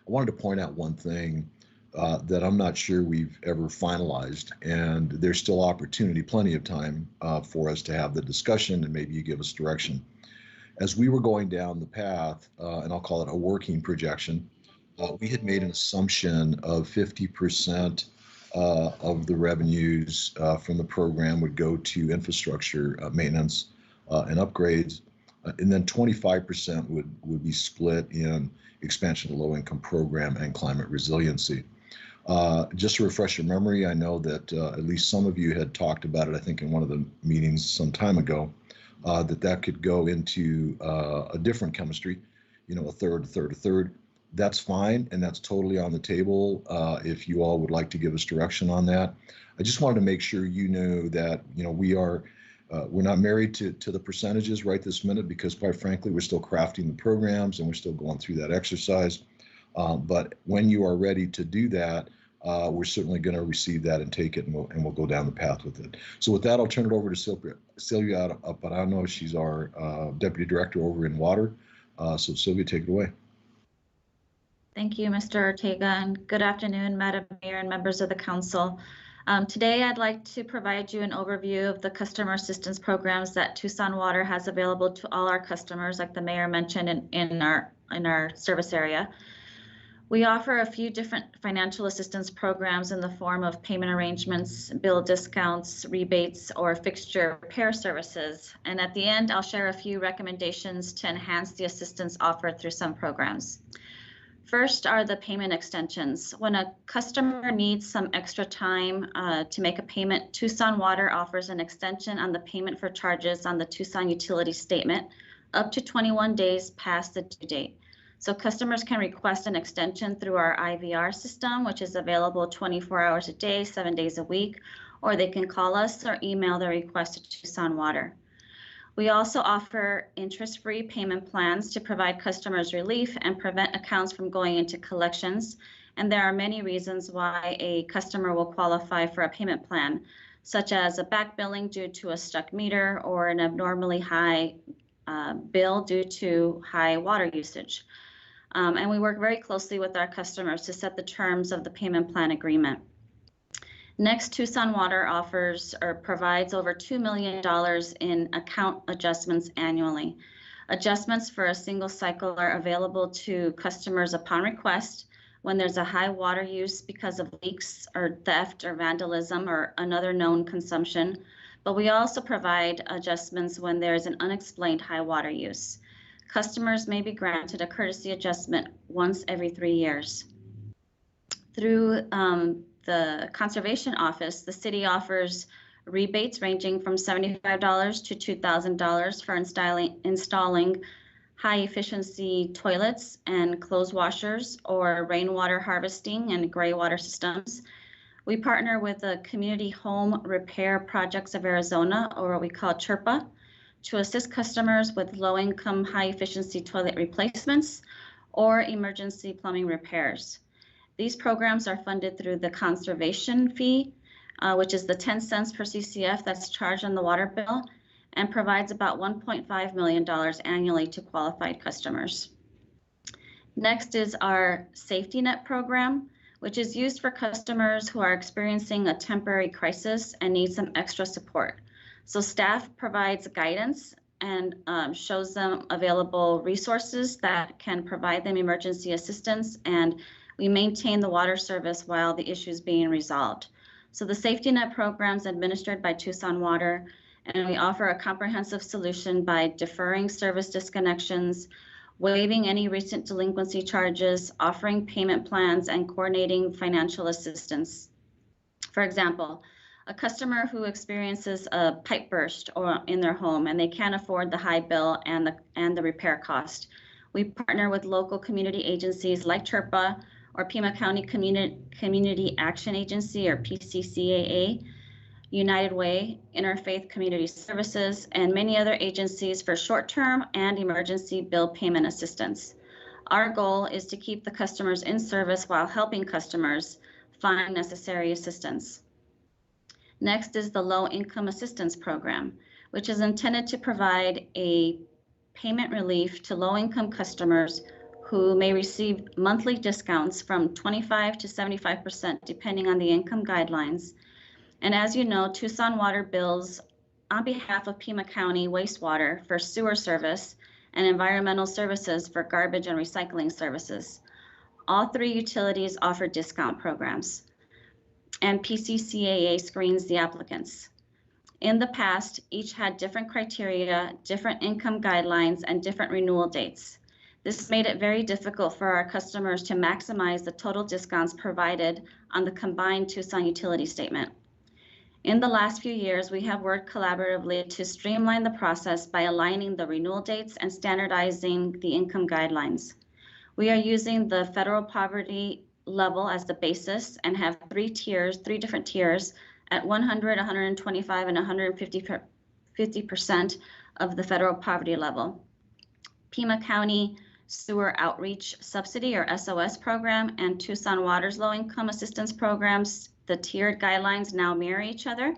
I wanted to point out one thing that I'm not sure we've ever finalized, and there's still opportunity, plenty of time for us to have the discussion, and maybe you give us direction. As we were going down the path, and I'll call it a working projection, we had made an assumption of 50% of the revenues from the program would go to infrastructure maintenance and upgrades, and then 25% would be split in expansion of low-income program and climate resiliency. Just to refresh your memory, I know that at least some of you had talked about it, I think in one of the meetings some time ago, that could go into a different chemistry, a third. That's fine, and that's totally on the table if you all would like to give us direction on that. I just wanted to make sure you know that we are We're not married to the percentages right this minute because, quite frankly, we're still crafting the programs and we're still going through that exercise. But when you are ready to do that, we're certainly going to receive that and take it, and we'll go down the path with it. So with that, I'll turn it over to Sylvia Aparano. She's our Deputy Director over in Water. So Sylvia, take it away. Thank you, Mr. Ortega, and good afternoon, Madam Mayor and members of the Council. Today, I'd like to provide you an overview of the customer assistance programs that Tucson Water has available to all our customers, like the Mayor mentioned, in our service area. We offer a few different financial assistance programs in the form of payment arrangements, bill discounts, rebates, or fixture repair services. And at the end, I'll share a few recommendations to enhance the assistance offered through some programs. First are the payment extensions. When a customer needs some extra time to make a payment, Tucson Water offers an extension on the payment for charges on the Tucson utility statement up to 21 days past the due date. So customers can request an extension through our IVR system, which is available 24 hours a day, 7 days a week, or they can call us or email the request to Tucson Water. We also offer interest-free payment plans to provide customers relief and prevent accounts from going into collections. And there are many reasons why a customer will qualify for a payment plan, such as a back billing due to a stuck meter or an abnormally high bill due to high water usage. And we work very closely with our customers to set the terms of the payment plan agreement. Next, Tucson Water offers or provides over $2 million in account adjustments annually. Adjustments for a single cycle are available to customers upon request when there's a high water use because of leaks or theft or vandalism or another known consumption. But we also provide adjustments when there's an unexplained high water use. Customers may be granted a courtesy adjustment once every 3 years. Through the Conservation Office, the city offers rebates ranging from $75 to $2,000 for installing high-efficiency toilets and clothes washers or rainwater harvesting and gray water systems. We partner with the Community Home Repair Projects of Arizona, or what we call CHRPA, to assist customers with low-income, high-efficiency toilet replacements or emergency plumbing repairs. These programs are funded through the conservation fee, which is the 10 cents per CCF that's charged on the water bill, and provides about $1.5 million annually to qualified customers. Next is our safety net program, which is used for customers who are experiencing a temporary crisis and need some extra support. So staff provides guidance and shows them available resources that can provide them emergency assistance, and we maintain the water service while the issue is being resolved. So the safety net program is administered by Tucson Water, and we offer a comprehensive solution by deferring service disconnections, waiving any recent delinquency charges, offering payment plans, and coordinating financial assistance. For example, a customer who experiences a pipe burst or in their home and they can't afford the high bill and the repair cost, we partner with local community agencies like CHRPA or Pima County Community Action Agency, or PCCAA, United Way, Interfaith Community Services, and many other agencies for short-term and emergency bill payment assistance. Our goal is to keep the customers in service while helping customers find necessary assistance. Next is the Low Income Assistance Program, which is intended to provide a payment relief to low-income customers who may receive monthly discounts from 25 to 75% depending on the income guidelines. And as you know, Tucson Water bills on behalf of Pima County wastewater for sewer service and environmental services for garbage and recycling services. All three utilities offer discount programs, and PCCAA screens the applicants. In the past, each had different criteria, different income guidelines, and different renewal dates. This made it very difficult for our customers to maximize the total discounts provided on the combined Tucson utility statement. In the last few years, we have worked collaboratively to streamline the process by aligning the renewal dates and standardizing the income guidelines. We are using the federal poverty level as the basis and have three different tiers at 100, 125, and 150% 50% of the federal poverty level. Pima County Sewer Outreach Subsidy, or SOS program, and Tucson Water's low-income assistance programs, the tiered guidelines now mirror each other,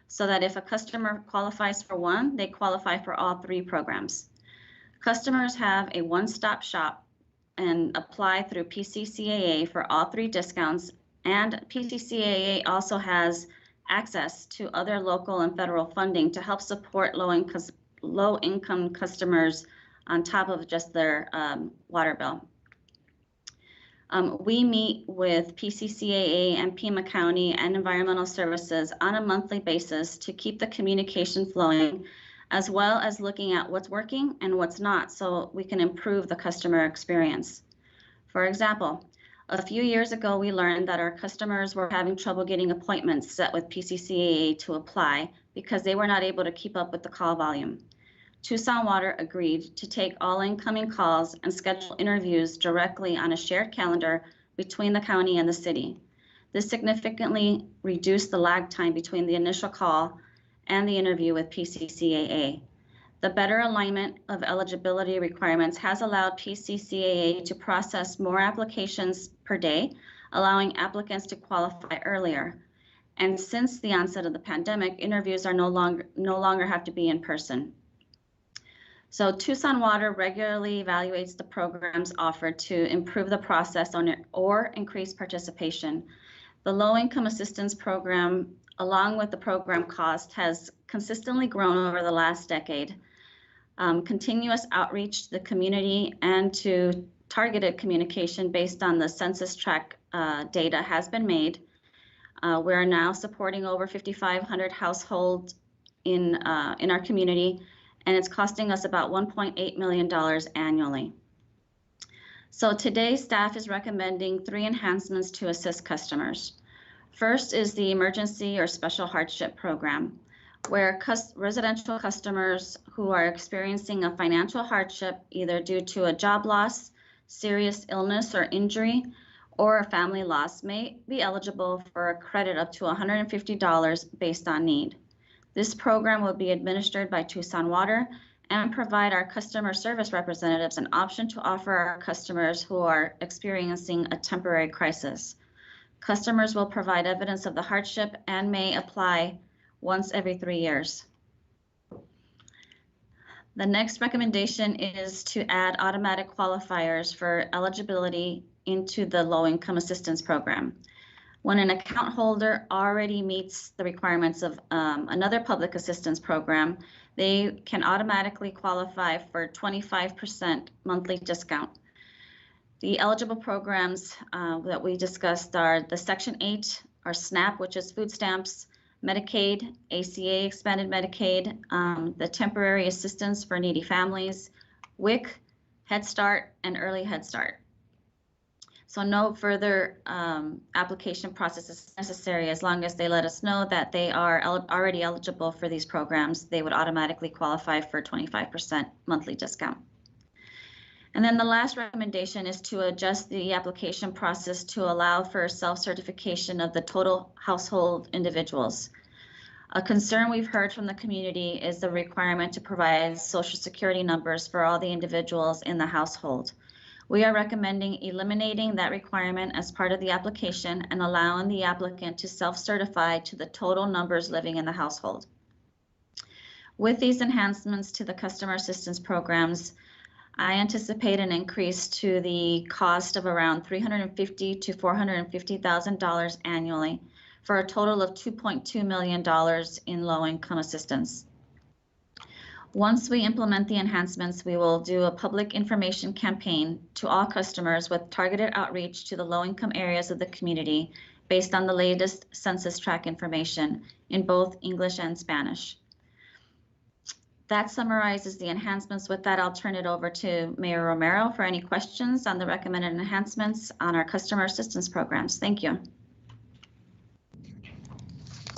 so that if a customer qualifies for one, they qualify for all three programs. Customers have a one-stop shop and apply through PCCAA for all three discounts, and PCCAA also has access to other local and federal funding to help support low-income customers on top of just their water bill. We meet with PCCAA and Pima County and Environmental Services on a monthly basis to keep the communication flowing, as well as looking at what's working and what's not, so we can improve the customer experience. For example, a few years ago, we learned that our customers were having trouble getting appointments set with PCCAA to apply because they were not able to keep up with the call volume. Tucson Water agreed to take all incoming calls and schedule interviews directly on a shared calendar between the county and the city. This significantly reduced the lag time between the initial call and the interview with PCCAA. The better alignment of eligibility requirements has allowed PCCAA to process more applications per day, allowing applicants to qualify earlier. And since the onset of the pandemic, interviews are no longer have to be in person. So Tucson Water regularly evaluates the programs offered to improve the process or increase participation. The low-income assistance program, along with the program cost, has consistently grown over the last decade. Continuous outreach to the community and to targeted communication based on the census tract data has been made. We're now supporting over 5,500 households in our community, and it's costing us about $1.8 million annually. So today, staff is recommending 3 enhancements to assist customers. First is the emergency or special hardship program, where residential customers who are experiencing a financial hardship, either due to a job loss, serious illness or injury, or a family loss, may be eligible for a credit up to $150 based on need. This program will be administered by Tucson Water and provide our customer service representatives an option to offer our customers who are experiencing a temporary crisis. Customers will provide evidence of the hardship and may apply once every 3 years. The next recommendation is to add automatic qualifiers for eligibility into the low-income assistance program. When an account holder already meets the requirements of another public assistance program, they can automatically qualify for 25% monthly discount. The eligible programs that we discussed are the Section 8, or SNAP, which is food stamps, Medicaid, ACA expanded Medicaid, the temporary assistance for needy families, WIC, Head Start, and Early Head Start. So no further application process is necessary. As long as they let us know that they are already eligible for these programs, they would automatically qualify for 25% monthly discount. And then the last recommendation is to adjust the application process to allow for self-certification of the total household individuals. A concern we've heard from the community is the requirement to provide Social Security numbers for all the individuals in the household. We are recommending eliminating that requirement as part of the application and allowing the applicant to self-certify to the total numbers living in the household. With these enhancements to the customer assistance programs, I anticipate an increase to the cost of around $350,000 to $450,000 annually, for a total of $2.2 million in low-income assistance. Once we implement the enhancements, we will do a public information campaign to all customers with targeted outreach to the low-income areas of the community based on the latest census tract information in both English and Spanish. That summarizes the enhancements. With that, I'll turn it over to Mayor Romero for any questions on the recommended enhancements on our customer assistance programs. Thank you.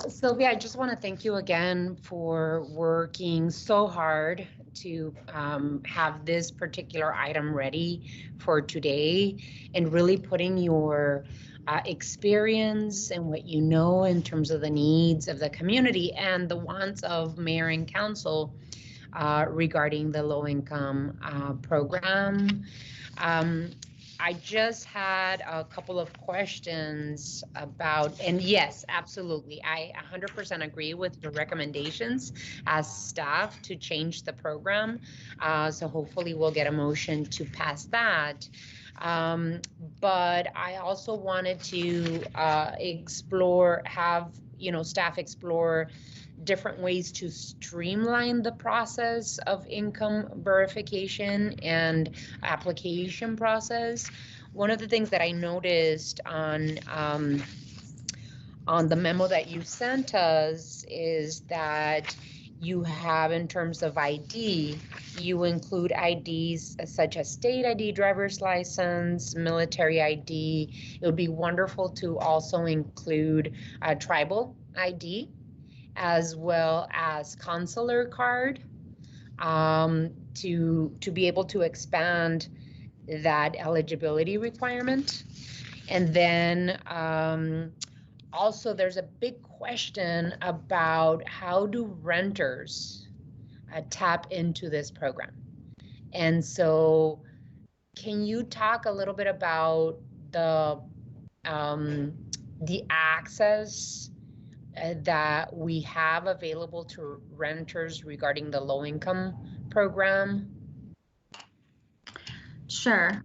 Sylvia, I just want to thank you again for working so hard to have this particular item ready for today and really putting your experience and what you know in terms of the needs of the community and the wants of mayor and council regarding the low-income program. I just had a couple of questions about, and yes, absolutely, I 100% agree with your recommendations as staff to change the program. So hopefully we'll get a motion to pass that. But I also wanted to explore, have, staff explore different ways to streamline the process of income verification and application process. One of the things that I noticed on the memo that you sent us is that you have, in terms of ID, you include IDs such as state ID, driver's license, military ID. It would be wonderful to also include a tribal ID, as well as consular card, to be able to expand that eligibility requirement. And then also there's a big question about how do renters tap into this program. And so can you talk a little bit about the access that we have available to renters regarding the low-income program? Sure.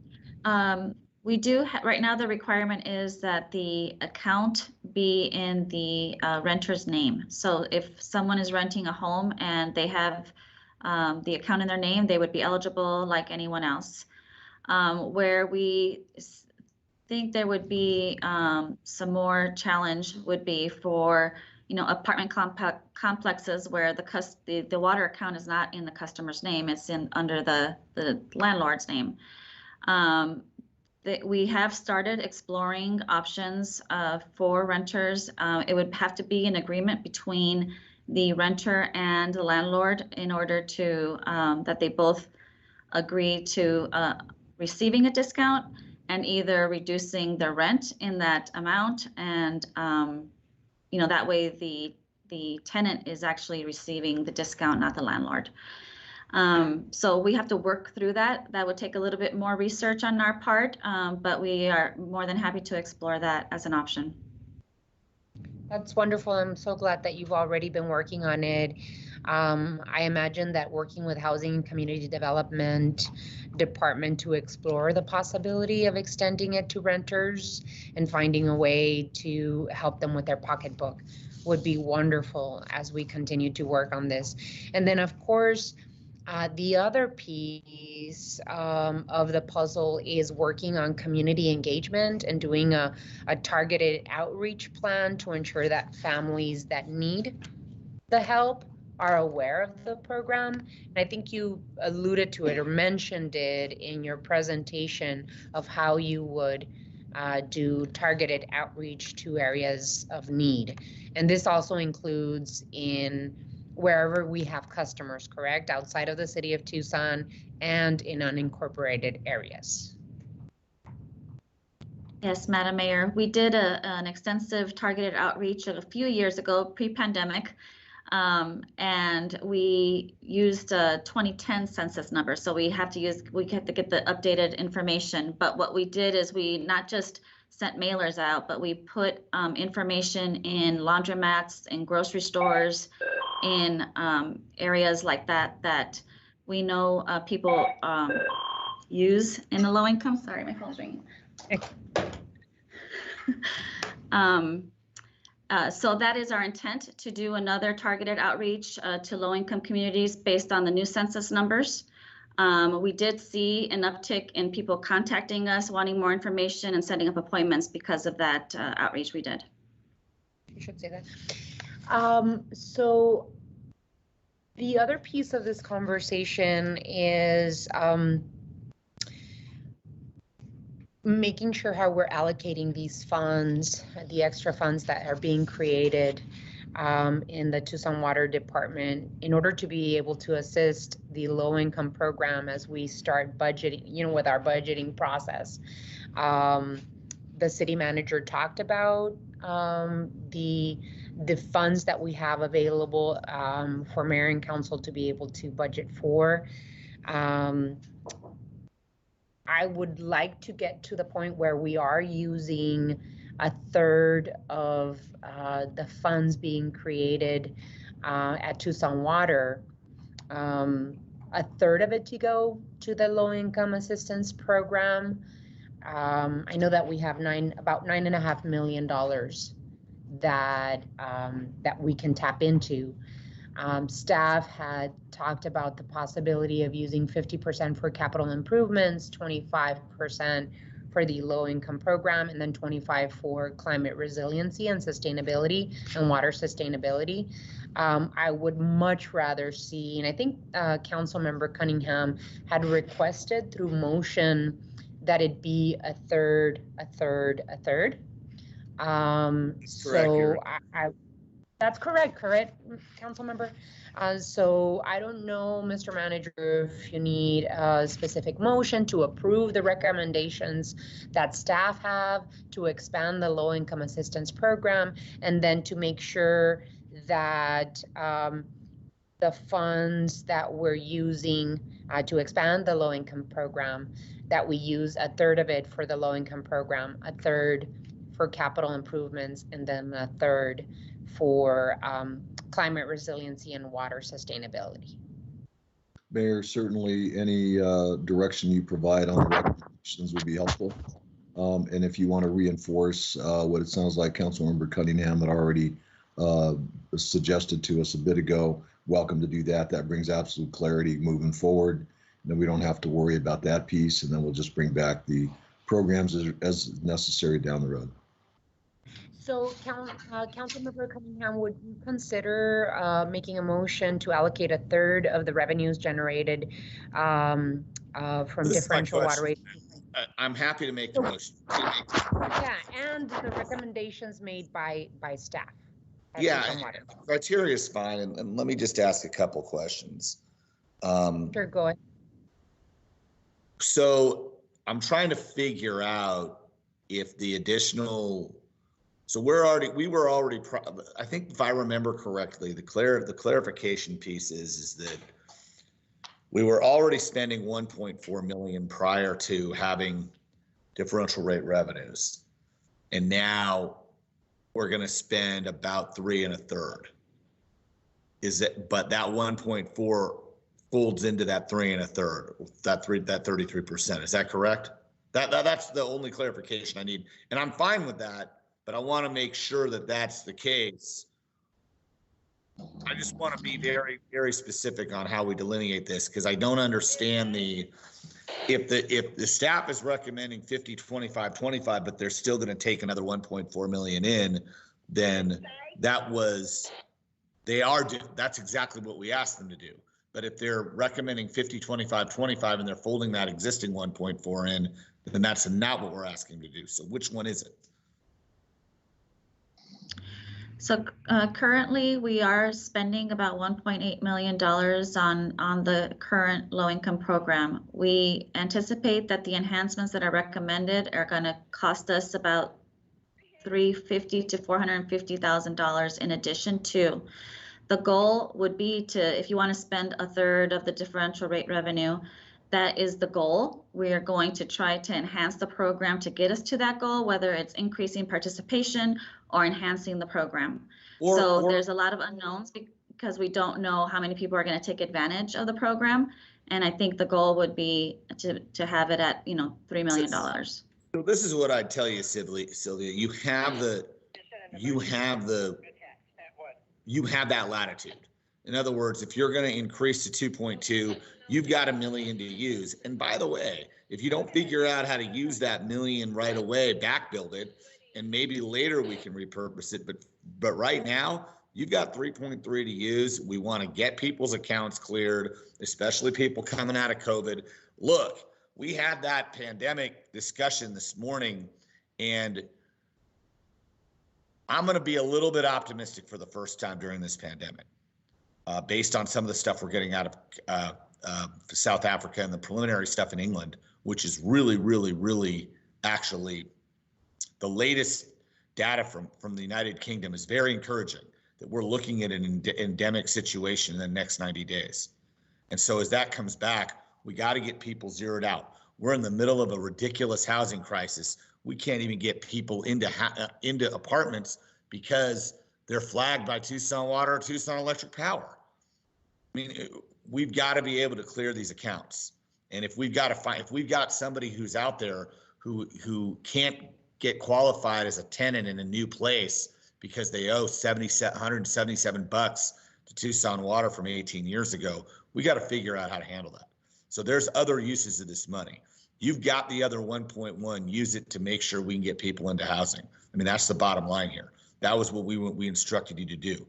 We do, right now the requirement is that the account be in the renter's name. So if someone is renting a home and they have the account in their name, they would be eligible like anyone else. Where we think there would be some more challenge would be for apartment complexes where the water account is not in the customer's name, it's under the landlord's name. We have started exploring options for renters. It would have to be an agreement between the renter and the landlord in order to that they both agree to receiving a discount and either reducing the rent in that amount, and that way the tenant is actually receiving the discount, not the landlord. So we have to work through that. That would take a little bit more research on our part, but we are more than happy to explore that as an option. That's wonderful. I'm so glad that you've already been working on it. I imagine that working with Housing and Community Development Department to explore the possibility of extending it to renters and finding a way to help them with their pocketbook would be wonderful as we continue to work on this. And then, of course, the other piece of the puzzle is working on community engagement and doing a targeted outreach plan to ensure that families that need the help are aware of the program. And I think you alluded to it or mentioned it in your presentation of how you would do targeted outreach to areas of need. And this also includes in wherever we have customers, correct? Outside of the city of Tucson and in unincorporated areas. Yes, Madam Mayor, we did an extensive targeted outreach a few years ago, pre-pandemic, and we used a 2010 census number. So we have to get the updated information. But what we did is we not just sent mailers out, but we put information in laundromats and grocery stores, in areas like that we know people use in the low income. Sorry, my phone's ringing. So that is our intent, to do another targeted outreach to low income communities based on the new census numbers. We did see an uptick in people contacting us, wanting more information and setting up appointments because of that outreach we did. You should say that. So the other piece of this conversation is making sure how we're allocating these funds, the extra funds that are being created in the Tucson Water Department in order to be able to assist the low-income program as we start budgeting, with our budgeting process. The city manager talked about the funds that we have available for mayor and council to be able to budget for. I would like to get to the point where we are using a third of the funds being created at Tucson Water, a third of it to go to the low-income assistance program. I know that we have about $9.5 million that we can tap into. Staff had talked about the possibility of using 50% for capital improvements, 25% for the low-income program, and then 25% for climate resiliency and sustainability and water sustainability. I would much rather see, and I think Councilmember Cunningham had requested through motion that it be a third. That's correct, council member. So I don't know, Mr. Manager, if you need a specific motion to approve the recommendations that staff have to expand the low-income assistance program, and then to make sure that the funds that we're using to expand the low-income program, that we use a third of it for the low-income program, a third for capital improvements, and then a third for climate resiliency and water sustainability. Mayor, certainly any direction you provide on the recommendations would be helpful. And if you want to reinforce what it sounds like Councilmember Cunningham had already suggested to us a bit ago, welcome to do that. That brings absolute clarity moving forward. And then we don't have to worry about that piece, and then we'll just bring back the programs as necessary down the road. So, Councilmember Cunningham, would you consider making a motion to allocate a third of the revenues generated from differential water rates? I'm happy to make the motion. Yeah, and the recommendations made by staff. Yeah, criteria is fine, and let me just ask a couple questions. Sure, go ahead. So I'm trying to figure out if the additional. So we were already. I think if I remember correctly, the clarification piece is that we were already spending 1.4 million prior to having differential rate revenues, and now we're going to spend about 3 1/3. But that 1.4 folds into that 3 1/3, that 33%. Is that correct? That's the only clarification I need, and I'm fine with that. But I want to make sure that that's the case. I just want to be very, very specific on how we delineate this, because I don't understand if the staff is recommending 50, 25, 25, but they're still going to take another 1.4 million in, then that's exactly what we asked them to do. But if they're recommending 50, 25, 25, and they're folding that existing 1.4 in, then that's not what we're asking to do. So which one is it? So currently we are spending about $1.8 million on the current low-income program. We anticipate that the enhancements that are recommended are going to cost us about $350,000 to $450,000 in addition to. The goal would be to, if you want to spend a third of the differential rate revenue, that is the goal. We are going to try to enhance the program to get us to that goal, whether it's increasing participation or enhancing the program. So there's a lot of unknowns because we don't know how many people are going to take advantage of the program. And I think the goal would be to have it at, $3 million. So this is what I'd tell you, Sylvia. You have that latitude. In other words, if you're going to increase to 2.2, you've got $1 million to use. And by the way, if you don't figure out how to use that $1 million right away, back build it, and maybe later we can repurpose it. But right now, you've got 3.3 to use. We want to get people's accounts cleared, especially people coming out of COVID. Look, we had that pandemic discussion this morning, and I'm going to be a little bit optimistic for the first time during this pandemic, based on some of the stuff we're getting out of South Africa and the preliminary stuff in England, which is really, really, really actually the latest data from the United Kingdom is very encouraging that we're looking at an endemic situation in the next 90 days. And so as that comes back, we got to get people zeroed out. We're in the middle of a ridiculous housing crisis. We can't even get people into apartments because they're flagged by Tucson Water or Tucson Electric Power. I mean, we've got to be able to clear these accounts. And if we've got somebody who's out there who can't get qualified as a tenant in a new place because they owe $177 to Tucson Water from 18 years ago, we got to figure out how to handle that. So there's other uses of this money. You've got the other 1.1, use it to make sure we can get people into housing. I mean, that's the bottom line here. That was what we instructed you to do.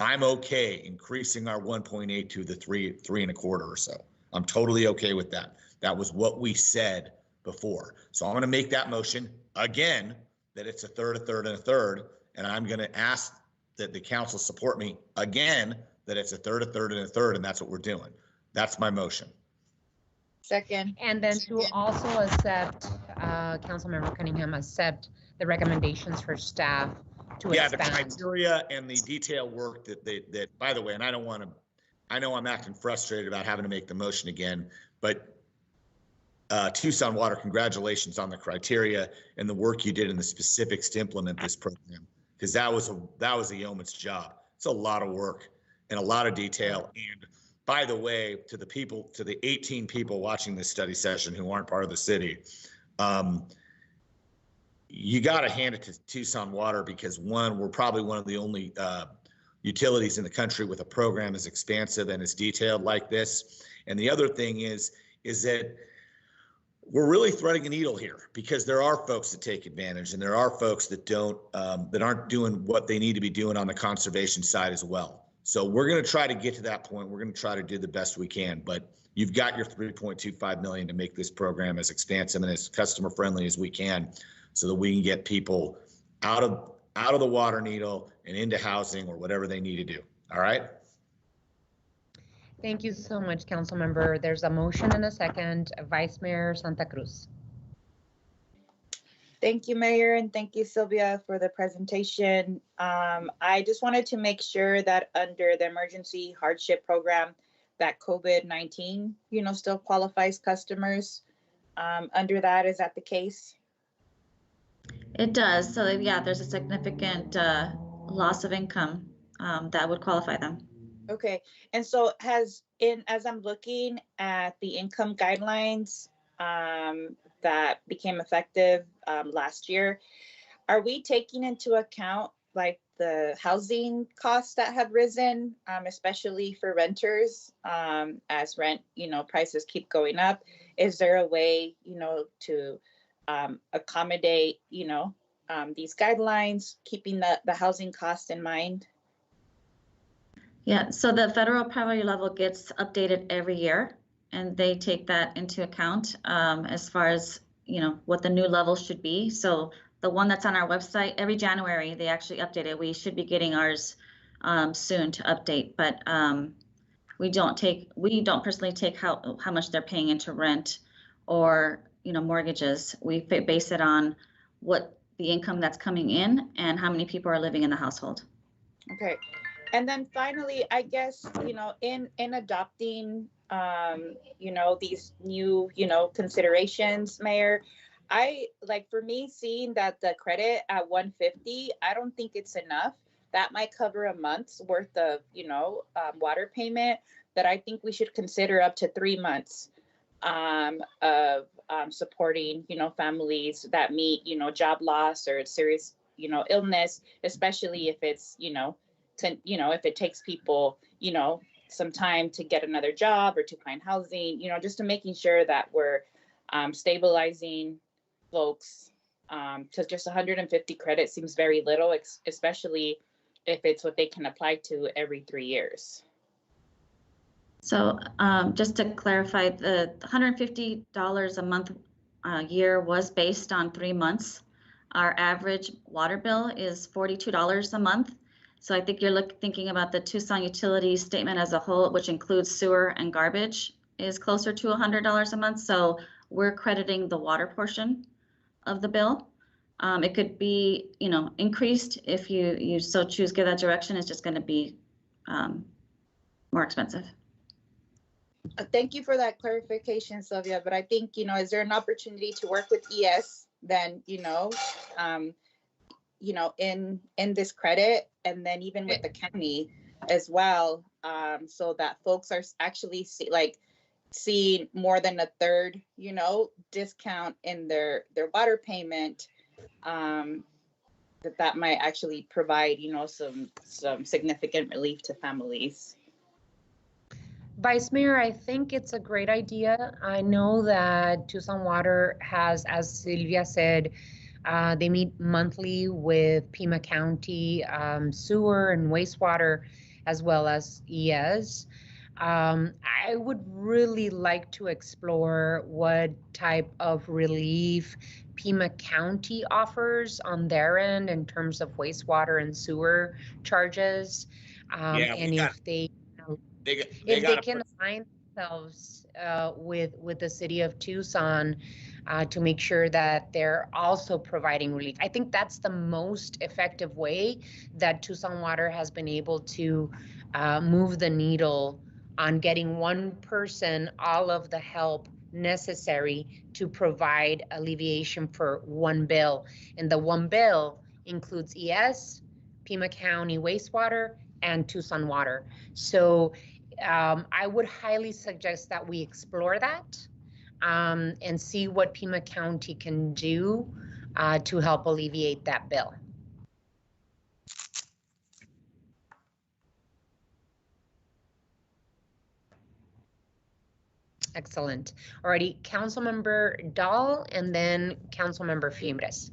I'm okay increasing our 1.8 to the 3.25 or so. I'm totally okay with that. That was what we said before. So I'm going to make that motion again, that it's a third, and I'm going to ask that the council support me again, that it's a third, and a third, and that's what we're doing. That's my motion. Second. And then to also accept, Councilmember Cunningham, accept the recommendations for staff to expand. The criteria and the detailed work that by the way, and I know I'm acting frustrated about having to make the motion again, but Tucson Water, congratulations on the criteria and the work you did in the specifics to implement this program, because that was a yeoman's job. It's a lot of work and a lot of detail. And by the way, to the 18 people watching this study session who aren't part of the city, you got to hand it to Tucson Water because one, we're probably one of the only utilities in the country with a program as expansive and as detailed like this. And the other thing is that we're really threading a needle here, because there are folks that take advantage and there are folks that aren't doing what they need to be doing on the conservation side as well. So we're going to try to get to that point. We're going to try to do the best we can, but you've got your $3.25 million to make this program as expansive and as customer friendly as we can, so that we can get people out of the water needle and into housing or whatever they need to do. All right. Thank you so much, Councilmember. There's a motion and a second. Vice Mayor Santa Cruz. Thank you, Mayor, and thank you, Sylvia, for the presentation. I just wanted to make sure that under the emergency hardship program, that COVID-19, still qualifies customers under that. Is that the case? It does. So yeah, there's a significant loss of income that would qualify them. Okay, and so as I'm looking at the income guidelines that became effective last year, are we taking into account like the housing costs that have risen, especially for renters, as rent, prices keep going up? Is there a way, to accommodate, these guidelines, keeping the housing cost in mind? Yeah, so the federal poverty level gets updated every year, and they take that into account as far as, what the new level should be. So the one that's on our website, every January, they actually update it. We should be getting ours soon to update, but we don't personally take how much they're paying into rent or, mortgages. We base it on what the income that's coming in and how many people are living in the household. Okay. And then finally, I guess, in adopting, these new, considerations, Mayor, for me, seeing that the credit at $150, I don't think it's enough. That might cover a month's worth of, water payment, that I think we should consider up to 3 months of supporting, families that meet, job loss or serious, illness, especially if it's, if it takes people, some time to get another job or to find housing, just to making sure that we're stabilizing folks, because just 150 credits seems very little, especially if it's what they can apply to every 3 years. So just to clarify, the $150 a month year was based on 3 months. Our average water bill is $42 a month. So I think you're thinking about the Tucson utility statement as a whole, which includes sewer and garbage, is closer to $100 a month. So we're crediting the water portion of the bill. It could be, increased if you so choose, give that direction. It's just going to be more expensive. Thank you for that clarification, Sylvia. But I think, is there an opportunity to work with ES then, in this credit, and then even with the county as well, so that folks are actually seeing more than a third, discount in their water payment, that might actually provide, some significant relief to families. Vice Mayor, I think it's a great idea. I know that Tucson Water has, as Sylvia said, they meet monthly with Pima County sewer and wastewater, as well as ES. I would really like to explore what type of relief Pima County offers on their end in terms of wastewater and sewer charges. If they can align themselves with the city of Tucson to make sure that they're also providing relief. I think that's the most effective way that Tucson Water has been able to move the needle on getting one person all of the help necessary to provide alleviation for one bill. And the one bill includes ES, Pima County wastewater, and Tucson Water. So I would highly suggest that we explore that and see what Pima County can do to help alleviate that bill. Excellent. Alrighty, Councilmember Dahl and then Councilmember Fimbres.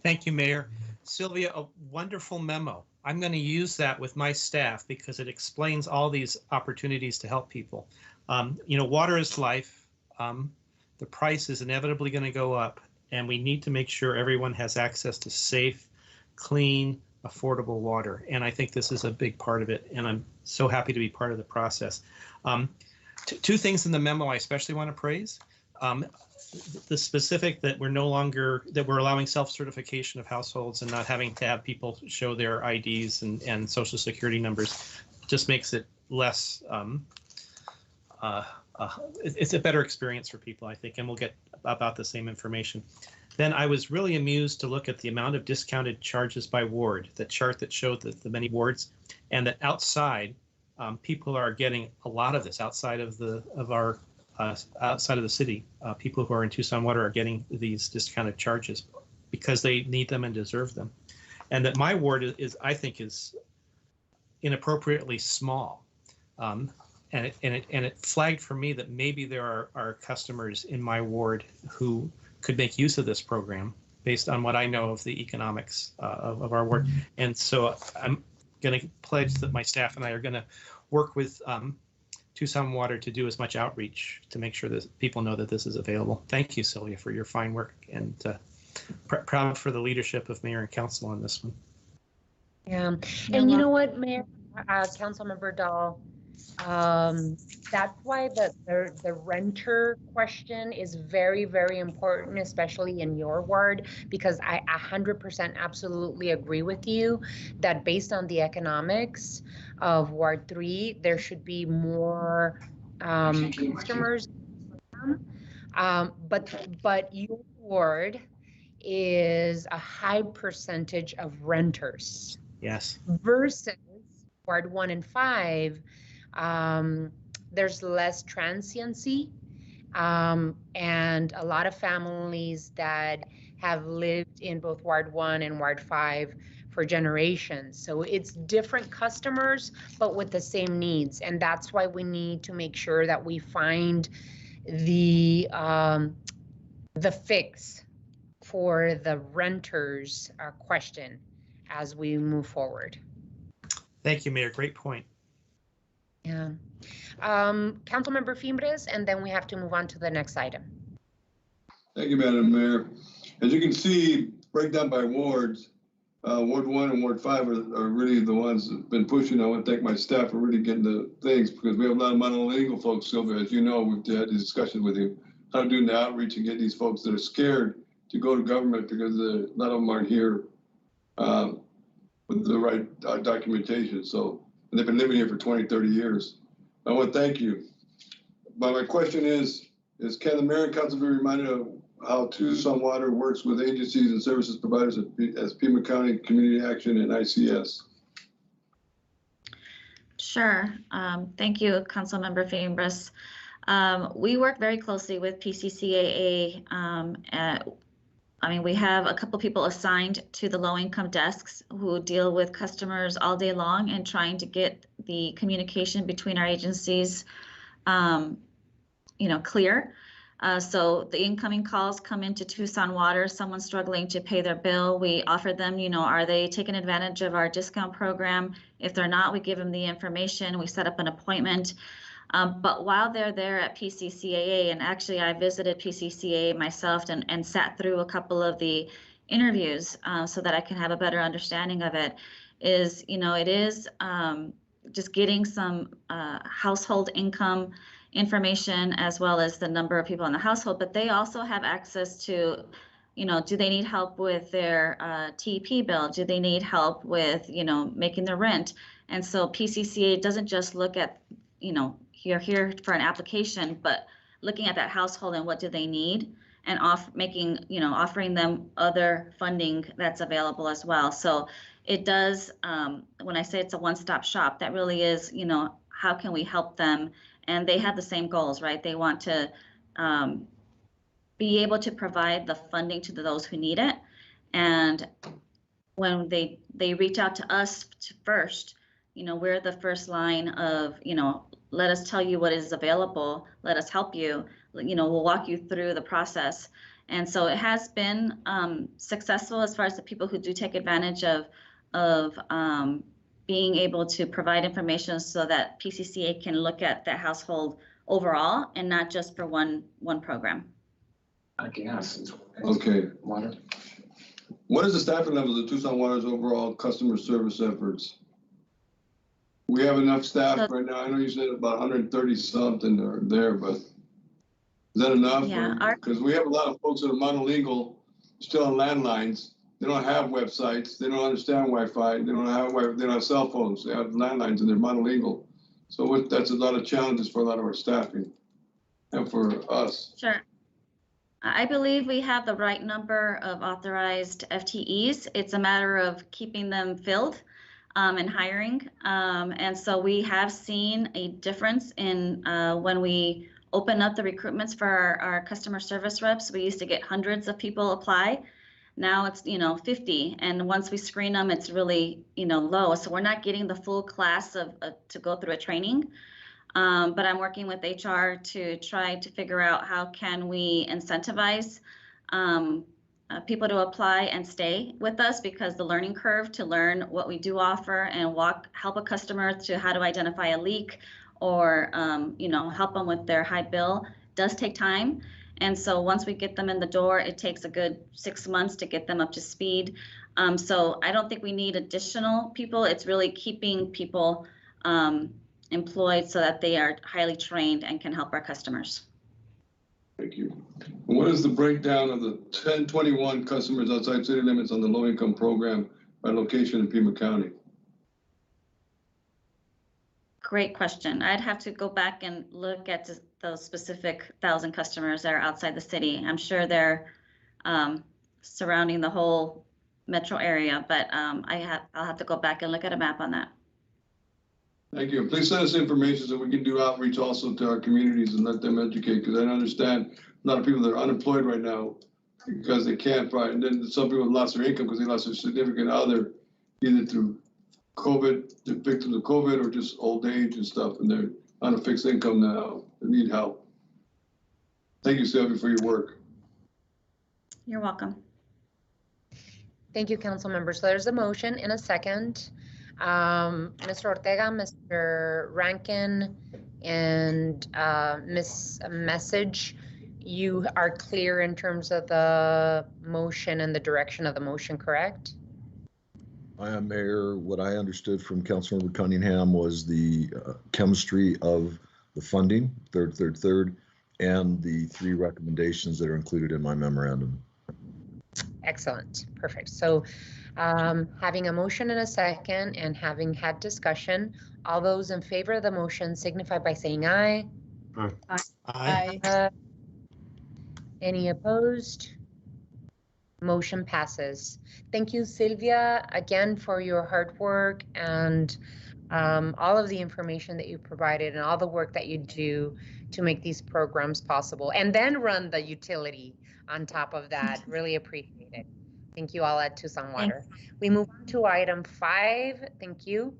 Thank you, Mayor. Sylvia, a wonderful memo. I'm going to use that with my staff because it explains all these opportunities to help people. Water is life. The price is inevitably going to go up, and we need to make sure everyone has access to safe, clean, affordable water. And I think this is a big part of it, and I'm so happy to be part of the process. Two things in the memo I especially want to praise. The specific that we're allowing self-certification of households and not having to have people show their IDs and social security numbers just makes it less, it's a better experience for people, I think, and we'll get about the same information. Then I was really amused to look at the amount of discounted charges by ward, the chart that showed the many wards, and that outside, people are getting a lot of this outside of outside of the city. People who are in Tucson Water are getting these discounted charges because they need them and deserve them. And that my ward I think is inappropriately small. And it flagged for me that maybe there are customers in my ward who could make use of this program based on what I know of the economics of our ward. And so I'm going to pledge that my staff and I are going to work with Tucson Water to do as much outreach to make sure that people know that this is available. Thank you, Sylvia, for your fine work, and proud for the leadership of Mayor and Council on this one. Yeah, and you know what, Mayor, Councilmember Dahl, that's why the renter question is very, very important, especially in your ward, because I 100% absolutely agree with you that based on the economics of Ward 3, there should be more customers. But your ward is a high percentage of renters. Yes. Versus Ward 1 and 5, there's less transiency, and a lot of families that have lived in both Ward 1 and Ward 5 for generations. So it's different customers, but with the same needs. And that's why we need to make sure that we find the fix for the renters question as we move forward. Thank you, Mayor. Great point. Yeah. Councilmember Fimbres, and then we have to move on to the next item. Thank you, Madam Mayor. as you can see, breakdown by wards, Ward 1 and Ward 5 are really the ones that have been pushing. I want to thank my staff for really getting the things, because we have a lot of monolingual folks, Sylvia, as you know, we've had these discussions with you, how to do the outreach and get these folks that are scared to go to government because a lot of them aren't here with the right documentation. So, and they've been living here for 20, 30 years. I want to thank you. But my question is can the mayor and council be reminded of how Tucson Water works with agencies and services providers as Pima County Community Action and ICS? Sure. Thank you, Councilmember Fambris. We work very closely with PCCAA. We have a couple people assigned to the low-income desks who deal with customers all day long and trying to get the communication between our agencies, clear. So the incoming calls come into Tucson Water, someone struggling to pay their bill. We offer them, are they taking advantage of our discount program? If they're not, we give them the information. We set up an appointment. But while they're there at PCCAA, and actually I visited PCCAA myself and sat through a couple of the interviews so that I can have a better understanding of it, is, it is just getting some household income information as well as the number of people in the household, but they also have access to, do they need help with their TEP bill? Do they need help with, making their rent? And so PCCA doesn't just look at, you're here for an application, but looking at that household and what do they need, and offering them other funding that's available as well. So it does, when I say it's a one-stop shop, that really is, how can we help them? And they have the same goals, right? They want to be able to provide the funding to those who need it. And when they reach out to us first, we're the first line of, let us tell you what is available, let us help you, we'll walk you through the process. And so it has been successful as far as the people who do take advantage of being able to provide information so that PCCA can look at the household overall and not just for one program. Okay. What is the staffing levels of Tucson Water's overall customer service efforts? We have enough staff right now. I know you said about 130 something are there, but is that enough? Yeah, because we have a lot of folks that are monolingual, still on landlines. They don't have websites. They don't understand Wi-Fi. They don't have cell phones. They have landlines and they're monolingual. So that's a lot of challenges for a lot of our staffing and for us. Sure. I believe we have the right number of authorized FTEs. It's a matter of keeping them filled and hiring. And so we have seen a difference in when we open up the recruitments for our customer service reps. We used to get hundreds of people apply. Now it's, 50. And once we screen them, it's really, low. So we're not getting the full class to go through a training. But I'm working with HR to try to figure out how can we incentivize people to apply and stay with us, because the learning curve to learn what we do offer and help a customer to how to identify a leak or, help them with their high bill does take time. And so once we get them in the door, it takes a good 6 months to get them up to speed. So I don't think we need additional people. It's really keeping people employed so that they are highly trained and can help our customers. Thank you. What is the breakdown of the 1021 customers outside city limits on the low-income program by location in Pima County? Great question. I'd have to go back and look at those specific 1,000 customers that are outside the city. I'm sure they're surrounding the whole metro area, but I'll have to go back and look at a map on that. Thank you. Please send us information so we can do outreach also to our communities and let them educate, because I understand a lot of people that are unemployed right now because they can't, and then some people lost their income because they lost their significant other, either through COVID, the victims of COVID, or just old age and stuff, and they're on a fixed income now. They need help. Thank you, Sylvia, for your work. You're welcome. Thank you, council members. So there's a motion in a second. Mr. Ortega, Mr. Rankin, and Ms. Message, you are clear in terms of the motion and the direction of the motion, correct? I am, Mayor. What I understood from Councilmember Cunningham was the chemistry of the funding, third, and the 3 recommendations that are included in my memorandum. Excellent, perfect. So having a motion and a second and having had discussion, all those in favor of the motion signify by saying aye. Aye. Aye. Any opposed? Motion passes. Thank you, Sylvia, again for your hard work and all of the information that you provided and all the work that you do to make these programs possible, and then run the utility on top of that. Really appreciate it. Thank you all at Tucson Water. We move on to item 5. Thank you.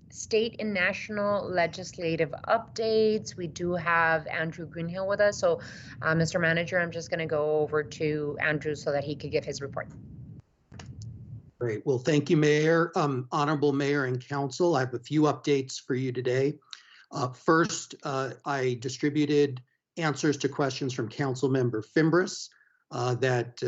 State and national legislative updates. We do have Andrew Greenhill with us. So, Mr. Manager, I'm just going to go over to Andrew so that he could give his report. Great. Well, thank you, Mayor. Honorable Mayor and Council, I have a few updates for you today. First, I distributed answers to questions from Councilmember Fimbres that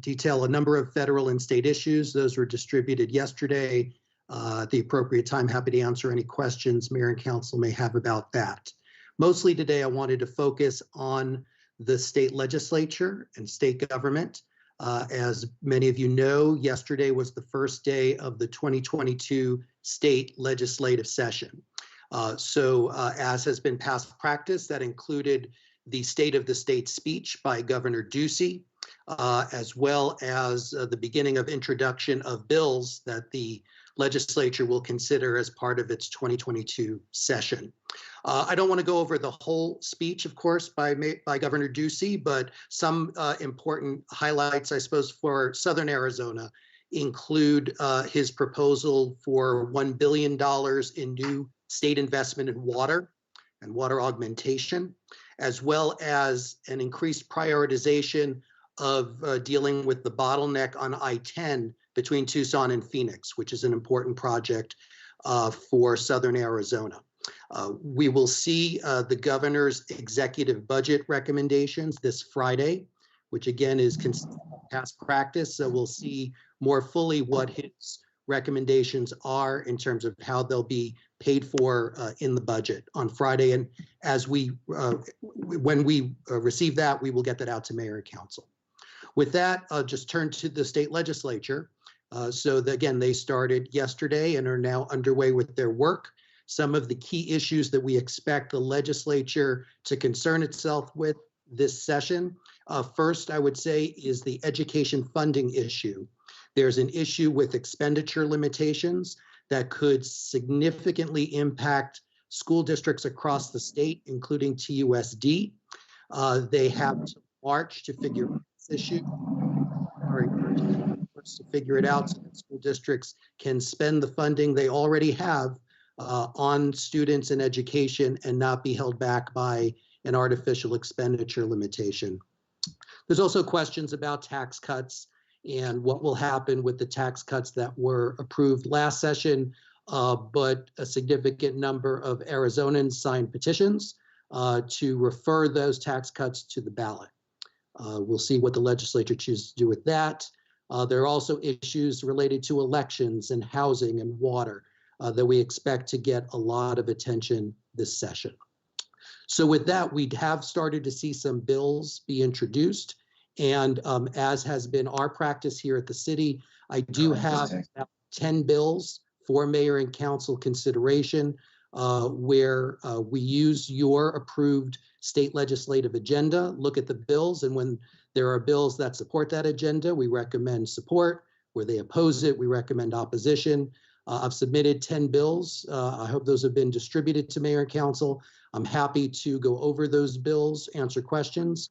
detail a number of federal and state issues. Those were distributed yesterday. At the appropriate time, happy to answer any questions Mayor and Council may have about that. Mostly today, I wanted to focus on the state legislature and state government. As many of you know, yesterday was the first day of the 2022 state legislative session. As has been past practice, that included the State of the State speech by Governor Ducey, as well as the beginning of introduction of bills that the legislature will consider as part of its 2022 session. I don't want to go over the whole speech, of course, by Governor Ducey, but some important highlights, I suppose, for Southern Arizona include his proposal for $1 billion in new state investment in water and water augmentation, as well as an increased prioritization of dealing with the bottleneck on I-10 between Tucson and Phoenix, which is an important project for Southern Arizona. We will see the governor's executive budget recommendations this Friday, which again is past practice. So we'll see more fully what his recommendations are in terms of how they'll be paid for in the budget on Friday. And as when we receive that, we will get that out to Mayor and Council. With that, I'll just turn to the state legislature. Again, they started yesterday and are now underway with their work. Some of the key issues that we expect the legislature to concern itself with this session. First, I would say, is the education funding issue. There's an issue with expenditure limitations that could significantly impact school districts across the state, including TUSD. They have to march to figure out this issue, to figure it out so that school districts can spend the funding they already have on students and education and not be held back by an artificial expenditure limitation. There's also questions about tax cuts and what will happen with the tax cuts that were approved last session, but a significant number of Arizonans signed petitions to refer those tax cuts to the ballot. We'll see what the legislature chooses to do with that. There are also issues related to elections and housing and water that we expect to get a lot of attention this session. So with that, we have started to see some bills be introduced. And as has been our practice here at the city, I do have about 10 bills for mayor and council consideration where we use your approved state legislative agenda, look at the bills, and when there are bills that support that agenda, we recommend support. Where they oppose it, we recommend opposition. I've submitted 10 bills. I hope those have been distributed to mayor and council. I'm happy to go over those bills, answer questions.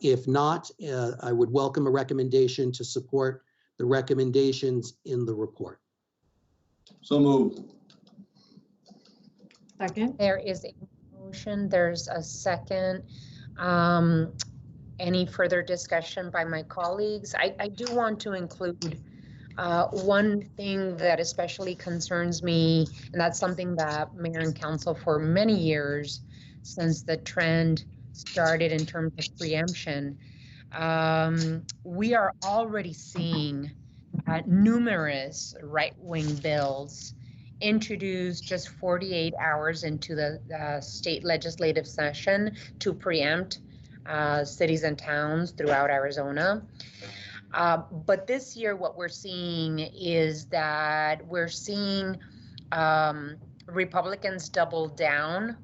If not, I would welcome a recommendation to support the recommendations in the report. So moved. Second. There is a motion, there's a second. Any further discussion by my colleagues? I do want to include one thing that especially concerns me, and that's something that mayor and council for many years since the trend started in terms of preemption, we are already seeing numerous right-wing bills introduced just 48 hours into the state legislative session to preempt cities and towns throughout Arizona. But this year, what we're seeing is that we're seeing Republicans double down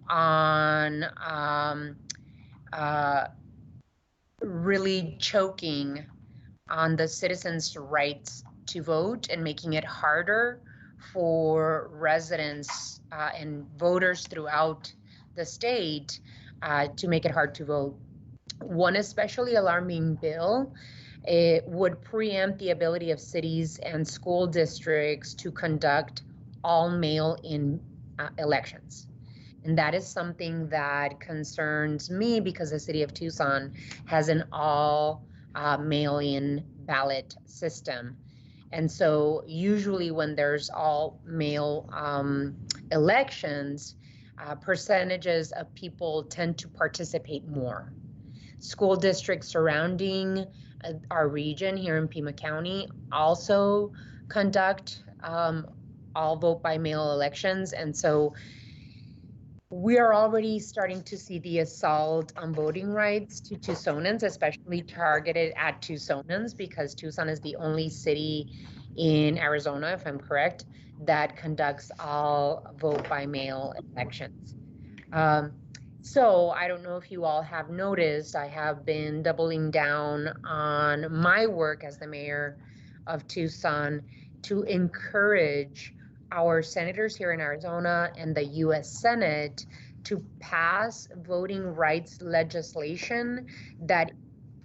on really choking on the citizens' rights to vote and making it harder for residents and voters throughout the state to make it hard to vote. One especially alarming bill, it would preempt the ability of cities and school districts to conduct all mail-in elections. And that is something that concerns me because the city of Tucson has an all mail-in ballot system. And so usually when there's all mail elections, percentages of people tend to participate more. School districts surrounding our region here in Pima County also conduct all vote by mail elections. And so we are already starting to see the assault on voting rights to Tucsonans, especially targeted at Tucsonans, because Tucson is the only city in Arizona, if I'm correct, that conducts all vote by mail elections. So I don't know if you all have noticed, I have been doubling down on my work as the mayor of Tucson to encourage our senators here in Arizona and the US Senate to pass voting rights legislation that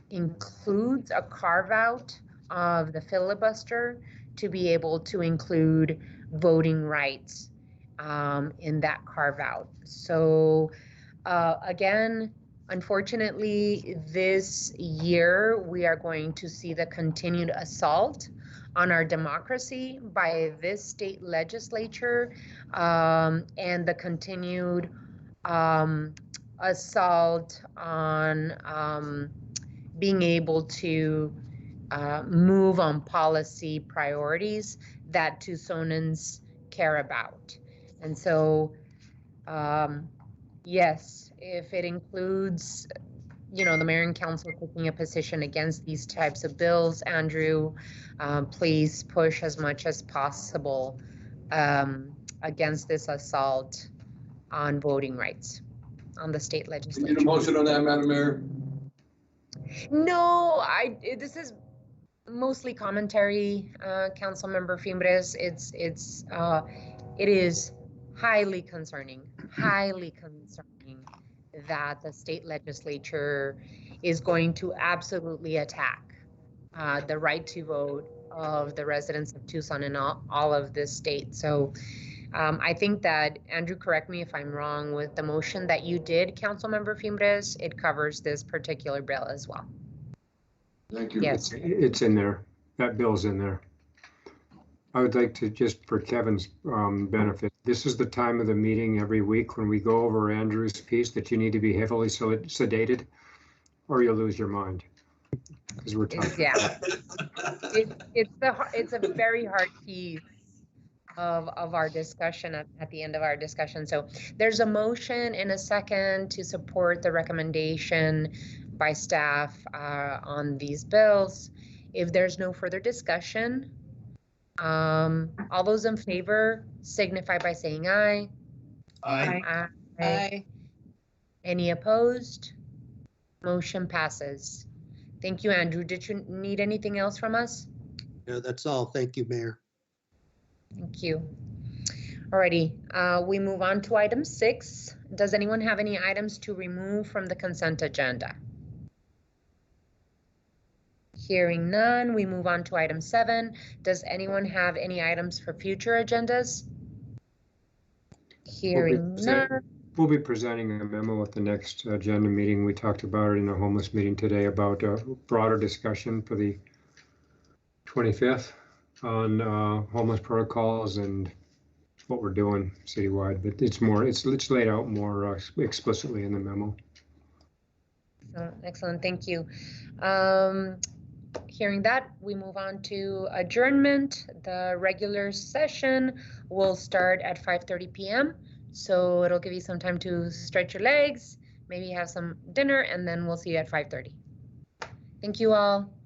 includes a carve out of the filibuster to be able to include voting rights in that carve out. So again, unfortunately, this year we are going to see the continued assault on our democracy by this state legislature and the continued assault on being able to move on policy priorities that Tucsonans care about. And so, yes, if it includes, you know, the mayor and council taking a position against these types of bills, Andrew, please push as much as possible against this assault on voting rights on the state You legislature. need a motion on that, Madam Mayor? No, this is mostly commentary, Councilmember Fimbres. It is highly concerning that the state legislature is going to absolutely attack the right to vote of the residents of Tucson and all of this state. So I think that, Andrew, correct me if I'm wrong, with the motion that you did, Councilmember Fimbres, it covers this particular bill as well. Thank you. Yes. It's in there. That bill's in there. I would like to, just for Kevin's benefit, this is the time of the meeting every week when we go over Andrew's piece that you need to be heavily sedated or you'll lose your mind. Because we're talking. Yeah, it's a very hard piece of our discussion at the end of our discussion. So there's a motion and a second to support the recommendation by staff on these bills. If there's no further discussion, all those in favor signify by saying aye. Aye. Aye. Aye. Any opposed? Motion passes. Thank you, Andrew. Did you need anything else from us? No, that's all. Thank you, Mayor. Thank you. Alrighty, we move on to item 6. Does anyone have any items to remove from the consent agenda? Hearing none, we move on to item 7. Does anyone have any items for future agendas? Hearing none. We'll be presenting a memo at the next agenda meeting. We talked about it in a homeless meeting today about a broader discussion for the 25th on homeless protocols and what we're doing citywide, but it's laid out more explicitly in the memo. Excellent, thank you. Hearing that, we move on to adjournment. The regular session will start at 5:30 p.m. So it'll give you some time to stretch your legs, maybe have some dinner, and then we'll see you at 5:30. Thank you all.